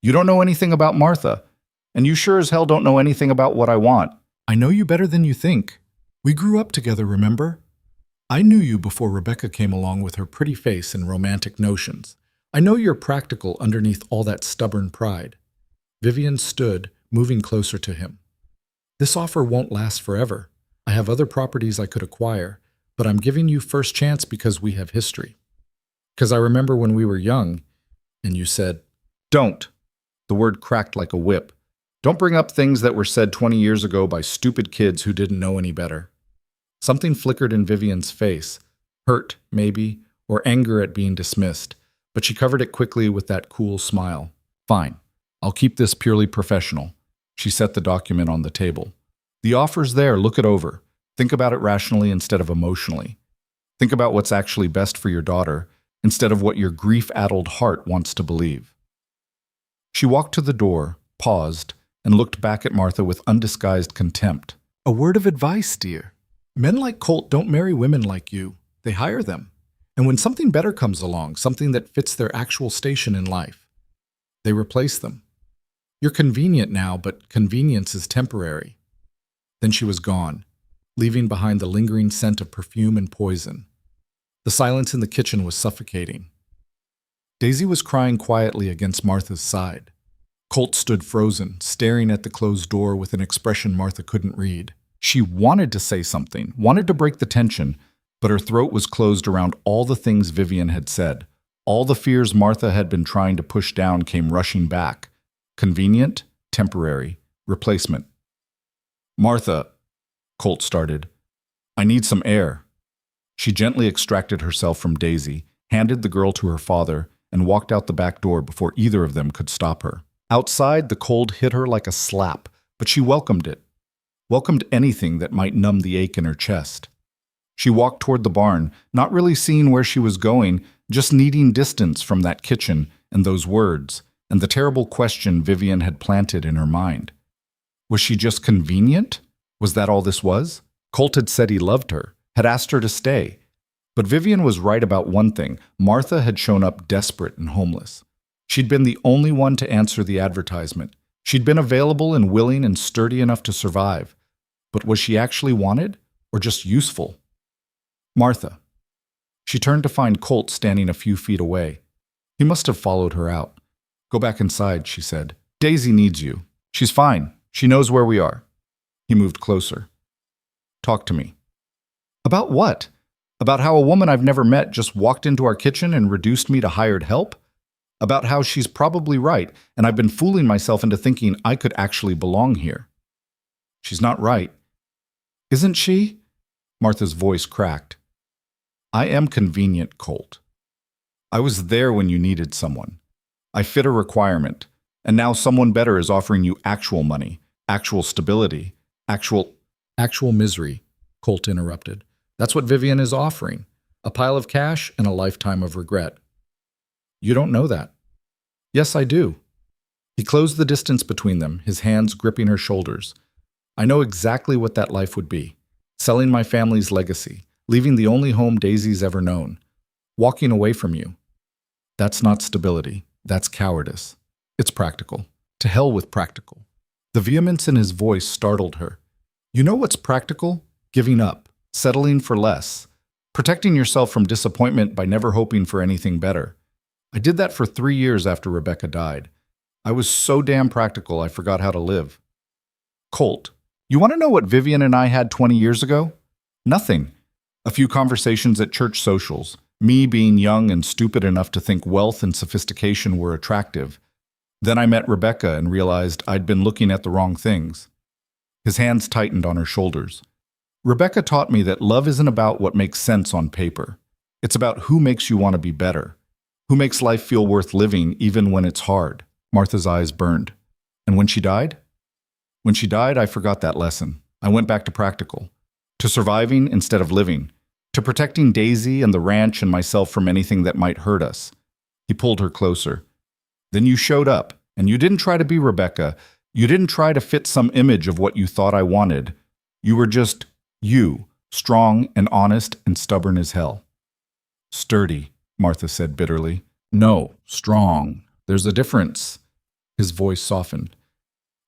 You don't know anything about Martha, and you sure as hell don't know anything about what I want. I know you better than you think. We grew up together, remember? I knew you before Rebecca came along with her pretty face and romantic notions. I know you're practical underneath all that stubborn pride. Vivian stood, moving closer to him. This offer won't last forever. I have other properties I could acquire, but I'm giving you first chance because we have history. Because I remember when we were young, and you said, Don't. The word cracked like a whip. Don't bring up things that were said 20 years ago by stupid kids who didn't know any better. Something flickered in Vivian's face, hurt, maybe, or anger at being dismissed, but she covered it quickly with that cool smile. Fine, I'll keep this purely professional. She set the document on the table. The offer's there, look it over. Think about it rationally instead of emotionally. Think about what's actually best for your daughter instead of what your grief-addled heart wants to believe. She walked to the door, paused, and looked back at Martha with undisguised contempt. A word of advice, dear. Men like Colt don't marry women like you. They hire them. And when something better comes along, something that fits their actual station in life, they replace them. You're convenient now, but convenience is temporary. Then she was gone, leaving behind the lingering scent of perfume and poison. The silence in the kitchen was suffocating. Daisy was crying quietly against Martha's side. Colt stood frozen, staring at the closed door with an expression Martha couldn't read. She wanted to say something, wanted to break the tension, but her throat was closed around all the things Vivian had said. All the fears Martha had been trying to push down came rushing back. Convenient, temporary, replacement. Martha, Colt started. I need some air. She gently extracted herself from Daisy, handed the girl to her father, and walked out the back door before either of them could stop her. Outside, the cold hit her like a slap, but she welcomed it. Welcomed anything that might numb the ache in her chest. She walked toward the barn, not really seeing where she was going, just needing distance from that kitchen and those words, and the terrible question Vivian had planted in her mind. Was she just convenient? Was that all this was? Colt had said he loved her, had asked her to stay. But Vivian was right about one thing. Martha had shown up desperate and homeless. She'd been the only one to answer the advertisement. She'd been available and willing and sturdy enough to survive. But was she actually wanted, or just useful? Martha. She turned to find Colt standing a few feet away. He must have followed her out. Go back inside, she said. Daisy needs you. She's fine. She knows where we are. He moved closer. Talk to me. About what? About how a woman I've never met just walked into our kitchen and reduced me to hired help? About how she's probably right, and I've been fooling myself into thinking I could actually belong here. She's not right. Isn't she? Martha's voice cracked. I am convenient, Colt. I was there when you needed someone. I fit a requirement, and now someone better is offering you actual money, actual stability, actual misery, Colt interrupted. That's what Vivian is offering. A pile of cash and a lifetime of regret. You don't know that. Yes, I do. He closed the distance between them, his hands gripping her shoulders. I know exactly what that life would be. Selling my family's legacy, leaving the only home Daisy's ever known, walking away from you. That's not stability. That's cowardice. It's practical. To hell with practical. The vehemence in his voice startled her. You know what's practical? Giving up, settling for less, protecting yourself from disappointment by never hoping for anything better. I did that for 3 years after Rebecca died. I was so damn practical I forgot how to live. Colt, you want to know what Vivian and I had 20 years ago? Nothing. A few conversations at church socials, me being young and stupid enough to think wealth and sophistication were attractive. Then I met Rebecca and realized I'd been looking at the wrong things. His hands tightened on her shoulders. Rebecca taught me that love isn't about what makes sense on paper. It's about who makes you want to be better, who makes life feel worth living even when it's hard. Martha's eyes burned. And when she died? When she died, I forgot that lesson. I went back to practical, to surviving instead of living, to protecting Daisy and the ranch and myself from anything that might hurt us. He pulled her closer. Then you showed up, and you didn't try to be Rebecca. You didn't try to fit some image of what you thought I wanted. You were just you, strong and honest and stubborn as hell. Sturdy, Martha said bitterly. No, strong. There's a difference. His voice softened.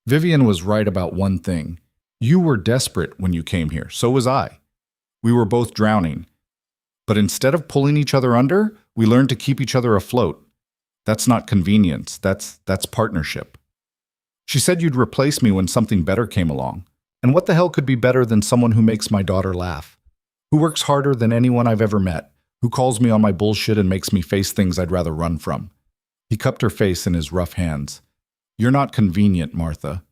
Vivian was right about one thing. You were desperate when you came here. So was I. We were both drowning. But instead of pulling each other under, we learned to keep each other afloat. That's not convenience. That's partnership. She said you'd replace me when something better came along. And what the hell could be better than someone who makes my daughter laugh? Who works harder than anyone I've ever met? Who calls me on my bullshit and makes me face things I'd rather run from? He cupped her face in his rough hands. You're not convenient, Martha.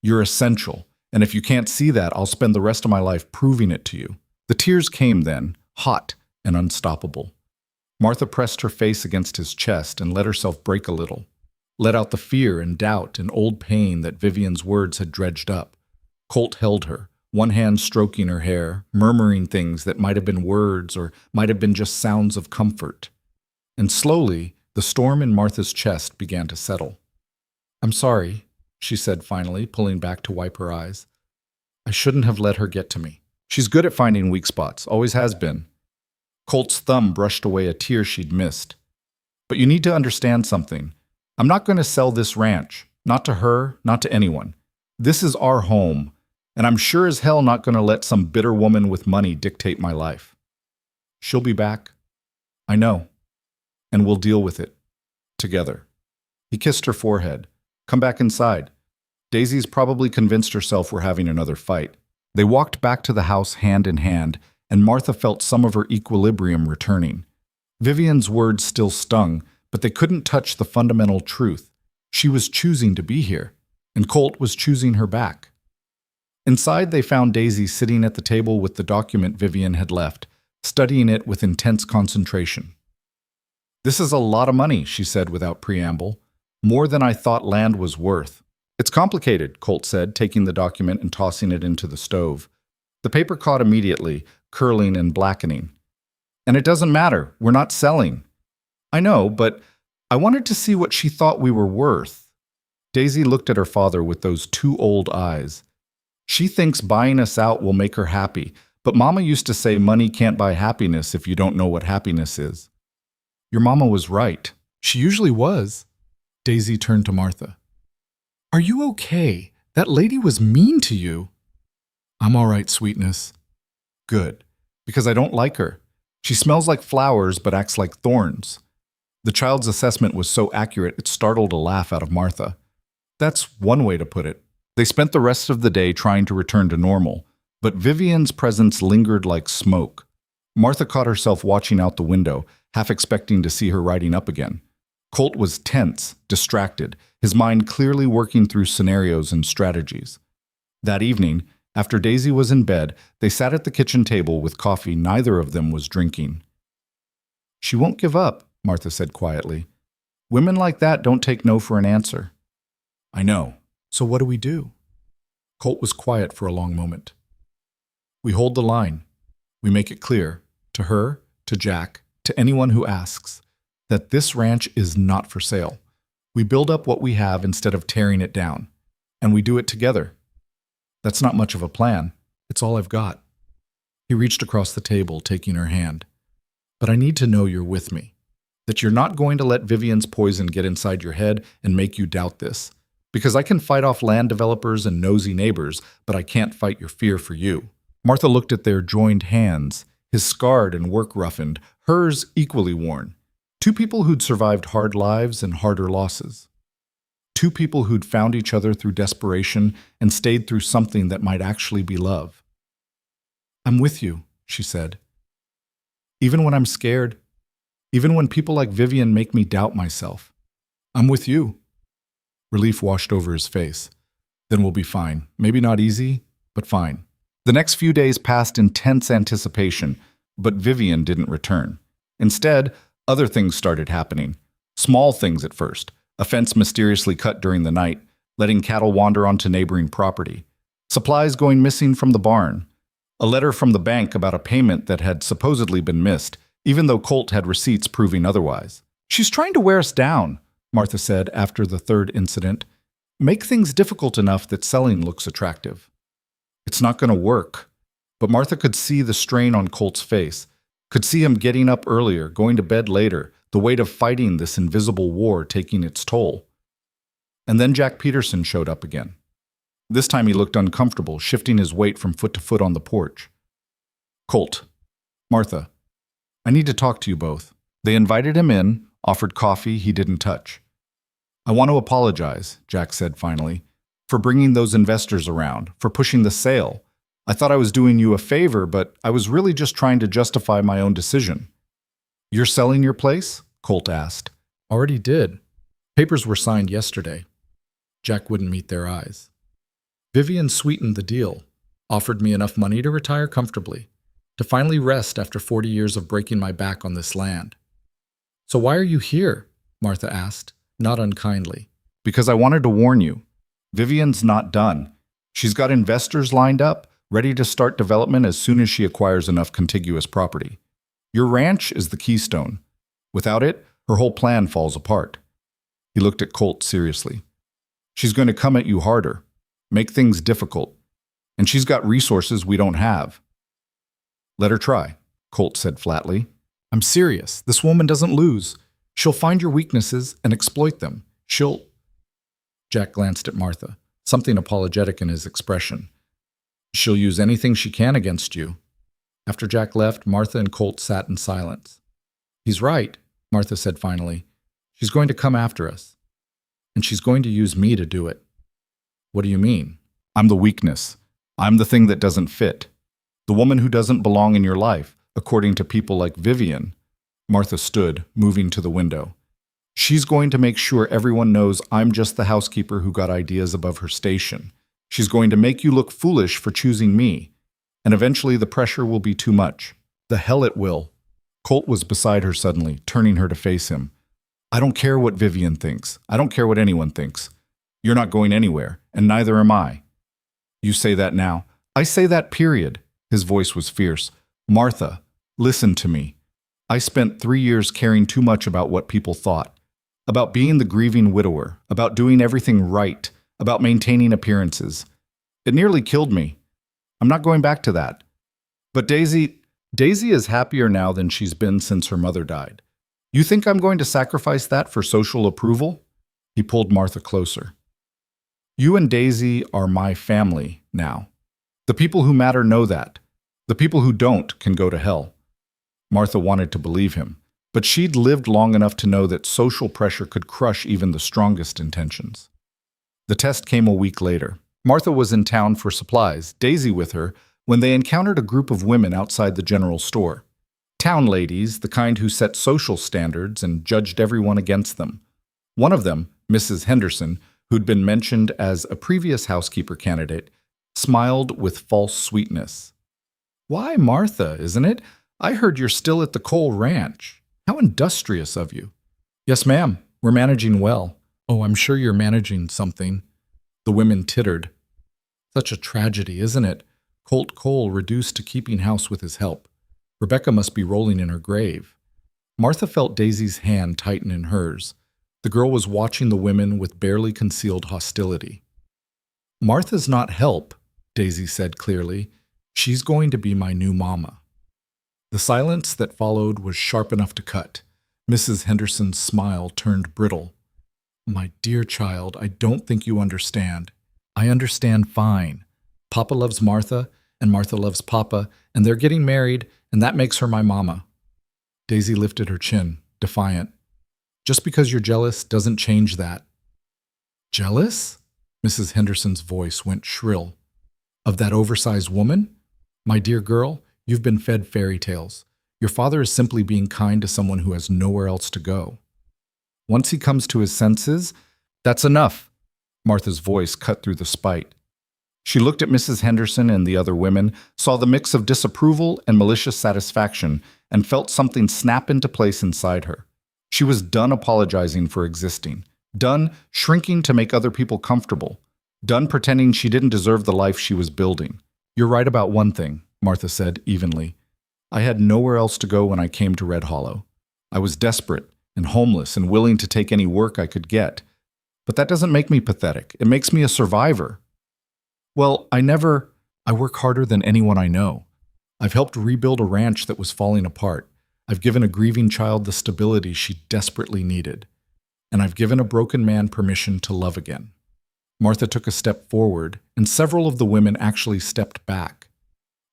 You're essential. And if you can't see that, I'll spend the rest of my life proving it to you. The tears came then, hot and unstoppable. Martha pressed her face against his chest and let herself break a little. Let out the fear and doubt and old pain that Vivian's words had dredged up. Colt held her, one hand stroking her hair, murmuring things that might have been words or might have been just sounds of comfort. And slowly, the storm in Martha's chest began to settle. I'm sorry, she said finally, pulling back to wipe her eyes. I shouldn't have let her get to me. She's good at finding weak spots, always has been. Colt's thumb brushed away a tear she'd missed. But you need to understand something. I'm not going to sell this ranch. Not to her, not to anyone. This is our home, and I'm sure as hell not going to let some bitter woman with money dictate my life. She'll be back. I know. And we'll deal with it. Together. He kissed her forehead. Come back inside. Daisy's probably convinced herself we're having another fight. They walked back to the house hand in hand, and Martha felt some of her equilibrium returning. Vivian's words still stung, but they couldn't touch the fundamental truth. She was choosing to be here, and Colt was choosing her back. Inside, they found Daisy sitting at the table with the document Vivian had left, studying it with intense concentration. This is a lot of money, she said without preamble. More than I thought land was worth. It's complicated, Colt said, taking the document and tossing it into the stove. The paper caught immediately, curling and blackening. And it doesn't matter. We're not selling. I know, but I wanted to see what she thought we were worth. Daisy looked at her father with those two old eyes. She thinks buying us out will make her happy, but Mama used to say money can't buy happiness if you don't know what happiness is. Your Mama was right. She usually was. Daisy turned to Martha. Are you okay? That lady was mean to you. I'm all right, sweetness. Good, because I don't like her. She smells like flowers but acts like thorns. The child's assessment was so accurate it startled a laugh out of Martha. That's one way to put it. They spent the rest of the day trying to return to normal, but Vivian's presence lingered like smoke. Martha caught herself watching out the window, half expecting to see her riding up again. Colt was tense, distracted, his mind clearly working through scenarios and strategies. That evening, after Daisy was in bed, they sat at the kitchen table with coffee neither of them was drinking. She won't give up, Martha said quietly. Women like that don't take no for an answer. I know. So what do we do? Colt was quiet for a long moment. We hold the line. We make it clear, to her, to Jack, to anyone who asks, that this ranch is not for sale. We build up what we have instead of tearing it down. And we do it together. That's not much of a plan. It's all I've got. He reached across the table, taking her hand. But I need to know you're with me. That you're not going to let Vivian's poison get inside your head and make you doubt this. Because I can fight off land developers and nosy neighbors, but I can't fight your fear for you. Martha looked at their joined hands, his scarred and work-roughened, hers equally worn. Two people who'd survived hard lives and harder losses. Two people who'd found each other through desperation and stayed through something that might actually be love. I'm with you, she said. Even when I'm scared, even when people like Vivian make me doubt myself, I'm with you. Relief washed over his face. Then we'll be fine. Maybe not easy, but fine. The next few days passed in tense anticipation, but Vivian didn't return. Instead, other things started happening. Small things at first. A fence mysteriously cut during the night, letting cattle wander onto neighboring property. Supplies going missing from the barn. A letter from the bank about a payment that had supposedly been missed, even though Colt had receipts proving otherwise. She's trying to wear us down, Martha said after the third incident. Make things difficult enough that selling looks attractive. It's not going to work. But Martha could see the strain on Colt's face. Could see him getting up earlier, going to bed later, the weight of fighting this invisible war taking its toll. And then Jack Peterson showed up again. This time he looked uncomfortable, shifting his weight from foot to foot on the porch. Colt. Martha. I need to talk to you both. They invited him in, offered coffee he didn't touch. I want to apologize, Jack said finally, for bringing those investors around, for pushing the sale. I thought I was doing you a favor, but I was really just trying to justify my own decision. You're selling your place? Colt asked. Already did. Papers were signed yesterday. Jack wouldn't meet their eyes. Vivian sweetened the deal, offered me enough money to retire comfortably, to finally rest after 40 years of breaking my back on this land. So why are you here? Martha asked, not unkindly. Because I wanted to warn you. Vivian's not done. She's got investors lined up, ready to start development as soon as she acquires enough contiguous property. Your ranch is the keystone. Without it, her whole plan falls apart. He looked at Colt seriously. She's going to come at you harder, make things difficult, and she's got resources we don't have. Let her try, Colt said flatly. I'm serious. This woman doesn't lose. She'll find your weaknesses and exploit them. Jack glanced at Martha, something apologetic in his expression. She'll use anything she can against you. After Jack left, Martha and Colt sat in silence. He's right, Martha said finally. She's going to come after us. And she's going to use me to do it. What do you mean? I'm the weakness. I'm the thing that doesn't fit. The woman who doesn't belong in your life, according to people like Vivian. Martha stood, moving to the window. She's going to make sure everyone knows I'm just the housekeeper who got ideas above her station. She's going to make you look foolish for choosing me. And eventually the pressure will be too much. The hell it will. Colt was beside her suddenly, turning her to face him. I don't care what Vivian thinks. I don't care what anyone thinks. You're not going anywhere, and neither am I. You say that now. I say that, period. His voice was fierce. Martha, listen to me. I spent 3 years caring too much about what people thought. About being the grieving widower. About doing everything right. About maintaining appearances. It nearly killed me. I'm not going back to that. But Daisy is happier now than she's been since her mother died. You think I'm going to sacrifice that for social approval? He pulled Martha closer. You and Daisy are my family now. The people who matter know that. The people who don't can go to hell. Martha wanted to believe him, but she'd lived long enough to know that social pressure could crush even the strongest intentions. The test came a week later. Martha was in town for supplies, Daisy with her, when they encountered a group of women outside the general store. Town ladies, the kind who set social standards and judged everyone against them. One of them, Mrs. Henderson, who'd been mentioned as a previous housekeeper candidate, smiled with false sweetness. Why, Martha, isn't it? I heard you're still at the Cole Ranch. How industrious of you. Yes, ma'am. We're managing well. Oh, I'm sure you're managing something. The women tittered. Such a tragedy, isn't it? Colt Cole reduced to keeping house with his help. Rebecca must be rolling in her grave. Martha felt Daisy's hand tighten in hers. The girl was watching the women with barely concealed hostility. Martha's not help, Daisy said clearly. She's going to be my new mama. The silence that followed was sharp enough to cut. Mrs. Henderson's smile turned brittle. My dear child, I don't think you understand. I understand fine. Papa loves Martha, and Martha loves Papa, and they're getting married, and that makes her my mama. Daisy lifted her chin, defiant. Just because you're jealous doesn't change that. Jealous? Mrs. Henderson's voice went shrill. Of that oversized woman? My dear girl, you've been fed fairy tales. Your father is simply being kind to someone who has nowhere else to go. Once he comes to his senses, that's enough. Martha's voice cut through the spite. She looked at Mrs. Henderson and the other women, saw the mix of disapproval and malicious satisfaction, and felt something snap into place inside her. She was done apologizing for existing, done shrinking to make other people comfortable, done pretending she didn't deserve the life she was building. You're right about one thing, Martha said evenly. I had nowhere else to go when I came to Red Hollow. I was desperate and homeless and willing to take any work I could get. But that doesn't make me pathetic. It makes me a survivor. Well, I work harder than anyone I know. I've helped rebuild a ranch that was falling apart. I've given a grieving child the stability she desperately needed. And I've given a broken man permission to love again." Martha took a step forward, and several of the women actually stepped back.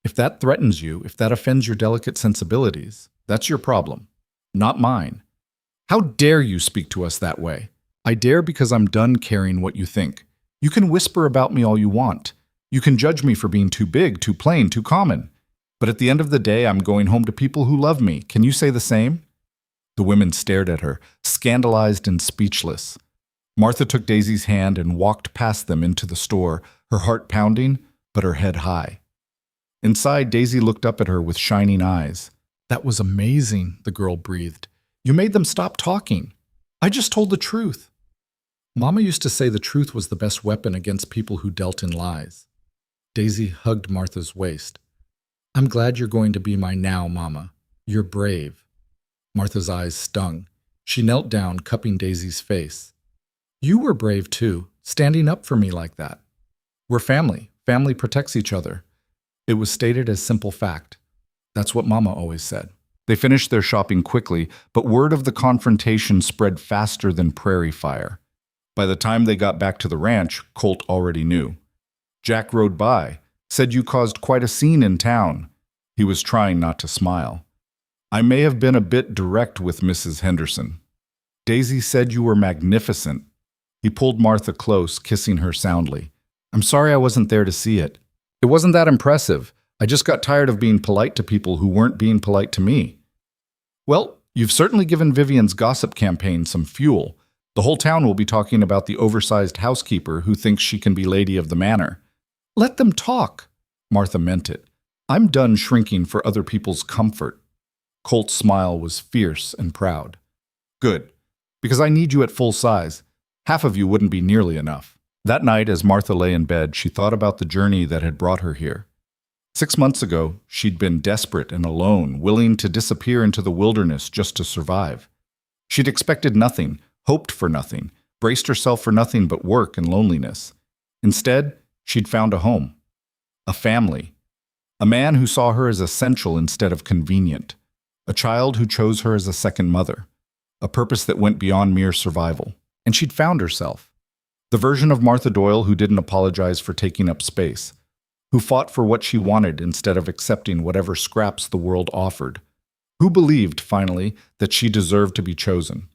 "If that threatens you, if that offends your delicate sensibilities, that's your problem, not mine. How dare you speak to us that way? I dare because I'm done caring what you think. You can whisper about me all you want. You can judge me for being too big, too plain, too common. But at the end of the day, I'm going home to people who love me. Can you say the same?" The women stared at her, scandalized and speechless. Martha took Daisy's hand and walked past them into the store, her heart pounding, but her head high. Inside, Daisy looked up at her with shining eyes. "That was amazing," the girl breathed. "You made them stop talking. I just told the truth." Mama used to say the truth was the best weapon against people who dealt in lies. Daisy hugged Martha's waist. "I'm glad you're going to be my now, Mama. You're brave." Martha's eyes stung. She knelt down, cupping Daisy's face. "You were brave too, standing up for me like that. We're family. Family protects each other." It was stated as simple fact. That's what Mama always said. They finished their shopping quickly, but word of the confrontation spread faster than prairie fire. By the time they got back to the ranch, Colt already knew. "Jack rode by, said you caused quite a scene in town." He was trying not to smile. "I may have been a bit direct with Mrs. Henderson. Daisy said you were magnificent." He pulled Martha close, kissing her soundly. "I'm sorry I wasn't there to see it. It wasn't that impressive. I just got tired of being polite to people who weren't being polite to me." "Well, you've certainly given Vivian's gossip campaign some fuel. The whole town will be talking about the oversized housekeeper who thinks she can be lady of the manor." "Let them talk." Martha meant it. "I'm done shrinking for other people's comfort." Colt's smile was fierce and proud. "Good, because I need you at full size. Half of you wouldn't be nearly enough." That night, as Martha lay in bed, she thought about the journey that had brought her here. 6 months ago, she'd been desperate and alone, willing to disappear into the wilderness just to survive. She'd expected nothing, hoped for nothing, braced herself for nothing but work and loneliness. Instead, she'd found a home, a family, a man who saw her as essential instead of convenient, a child who chose her as a second mother, a purpose that went beyond mere survival. And she'd found herself. The version of Martha Doyle who didn't apologize for taking up space, who fought for what she wanted instead of accepting whatever scraps the world offered, who believed, finally, that she deserved to be chosen.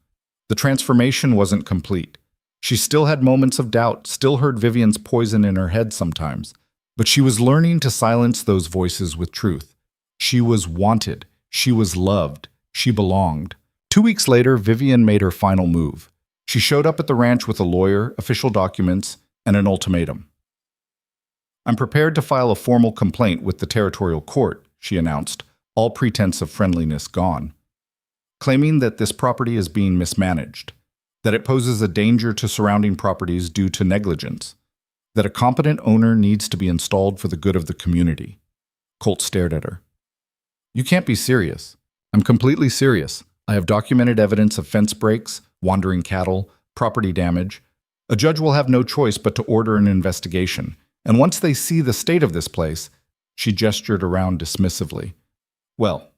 The transformation wasn't complete. She still had moments of doubt, still heard Vivian's poison in her head sometimes, but she was learning to silence those voices with truth. She was wanted. She was loved. She belonged. 2 weeks later, Vivian made her final move. She showed up at the ranch with a lawyer, official documents, and an ultimatum. "I'm prepared to file a formal complaint with the territorial court," she announced, all pretense of friendliness gone, claiming that this property is being mismanaged, that it poses a danger to surrounding properties due to negligence, that a competent owner needs to be installed for the good of the community. Colt stared at her. "You can't be serious." "I'm completely serious. I have documented evidence of fence breaks, wandering cattle, property damage. A judge will have no choice but to order an investigation. And once they see the state of this place," she gestured around dismissively, "well,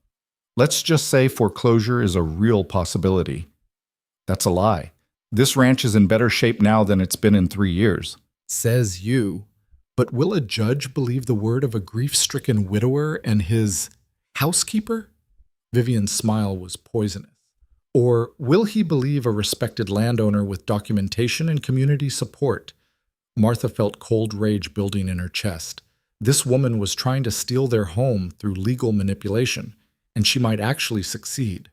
let's just say foreclosure is a real possibility." "That's a lie. This ranch is in better shape now than it's been in 3 years. Says you. But will a judge believe the word of a grief-stricken widower and his housekeeper? Vivian's smile was poisonous. Or will he believe a respected landowner with documentation and community support? Martha felt cold rage building in her chest. This woman was trying to steal their home through legal manipulation, and she might actually succeed.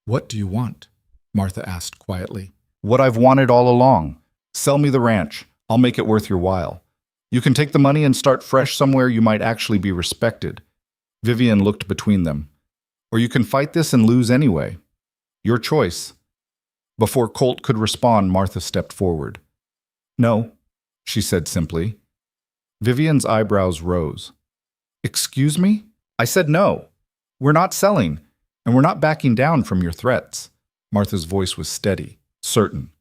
"What do you want?" Martha asked quietly. "What I've wanted all along. Sell me the ranch. I'll make it worth your while. You can take the money and start fresh somewhere you might actually be respected." Vivian looked between them. "Or you can fight this and lose anyway. Your choice." Before Colt could respond, Martha stepped forward. "No," she said simply. Vivian's eyebrows rose. "Excuse me? I said no. We're not selling, and we're not backing down from your threats." Martha's voice was steady, certain.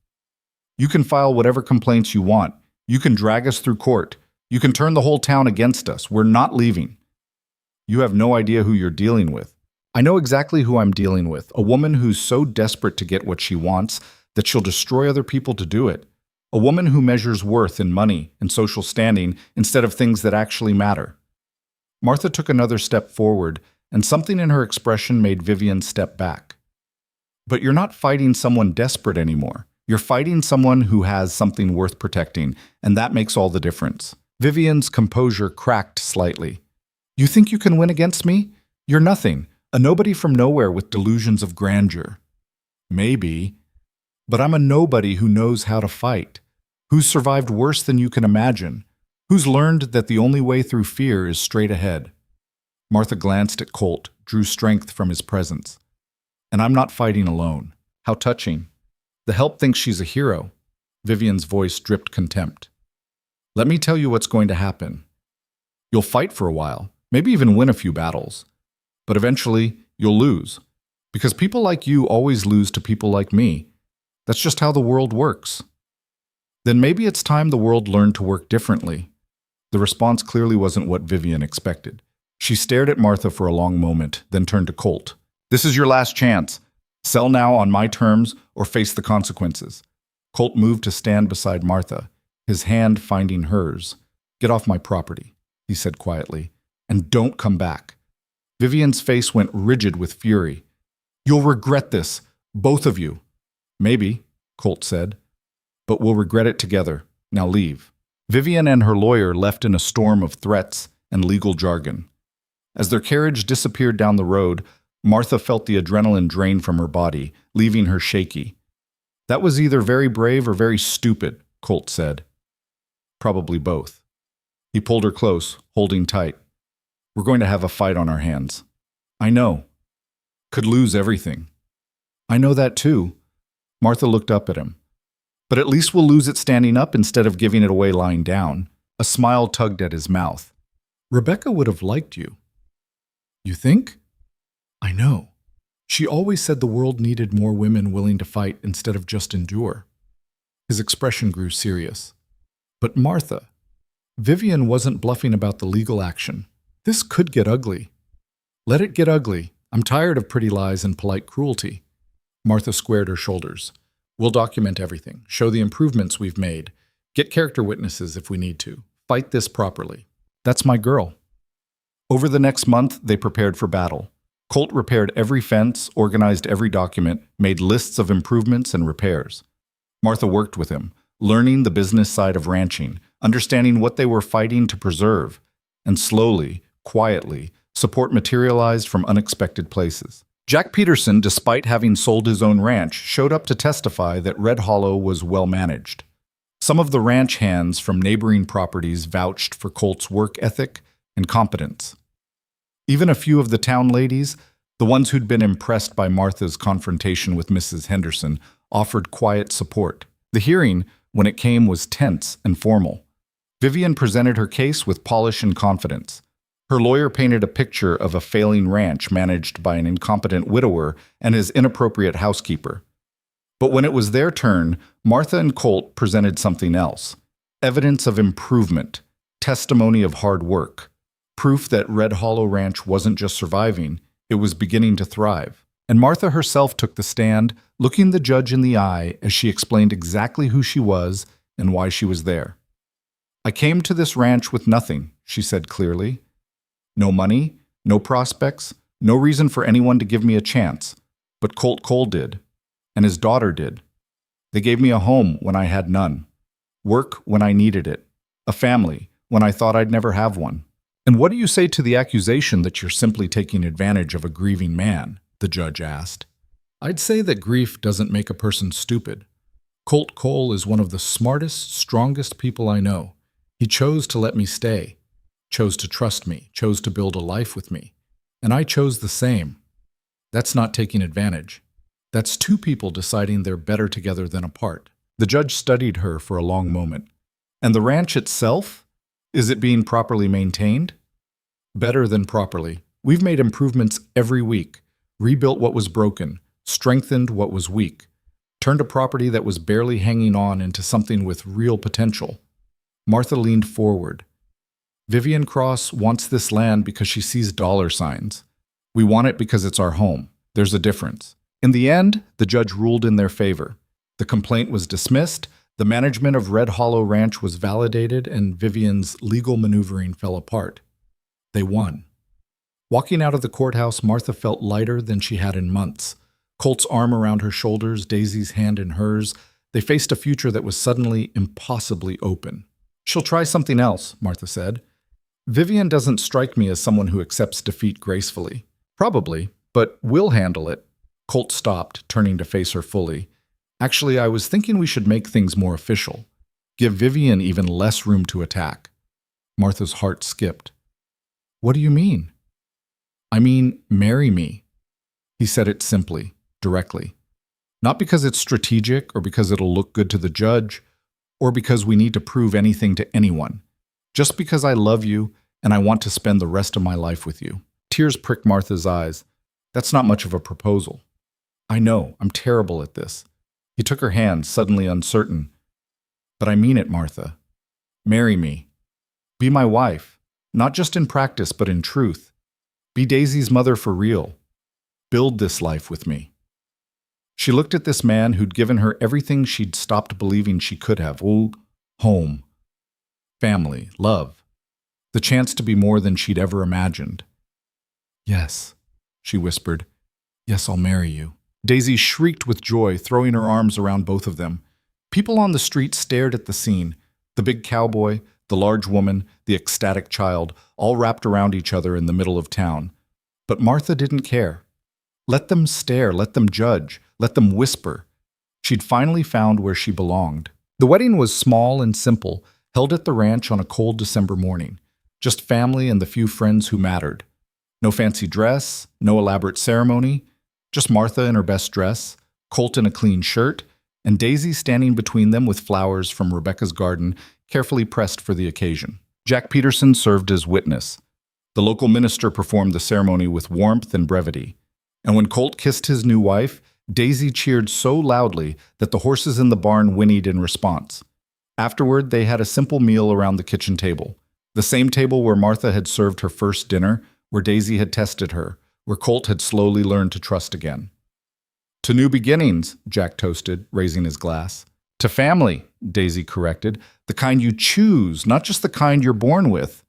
"You can file whatever complaints you want. You can drag us through court. You can turn the whole town against us. We're not leaving." You have no idea who you're dealing with. I know exactly who I'm dealing with, a woman who's so desperate to get what she wants that she'll destroy other people to do it. A woman who measures worth in money and social standing instead of things that actually matter. Martha took another step forward, and something in her expression made Vivian step back. But you're not fighting someone desperate anymore. You're fighting someone who has something worth protecting, and that makes all the difference. Vivian's composure cracked slightly. You think you can win against me? You're nothing, a nobody from nowhere with delusions of grandeur. Maybe, but I'm a nobody who knows how to fight, who's survived worse than you can imagine, who's learned that the only way through fear is straight ahead. Martha glanced at Colt, drew strength from his presence. And I'm not fighting alone. How touching. The help thinks she's a hero. Vivian's voice dripped contempt. Let me tell you what's going to happen. You'll fight for a while, maybe even win a few battles. But eventually, you'll lose. Because people like you always lose to people like me. That's just how the world works. Then maybe it's time the world learned to work differently. The response clearly wasn't what Vivian expected. She stared at Martha for a long moment, then turned to Colt. This is your last chance. Sell now on my terms or face the consequences. Colt moved to stand beside Martha, his hand finding hers. Get off my property, he said quietly, and don't come back. Vivian's face went rigid with fury. You'll regret this, both of you. Maybe, Colt said, but we'll regret it together. Now leave. Vivian and her lawyer left in a storm of threats and legal jargon. As their carriage disappeared down the road, Martha felt the adrenaline drain from her body, leaving her shaky. That was either very brave or very stupid, Colt said. Probably both. He pulled her close, holding tight. We're going to have a fight on our hands. I know. Could lose everything. I know that too. Martha looked up at him. But at least we'll lose it standing up instead of giving it away lying down. A smile tugged at his mouth. Rebecca would have liked you. You think? I know. She always said the world needed more women willing to fight instead of just endure. His expression grew serious. But Martha, Vivian wasn't bluffing about the legal action. This could get ugly. Let it get ugly. I'm tired of pretty lies and polite cruelty. Martha squared her shoulders. We'll document everything, show the improvements we've made, get character witnesses if we need to, fight this properly. That's my girl. Over the next month, they prepared for battle. Colt repaired every fence, organized every document, made lists of improvements and repairs. Martha worked with him, learning the business side of ranching, understanding what they were fighting to preserve, and slowly, quietly, support materialized from unexpected places. Jack Peterson, despite having sold his own ranch, showed up to testify that Red Hollow was well managed. Some of the ranch hands from neighboring properties vouched for Colt's work ethic and competence. Even a few of the town ladies, the ones who'd been impressed by Martha's confrontation with Mrs. Henderson, offered quiet support. The hearing, when it came, was tense and formal. Vivian presented her case with polish and confidence. Her lawyer painted a picture of a failing ranch managed by an incompetent widower and his inappropriate housekeeper. But when it was their turn, Martha and Colt presented something else. Evidence of improvement, testimony of hard work, proof that Red Hollow Ranch wasn't just surviving, it was beginning to thrive. And Martha herself took the stand, looking the judge in the eye as she explained exactly who she was and why she was there. I came to this ranch with nothing, she said clearly. No money, no prospects, no reason for anyone to give me a chance. But Colt Cole did, and his daughter did. They gave me a home when I had none, work when I needed it, a family when I thought I'd never have one. And what do you say to the accusation that you're simply taking advantage of a grieving man? The judge asked. I'd say that grief doesn't make a person stupid. Colt Cole is one of the smartest, strongest people I know. He chose to let me stay. Chose to trust me, chose to build a life with me. And I chose the same. That's not taking advantage. That's two people deciding they're better together than apart. The judge studied her for a long moment. And the ranch itself? Is it being properly maintained? Better than properly. We've made improvements every week, rebuilt what was broken, strengthened what was weak, turned a property that was barely hanging on into something with real potential. Martha leaned forward. Vivian Cross wants this land because she sees dollar signs. We want it because it's our home. There's a difference. In the end, the judge ruled in their favor. The complaint was dismissed, the management of Red Hollow Ranch was validated, and Vivian's legal maneuvering fell apart. They won. Walking out of the courthouse, Martha felt lighter than she had in months. Colt's arm around her shoulders, Daisy's hand in hers. They faced a future that was suddenly impossibly open. "She'll try something else," Martha said. "Vivian doesn't strike me as someone who accepts defeat gracefully." "Probably, but we'll handle it." Colt stopped, turning to face her fully. "Actually, I was thinking we should make things more official. Give Vivian even less room to attack." Martha's heart skipped. "What do you mean?" "I mean, marry me." He said it simply, directly. "Not because it's strategic or because it'll look good to the judge or because we need to prove anything to anyone. Just because I love you and I want to spend the rest of my life with you." Tears pricked Martha's eyes. "That's not much of a proposal." "I know, I'm terrible at this." He took her hand, suddenly uncertain. "But I mean it, Martha. Marry me. Be my wife, not just in practice but in truth. Be Daisy's mother for real. Build this life with me." She looked at this man who'd given her everything she'd stopped believing she could have. Home, family, love, the chance to be more than she'd ever imagined. "Yes," she whispered. "Yes, I'll marry you." Daisy shrieked with joy, throwing her arms around both of them. People on the street stared at the scene. The big cowboy, the large woman, the ecstatic child, all wrapped around each other in the middle of town. But Martha didn't care. Let them stare, let them judge, let them whisper. She'd finally found where she belonged. The wedding was small and simple, held at the ranch on a cold December morning. Just family and the few friends who mattered. No fancy dress, no elaborate ceremony, just Martha in her best dress, Colt in a clean shirt, and Daisy standing between them with flowers from Rebecca's garden carefully pressed for the occasion. Jack Peterson served as witness. The local minister performed the ceremony with warmth and brevity. And when Colt kissed his new wife, Daisy cheered so loudly that the horses in the barn whinnied in response. Afterward, they had a simple meal around the kitchen table. The same table where Martha had served her first dinner, where Daisy had tested her, where Colt had slowly learned to trust again. "To new beginnings," Jack toasted, raising his glass. "To family," Daisy corrected, "the kind you choose, not just the kind you're born with."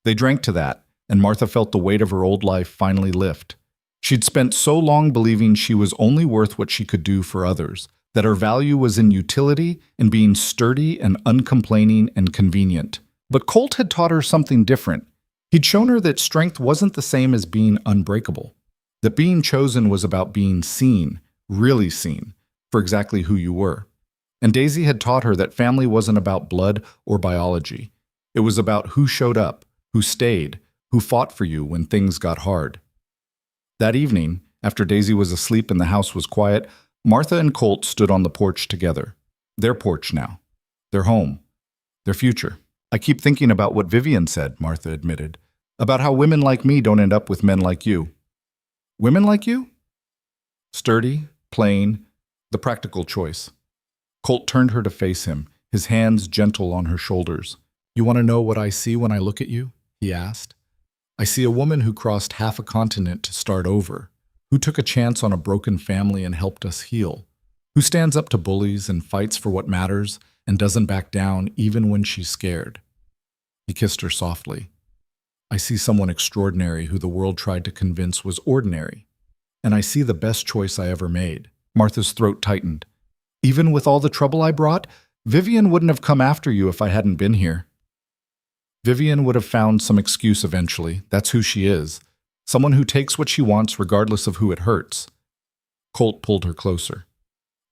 They drank to that, and Martha felt the weight of her old life finally lift. She'd spent so long believing she was only worth what she could do for others, that her value was in utility, in being sturdy and uncomplaining and convenient. But Colt had taught her something different. He'd shown her that strength wasn't the same as being unbreakable, that being chosen was about being seen, really seen, for exactly who you were. And Daisy had taught her that family wasn't about blood or biology. It was about who showed up, who stayed, who fought for you when things got hard. That evening, after Daisy was asleep and the house was quiet, Martha and Colt stood on the porch together. Their porch now. Their home. Their future. "I keep thinking about what Vivian said," Martha admitted, "about how women like me don't end up with men like you." "Women like you?" Sturdy, plain, the practical choice. Colt turned her to face him, his hands gentle on her shoulders. "You want to know what I see when I look at you?" he asked. "I see a woman who crossed half a continent to start over, who took a chance on a broken family and helped us heal, who stands up to bullies and fights for what matters and doesn't back down even when she's scared." He kissed her softly. "I see someone extraordinary who the world tried to convince was ordinary. And I see the best choice I ever made." Martha's throat tightened. "Even with all the trouble I brought, Vivian wouldn't have come after you if I hadn't been here." Vivian would have found some excuse eventually. That's who she is. Someone who takes what she wants regardless of who it hurts. Colt pulled her closer.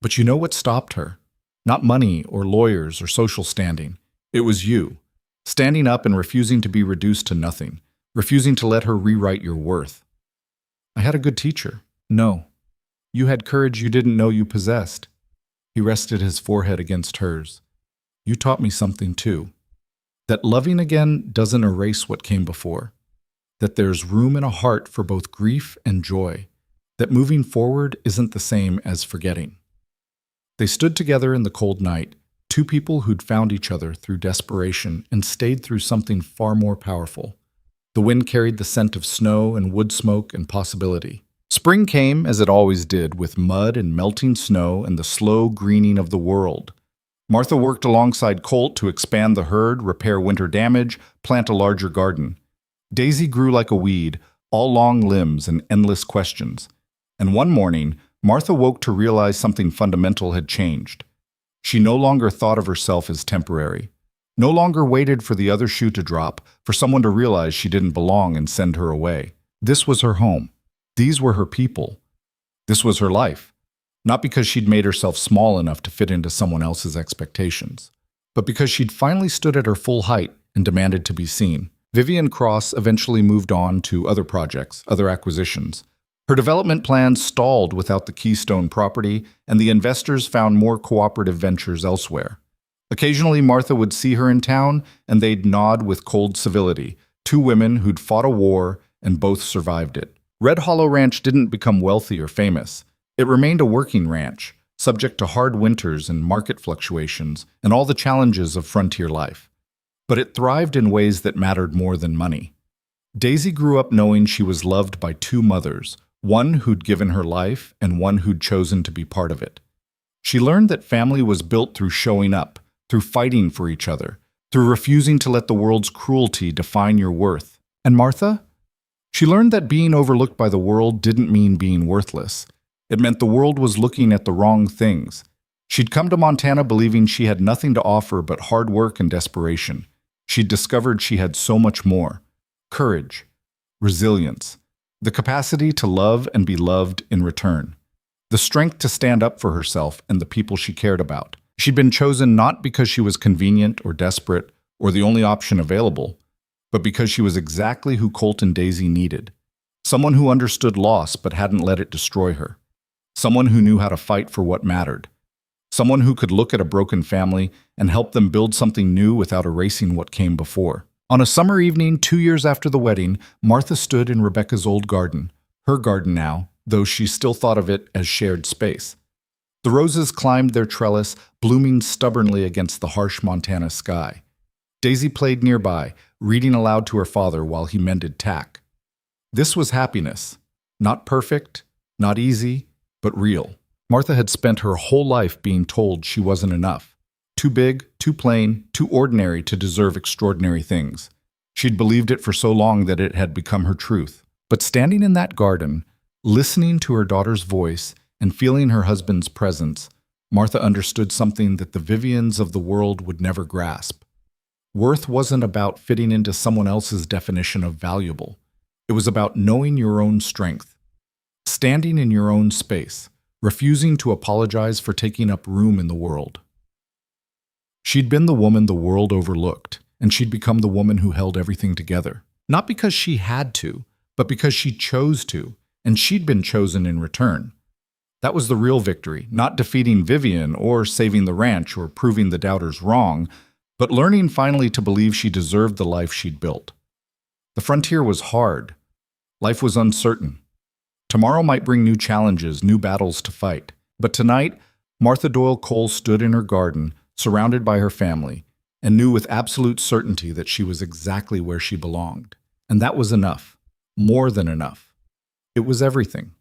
"But you know what stopped her? Not money or lawyers or social standing. It was you. Standing up and refusing to be reduced to nothing. Refusing to let her rewrite your worth." "I had a good teacher." "No. You had courage you didn't know you possessed." He rested his forehead against hers. "You taught me something too. That loving again doesn't erase what came before. That there's room in a heart for both grief and joy. That moving forward isn't the same as forgetting." They stood together in the cold night, Two people who'd found each other through desperation and stayed through something far more powerful. The wind carried the scent of snow and wood smoke and possibility. Spring came, as it always did, with mud and melting snow and the slow greening of the world. Martha worked alongside Colt to expand the herd, repair winter damage, plant a larger garden. Daisy grew like a weed, all long limbs and endless questions. And one morning, Martha woke to realize something fundamental had changed. She no longer thought of herself as temporary, no longer waited for the other shoe to drop, for someone to realize she didn't belong and send her away. This was her home. These were her people. This was her life. Not because she'd made herself small enough to fit into someone else's expectations, but because she'd finally stood at her full height and demanded to be seen. Vivian Cross eventually moved on to other projects, other acquisitions. Her development plans stalled without the Keystone property, and the investors found more cooperative ventures elsewhere. Occasionally, Martha would see her in town, and they'd nod with cold civility, two women who'd fought a war and both survived it. Red Hollow Ranch didn't become wealthy or famous. It remained a working ranch, subject to hard winters and market fluctuations and all the challenges of frontier life. But it thrived in ways that mattered more than money. Daisy grew up knowing she was loved by two mothers, one who'd given her life and one who'd chosen to be part of it. She learned that family was built through showing up, through fighting for each other, through refusing to let the world's cruelty define your worth. And Martha? She learned that being overlooked by the world didn't mean being worthless. It meant the world was looking at the wrong things. She'd come to Montana believing she had nothing to offer but hard work and desperation. She'd discovered she had so much more: courage, resilience, the capacity to love and be loved in return, the strength to stand up for herself and the people she cared about. She'd been chosen not because she was convenient or desperate or the only option available, but because she was exactly who Colt and Daisy needed. Someone who understood loss but hadn't let it destroy her. Someone who knew how to fight for what mattered. Someone who could look at a broken family and help them build something new without erasing what came before. On a summer evening 2 years after the wedding, Martha stood in Rebecca's old garden, her garden now, though she still thought of it as shared space. The roses climbed their trellis, blooming stubbornly against the harsh Montana sky. Daisy played nearby, reading aloud to her father while he mended tack. This was happiness. Not perfect, not easy, but real. Martha had spent her whole life being told she wasn't enough. Too big, too plain, too ordinary to deserve extraordinary things. She'd believed it for so long that it had become her truth. But standing in that garden, listening to her daughter's voice and feeling her husband's presence, Martha understood something that the Vivians of the world would never grasp. Worth wasn't about fitting into someone else's definition of valuable. It was about knowing your own strength, standing in your own space, refusing to apologize for taking up room in the world. She'd been the woman the world overlooked, and she'd become the woman who held everything together. Not because she had to, but because she chose to, and she'd been chosen in return. That was the real victory, not defeating Vivian or saving the ranch or proving the doubters wrong, but learning finally to believe she deserved the life she'd built. The frontier was hard. Life was uncertain. Tomorrow might bring new challenges, new battles to fight. But tonight, Martha Doyle Cole stood in her garden, surrounded by her family, and knew with absolute certainty that she was exactly where she belonged. And that was enough. More than enough. It was everything.